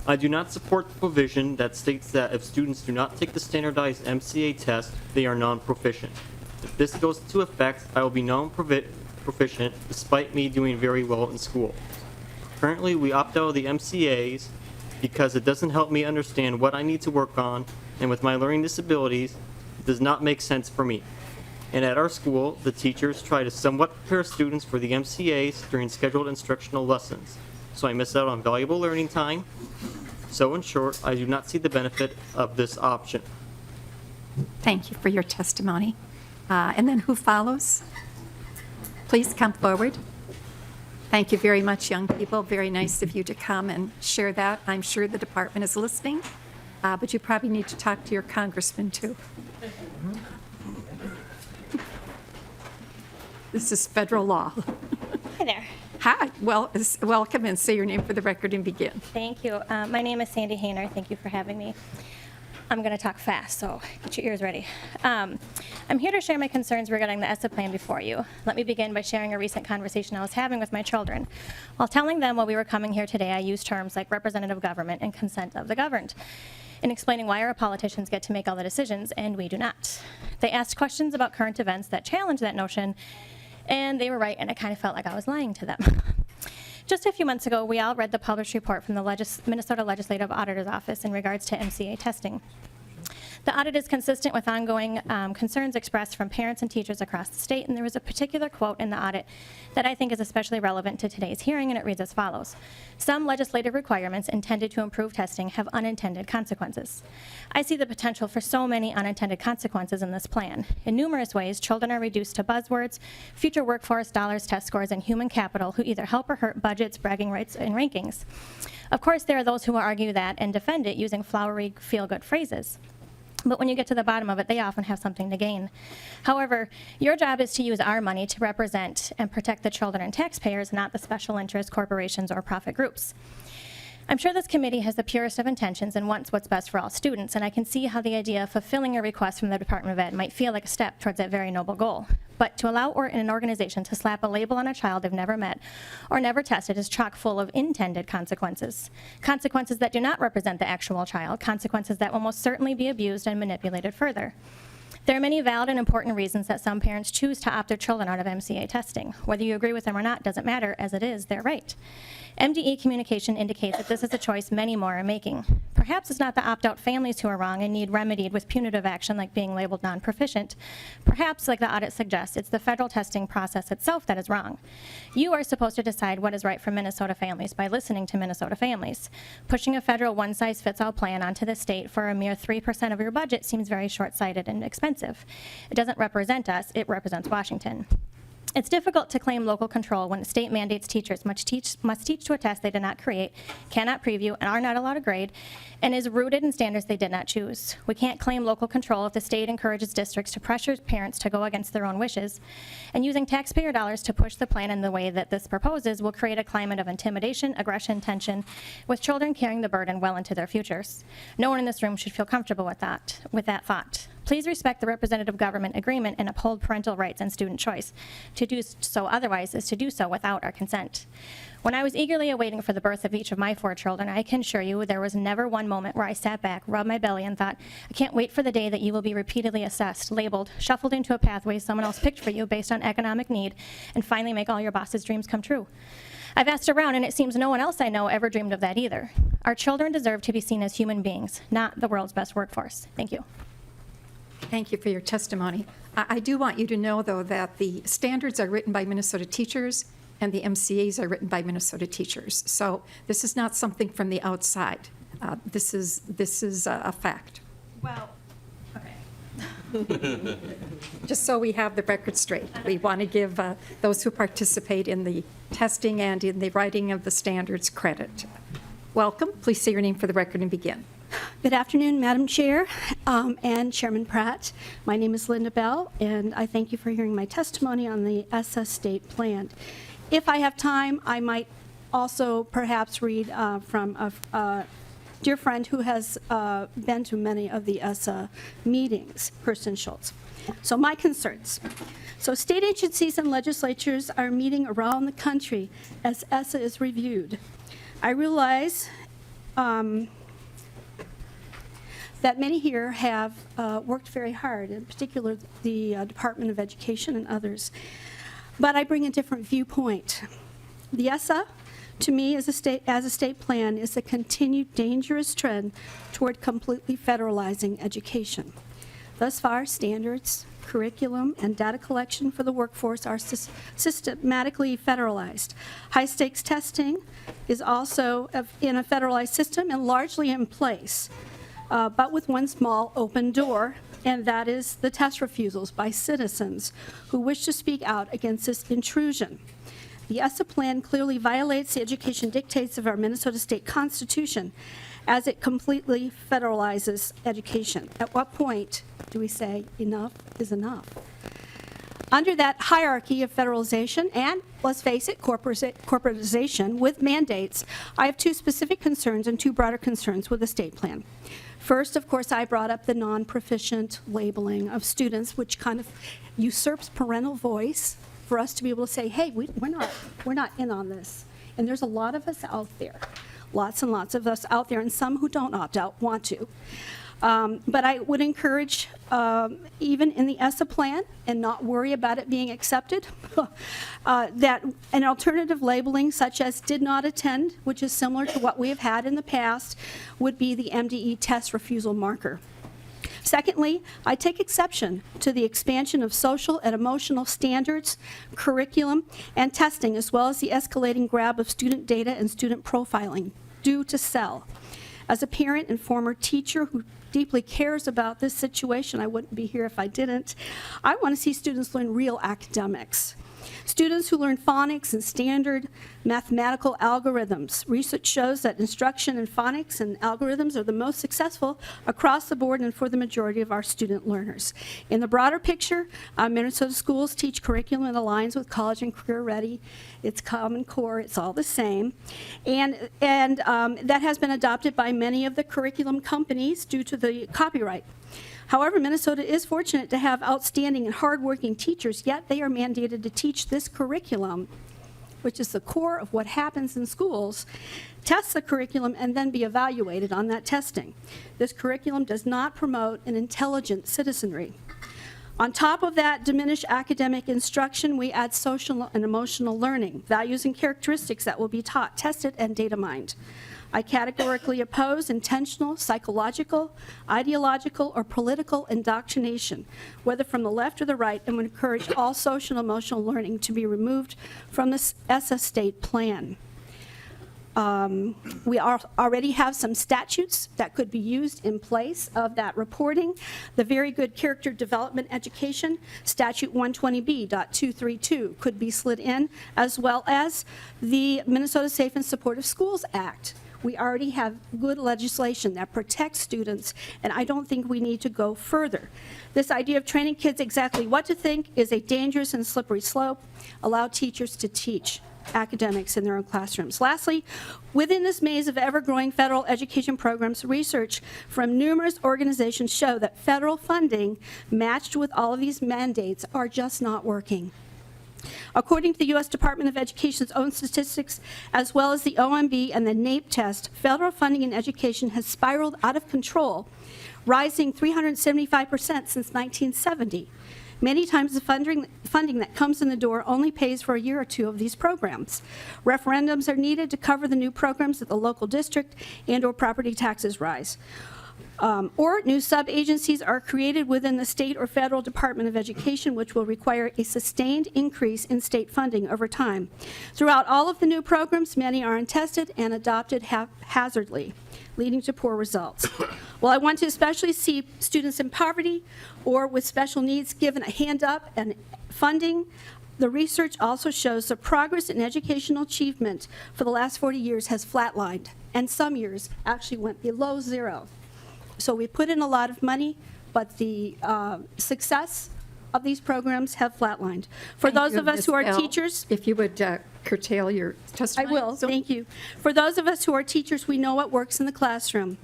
I do not support the provision that states that if students do not take the standardized MCA test, they are non-proficient. If this goes into effect, I will be non-proficient despite me doing very well in school. Currently, we opt out of the MCAs because it doesn't help me understand what I need to work on, and with my learning disabilities, it does not make sense for me. And at our school, the teachers try to somewhat prepare students for the MCAs during scheduled instructional lessons. So I miss out on valuable learning time. So in short, I do not see the benefit of this option. Thank you for your testimony. And then who follows? Please come forward. Thank you very much, young people. Very nice of you to come and share that. I'm sure the department is listening, but you probably need to talk to your congressman too. This is federal law. Hi there. Hi, well, welcome, and say your name for the record and begin. Thank you. My name is Sandy Hayner. Thank you for having me. I'm going to talk fast, so get your ears ready. I'm here to share my concerns regarding the ESSA plan before you. Let me begin by sharing a recent conversation I was having with my children. While telling them while we were coming here today, I used terms like representative government and consent of the governed in explaining why our politicians get to make all the decisions and we do not. They asked questions about current events that challenged that notion, and they were right, and it kind of felt like I was lying to them. Just a few months ago, we all read the published report from the Minnesota Legislative Auditor's Office in regards to MCA testing. The audit is consistent with ongoing concerns expressed from parents and teachers across the state, and there was a particular quote in the audit that I think is especially relevant to today's hearing, and it reads as follows. Some legislative requirements intended to improve testing have unintended consequences. I see the potential for so many unintended consequences in this plan. In numerous ways, children are reduced to buzzwords, future workforce, dollars, test scores, and human capital who either help or hurt budgets, bragging rights, and rankings. Of course, there are those who argue that and defend it using flowery, feel-good phrases. But when you get to the bottom of it, they often have something to gain. However, your job is to use our money to represent and protect the children and taxpayers, not the special interest corporations or profit groups. I'm sure this committee has the purest of intentions and wants what's best for all students, and I can see how the idea of fulfilling a request from the Department of Ed might feel like a step towards that very noble goal. But to allow an organization to slap a label on a child they've never met or never tested is chock full of intended consequences. Consequences that do not represent the actual child, consequences that will most certainly be abused and manipulated further. There are many valid and important reasons that some parents choose to opt their children out of MCA testing. Whether you agree with them or not doesn't matter, as it is their right. MDE communication indicates that this is a choice many more are making. Perhaps it's not the opt-out families who are wrong and need remedied with punitive action like being labeled non-proficient. Perhaps, like the audit suggests, it's the federal testing process itself that is wrong. You are supposed to decide what is right for Minnesota families by listening to Minnesota families. Pushing a federal one-size-fits-all plan onto the state for a mere 3% of your budget seems very short-sighted and expensive. It doesn't represent us, it represents Washington. It's difficult to claim local control when the state mandates teachers must teach to a test they did not create, cannot preview, and are not allowed to grade, and is rooted in standards they did not choose. We can't claim local control if the state encourages districts to pressure parents to go against their own wishes, and using taxpayer dollars to push the plan in the way that this proposes will create a climate of intimidation, aggression, tension, with children carrying the burden well into their futures. No one in this room should feel comfortable with that thought. Please respect the representative government agreement and uphold parental rights and student choice. To do so otherwise is to do so without our consent. When I was eagerly awaiting for the birth of each of my 4 children, I can assure you there was never one moment where I sat back, rubbed my belly, and thought, I can't wait for the day that you will be repeatedly assessed, labeled, shuffled into a pathway someone else picked for you based on economic need, and finally make all your boss's dreams come true. I've asked around, and it seems no one else I know ever dreamed of that either. Our children deserve to be seen as human beings, not the world's best workforce. Thank you. Thank you for your testimony. I do want you to know, though, that the standards are written by Minnesota teachers and the MCAs are written by Minnesota teachers. So this is not something from the outside. This is a fact. Well, okay. Just so we have the record straight, we want to give those who participate in the testing and in the writing of the standards credit. Welcome. Please say your name for the record and begin. Good afternoon, Madam Chair and Chairman Pratt. My name is Linda Bell, and I thank you for hearing my testimony on the ESSA state plan. If I have time, I might also perhaps read from a dear friend who has been to many of the ESSA meetings, Kirsten Schultz. So my concerns. So state agencies and legislatures are meeting around the country as ESSA is reviewed. I realize that many here have worked very hard, in particular the Department of Education and others. But I bring a different viewpoint. The ESSA, to me, as a state plan, is a continued dangerous trend toward completely federalizing education. Thus far, standards, curriculum, and data collection for the workforce are systematically federalized. High-stakes testing is also in a federalized system and largely in place, but with one small open door, and that is the test refusals by citizens who wish to speak out against this intrusion. The ESSA plan clearly violates the education dictates of our Minnesota State Constitution as it completely federalizes education. At what point do we say enough is enough? Under that hierarchy of federalization and, let's face it, corporatization with mandates, I have 2 specific concerns and 2 broader concerns with the state plan. First, of course, I brought up the non-proficient labeling of students, which kind of usurps parental voice for us to be able to say, hey, we're not in on this. And there's a lot of us out there, lots and lots of us out there, and some who don't opt out want to. But I would encourage, even in the ESSA plan, and not worry about it being accepted, that an alternative labeling such as did not attend, which is similar to what we have had in the past, would be the MDE test refusal marker. Secondly, I take exception to the expansion of social and emotional standards, curriculum, and testing, as well as the escalating grab of student data and student profiling due to SEL. As a parent and former teacher who deeply cares about this situation, I wouldn't be here if I didn't, I want to see students learn real academics. Students who learn phonics and standard mathematical algorithms. Research shows that instruction in phonics and algorithms are the most successful across the board and for the majority of our student learners. In the broader picture, Minnesota schools teach curriculum that aligns with college and career ready. It's Common Core, it's all the same. And that has been adopted by many of the curriculum companies due to the copyright. However, Minnesota is fortunate to have outstanding and hardworking teachers, yet they are mandated to teach this curriculum, which is the core of what happens in schools, test the curriculum, and then be evaluated on that testing. This curriculum does not promote an intelligent citizenry. On top of that diminished academic instruction, we add social and emotional learning, values and characteristics that will be taught, tested, and data mined. I categorically oppose intentional, psychological, ideological, or political indoctrination, whether from the left or the right, and would encourage all social and emotional learning to be removed from this ESSA state plan. We already have some statutes that could be used in place of that reporting. The Very Good Character Development Education, Statute 120B.232 could be slid in, as well as the Minnesota Safe and Supportive Schools Act. We already have good legislation that protects students, and I don't think we need to go further. This idea of training kids exactly what to think is a dangerous and slippery slope. Allow teachers to teach. academics in their own classrooms. Lastly, within this maze of ever-growing federal education programs, research from numerous organizations show that federal funding matched with all of these mandates are just not working. According to the U.S. Department of Education's own statistics, as well as the OMB and the NAEP test, federal funding in education has spiraled out of control, rising 375% since 1970. Many times the funding that comes in the door only pays for a year or two of these programs. Referendums are needed to cover the new programs at the local district and/or property taxes rise. Or new sub-agencies are created within the state or federal Department of Education, which will require a sustained increase in state funding over time. Throughout all of the new programs, many are untested and adopted haphazardly, leading to poor results. While I want to especially see students in poverty or with special needs given a hand up and funding, the research also shows the progress in educational achievement for the last 40 years has flatlined, and some years actually went below zero. So we put in a lot of money, but the success of these programs have flatlined. For those of us who are teachers, if you would curtail your testimony. I will, thank you. For those of us who are teachers, we know what works in the classroom.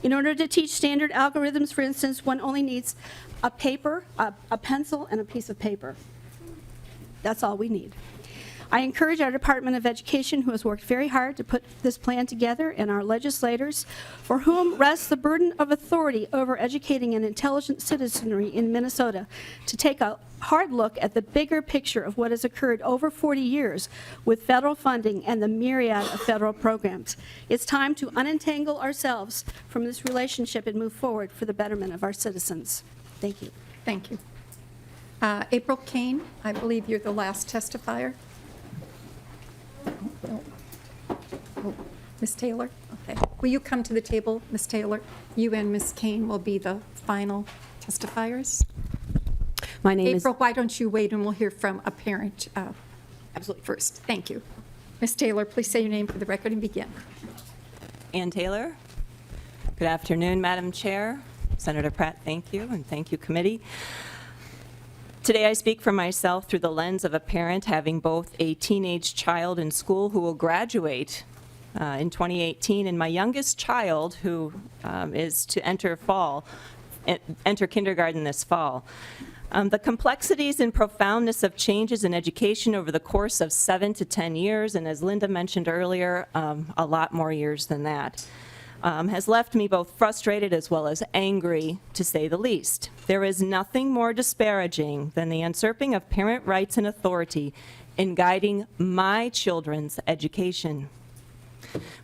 In order to teach standard algorithms, for instance, one only needs a paper, a pencil, and a piece of paper. That's all we need. I encourage our Department of Education, who has worked very hard to put this plan together, and our legislators, for whom rests the burden of authority over educating an intelligent citizenry in Minnesota, to take a hard look at the bigger picture of what has occurred over 40 years with federal funding and the myriad of federal programs. It's time to unentangle ourselves from this relationship and move forward for the betterment of our citizens. Thank you. Thank you. April Kane, I believe you're the last testifier. No. Oh, Ms. Taylor? Okay. Will you come to the table, Ms. Taylor? You and Ms. Kane will be the final testifiers. My name April, why don't you wait and we'll hear from a parent absolutely first. Thank you. Ms. Taylor, please say your name for the record and begin. Ann Taylor. Good afternoon, Madam Chair. Senator Pratt, thank you, and thank you, committee. Today I speak for myself through the lens of a parent having both a teenage child in school who will graduate in 2018, and my youngest child who is to enter kindergarten this fall. The complexities and profoundness of changes in education over the course of 7 to 10 years, and as Linda mentioned earlier, a lot more years than that, has left me both frustrated as well as angry, to say the least. There is nothing more disparaging than the usurping of parent rights and authority in guiding my children's education.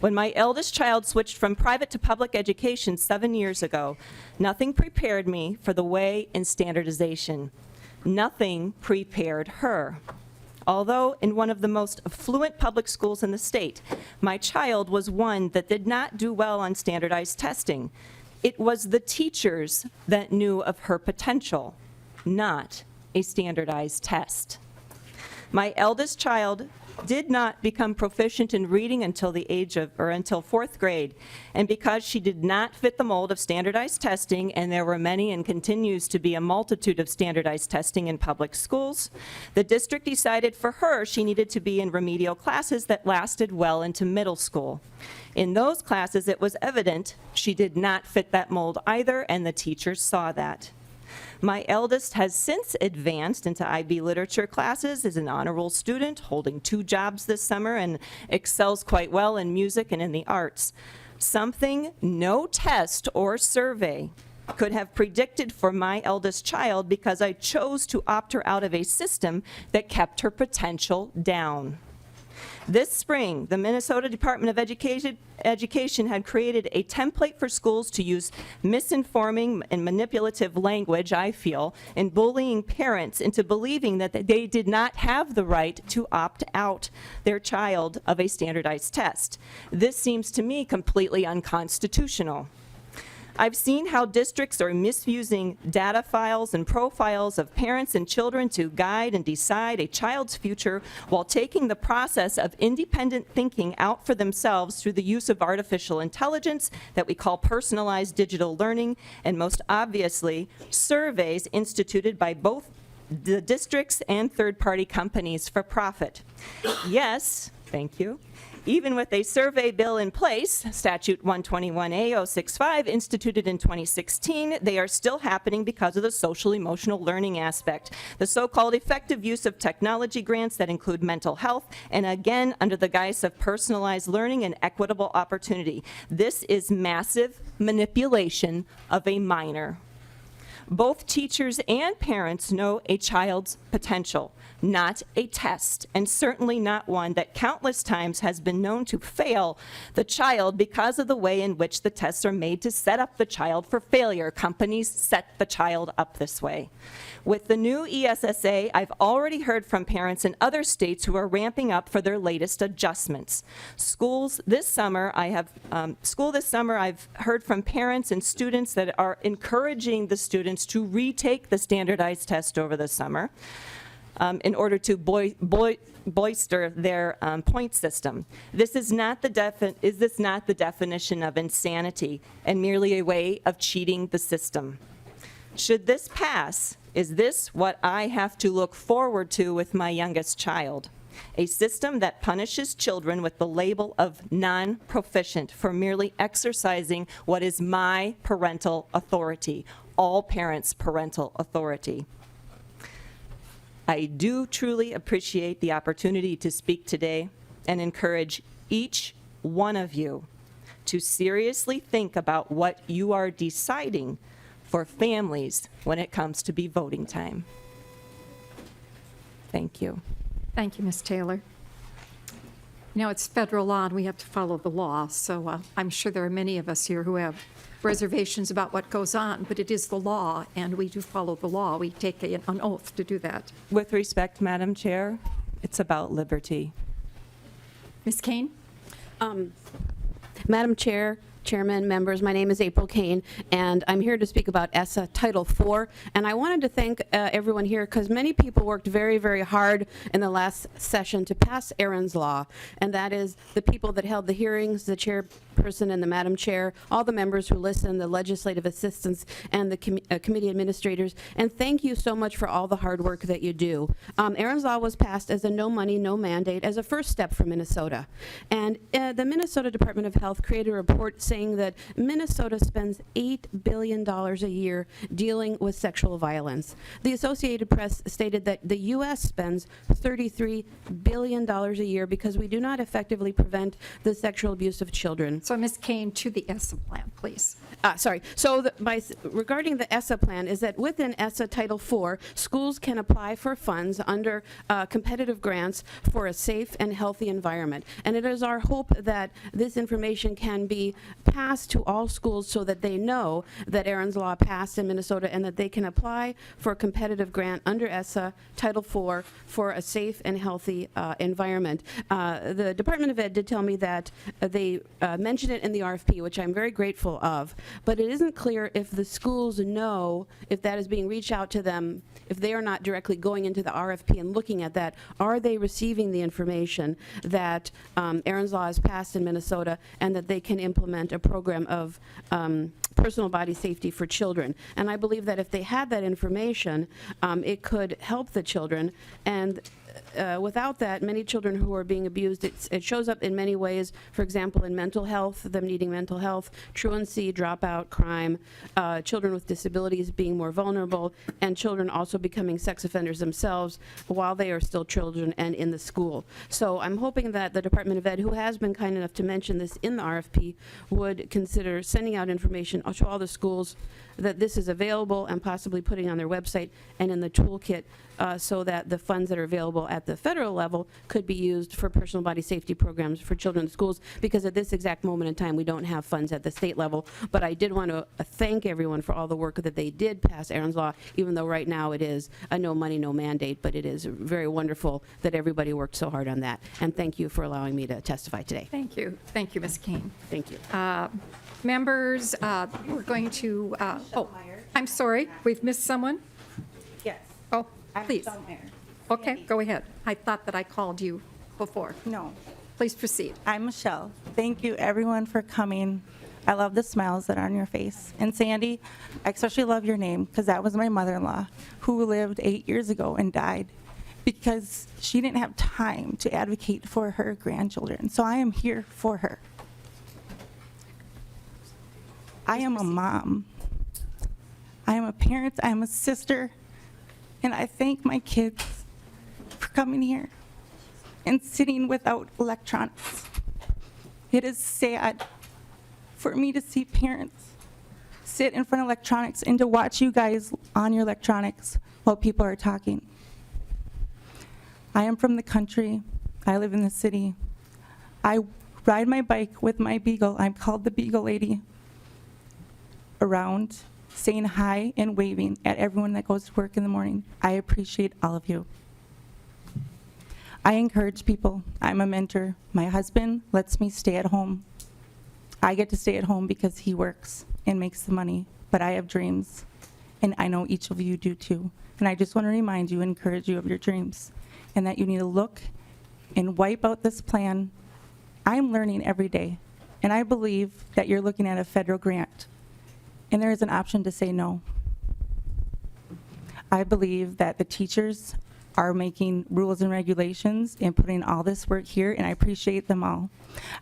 When my eldest child switched from private to public education 7 years ago, nothing prepared me for the way in standardization. Nothing prepared her. Although in one of the most affluent public schools in the state, my child was one that did not do well on standardized testing. It was the teachers that knew of her potential, not a standardized test. My eldest child did not become proficient in reading until until 4th grade. And because she did not fit the mold of standardized testing, and there were many and continues to be a multitude of standardized testing in public schools, the district decided for her she needed to be in remedial classes that lasted well into middle school. In those classes, it was evident she did not fit that mold either, and the teachers saw that. My eldest has since advanced into IB literature classes, is an honor roll student, holding 2 jobs this summer, and excels quite well in music and in the arts. Something no test or survey could have predicted for my eldest child, because I chose to opt her out of a system that kept her potential down. This spring, the Minnesota Department of Education had created a template for schools to use misinforming and manipulative language, I feel, in bullying parents into believing that they did not have the right to opt out their child of a standardized test. This seems to me completely unconstitutional. I've seen how districts are misusing data files and profiles of parents and children to guide and decide a child's future while taking the process of independent thinking out for themselves through the use of artificial intelligence that we call personalized digital learning, and most obviously, surveys instituted by both the districts and third-party companies for profit. Yes, thank you. Even with a survey bill in place, Statute 121A-065, instituted in 2016, they are still happening because of the social-emotional learning aspect, the so-called effective use of technology grants that include mental health, and again, under the guise of personalized learning and equitable opportunity. This is massive manipulation of a minor. Both teachers and parents know a child's potential, not a test, and certainly not one that countless times has been known to fail the child because of the way in which the tests are made to set up the child for failure. Companies set the child up this way. With the new ESSA, I've already heard from parents in other states who are ramping up for their latest adjustments. Schools this summer, I've heard from parents and students that are encouraging the students to retake the standardized test over the summer in order to bolster their point system. Is this not the definition of insanity and merely a way of cheating the system? Should this pass, is this what I have to look forward to with my youngest child? A system that punishes children with the label of non-proficient for merely exercising what is my parental authority, all parents' parental authority. I do truly appreciate the opportunity to speak today and encourage each one of you to seriously think about what you are deciding for families when it comes to be voting time. Thank you. Thank you, Ms. Taylor. Now, it's federal law, and we have to follow the law, so I'm sure there are many of us here who have reservations about what goes on, but it is the law, and we do follow the law. We take an oath to do that. With respect, Madam Chair, it's about liberty. Ms. Kane? Madam Chair, Chairman, members, my name is April Kane, and I'm here to speak about ESSA Title IV. And I wanted to thank everyone here because many people worked very, very hard in the last session to pass Aaron's Law, and that is the people that held the hearings, the chairperson and the Madam Chair, all the members who listened, the legislative assistants, and the committee administrators. And thank you so much for all the hard work that you do. Aaron's Law was passed as a no money, no mandate as a first step for Minnesota. And the Minnesota Department of Health created a report saying that Minnesota spends $8 billion a year dealing with sexual violence. The Associated Press stated that the U.S. spends $33 billion a year because we do not effectively prevent the sexual abuse of children. So, Ms. Kane, to the ESSA plan, please. Sorry. So regarding the ESSA plan is that within ESSA Title IV, schools can apply for funds under competitive grants for a safe and healthy environment. And it is our hope that this information can be passed to all schools so that they know that Aaron's Law passed in Minnesota and that they can apply for a competitive grant under ESSA Title IV for a safe and healthy environment. The Department of Ed did tell me that they mentioned it in the RFP, which I'm very grateful of, but it isn't clear if the schools know if that is being reached out to them, if they are not directly going into the RFP and looking at that, are they receiving the information that Aaron's Law is passed in Minnesota and that they can implement a program of personal body safety for children. And I believe that if they had that information, it could help the children. And without that, many children who are being abused, it shows up in many ways. For example, in mental health, them needing mental health, truancy, dropout, crime, children with disabilities being more vulnerable, and children also becoming sex offenders themselves while they are still children and in the school. So I'm hoping that the Department of Ed, who has been kind enough to mention this in the RFP, would consider sending out information to all the schools that this is available and possibly putting on their website and in the toolkit so that the funds that are available at the federal level could be used for personal body safety programs for children in schools, because at this exact moment in time we don't have funds at the state level. But I did want to thank everyone for all the work that they did pass Aaron's Law, even though right now it is a no money, no mandate, but it is very wonderful that everybody worked so hard on that. And thank you for allowing me to testify today. Thank you. Thank you, Ms. Kane. Thank you. Members, we're going to, oh, I'm sorry, we've missed someone? Yes. Oh, I'm please. Michelle Mayer. Okay, go ahead. I thought that I called you before. No. Please proceed. I'm Michelle. Thank you, everyone, for coming. I love the smiles that are on your face. And Sandy, I especially love your name because that was my mother-in-law who lived 8 years ago and died because she didn't have time to advocate for her grandchildren. So I am here for her. I am a mom. I am a parent. I am a sister. And I thank my kids for coming here and sitting without electronics. It is sad for me to see parents sit in front of electronics and to watch you guys on your electronics while people are talking. I am from the country. I live in the city. I ride my bike with my Beagle. I'm called the Beagle Lady. Around, saying hi and waving at everyone that goes to work in the morning. I appreciate all of you. I encourage people. I'm a mentor. My husband lets me stay at home. I get to stay at home because he works and makes the money, but I have dreams, and I know each of you do too. And I just want to remind you, encourage you of your dreams, and that you need to look and wipe out this plan. I'm learning every day, and I believe that you're looking at a federal grant, and there is an option to say no. I believe that the teachers are making rules and regulations and putting all this work here, and I appreciate them all.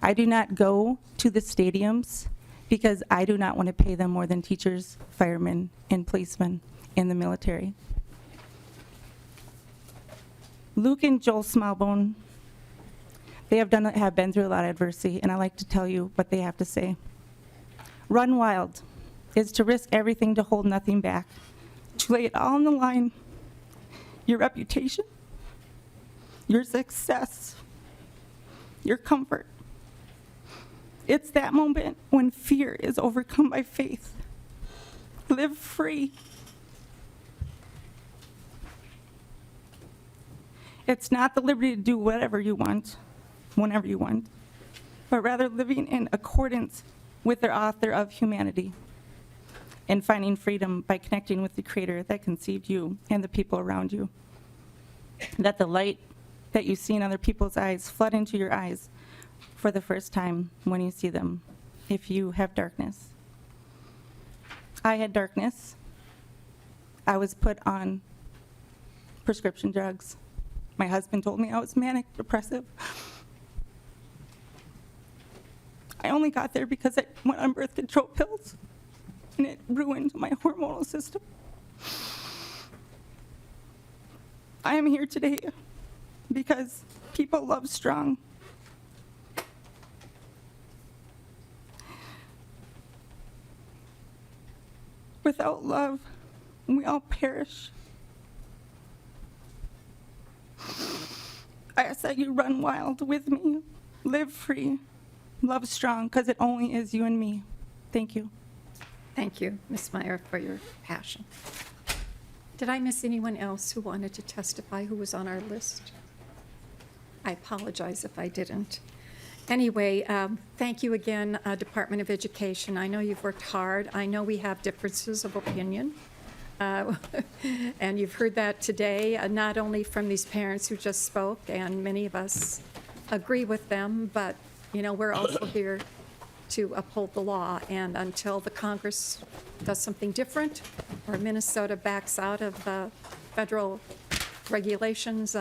I do not go to the stadiums because I do not want to pay them more than teachers, firemen, and policemen in the military. Luke and Joel Smallbone, they have been through a lot of adversity, and I like to tell you what they have to say. Run wild is to risk everything to hold nothing back, to lay it all on the line. Your reputation, your success, your comfort. It's that moment when fear is overcome by faith. Live free. It's not the liberty to do whatever you want, whenever you want, but rather living in accordance with the author of humanity and finding freedom by connecting with the Creator that conceived you and the people around you. That the light that you see in other people's eyes flood into your eyes for the first time when you see them, if you have darkness. I had darkness. I was put on prescription drugs. My husband told me I was manic depressive. I only got there because I went on birth control pills, and it ruined my hormonal system. I am here today because people love strong. Without love, we all perish. I ask that you run wild with me, live free, love strong, because it only is you and me. Thank you. Thank you, Ms. Meyer, for your passion. Did I miss anyone else who wanted to testify who was on our list? I apologize if I didn't. Anyway, thank you again, Department of Education. I know you've worked hard. I know we have differences of opinion. And you've heard that today, not only from these parents who just spoke, and many of us agree with them, but, you know, we're also here to uphold the law. And until the Congress does something different, or Minnesota backs out of the federal regulations,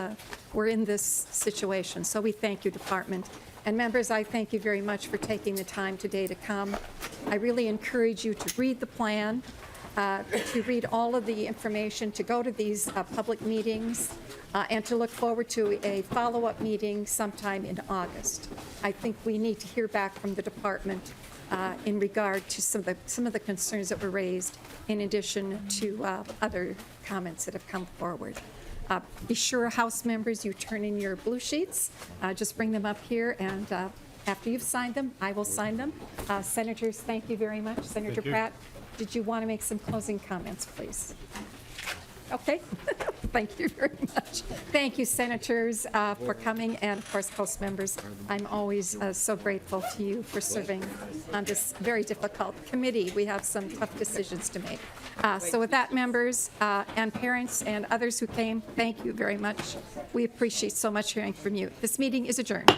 we're in this situation. So we thank you, Department. And members, I thank you very much for taking the time today to come. I really encourage you to read the plan, to read all of the information, to go to these public meetings, and to look forward to a follow-up meeting sometime in August. I think we need to hear back from the department in regard to some of the concerns that were raised, in addition to other comments that have come forward. Be sure, House members, you turn in your blue sheets. Just bring them up here, and after you've signed them, I will sign them. Senators, thank you very much. Senator Pratt, did you want to make some closing comments, please? Okay. Thank you very much. Thank you, Senators, for coming, and of course, House members. I'm always so grateful to you for serving on this very difficult committee. We have some tough decisions to make. So with that, members and parents and others who came, thank you very much. We appreciate so much hearing from you. This meeting is adjourned.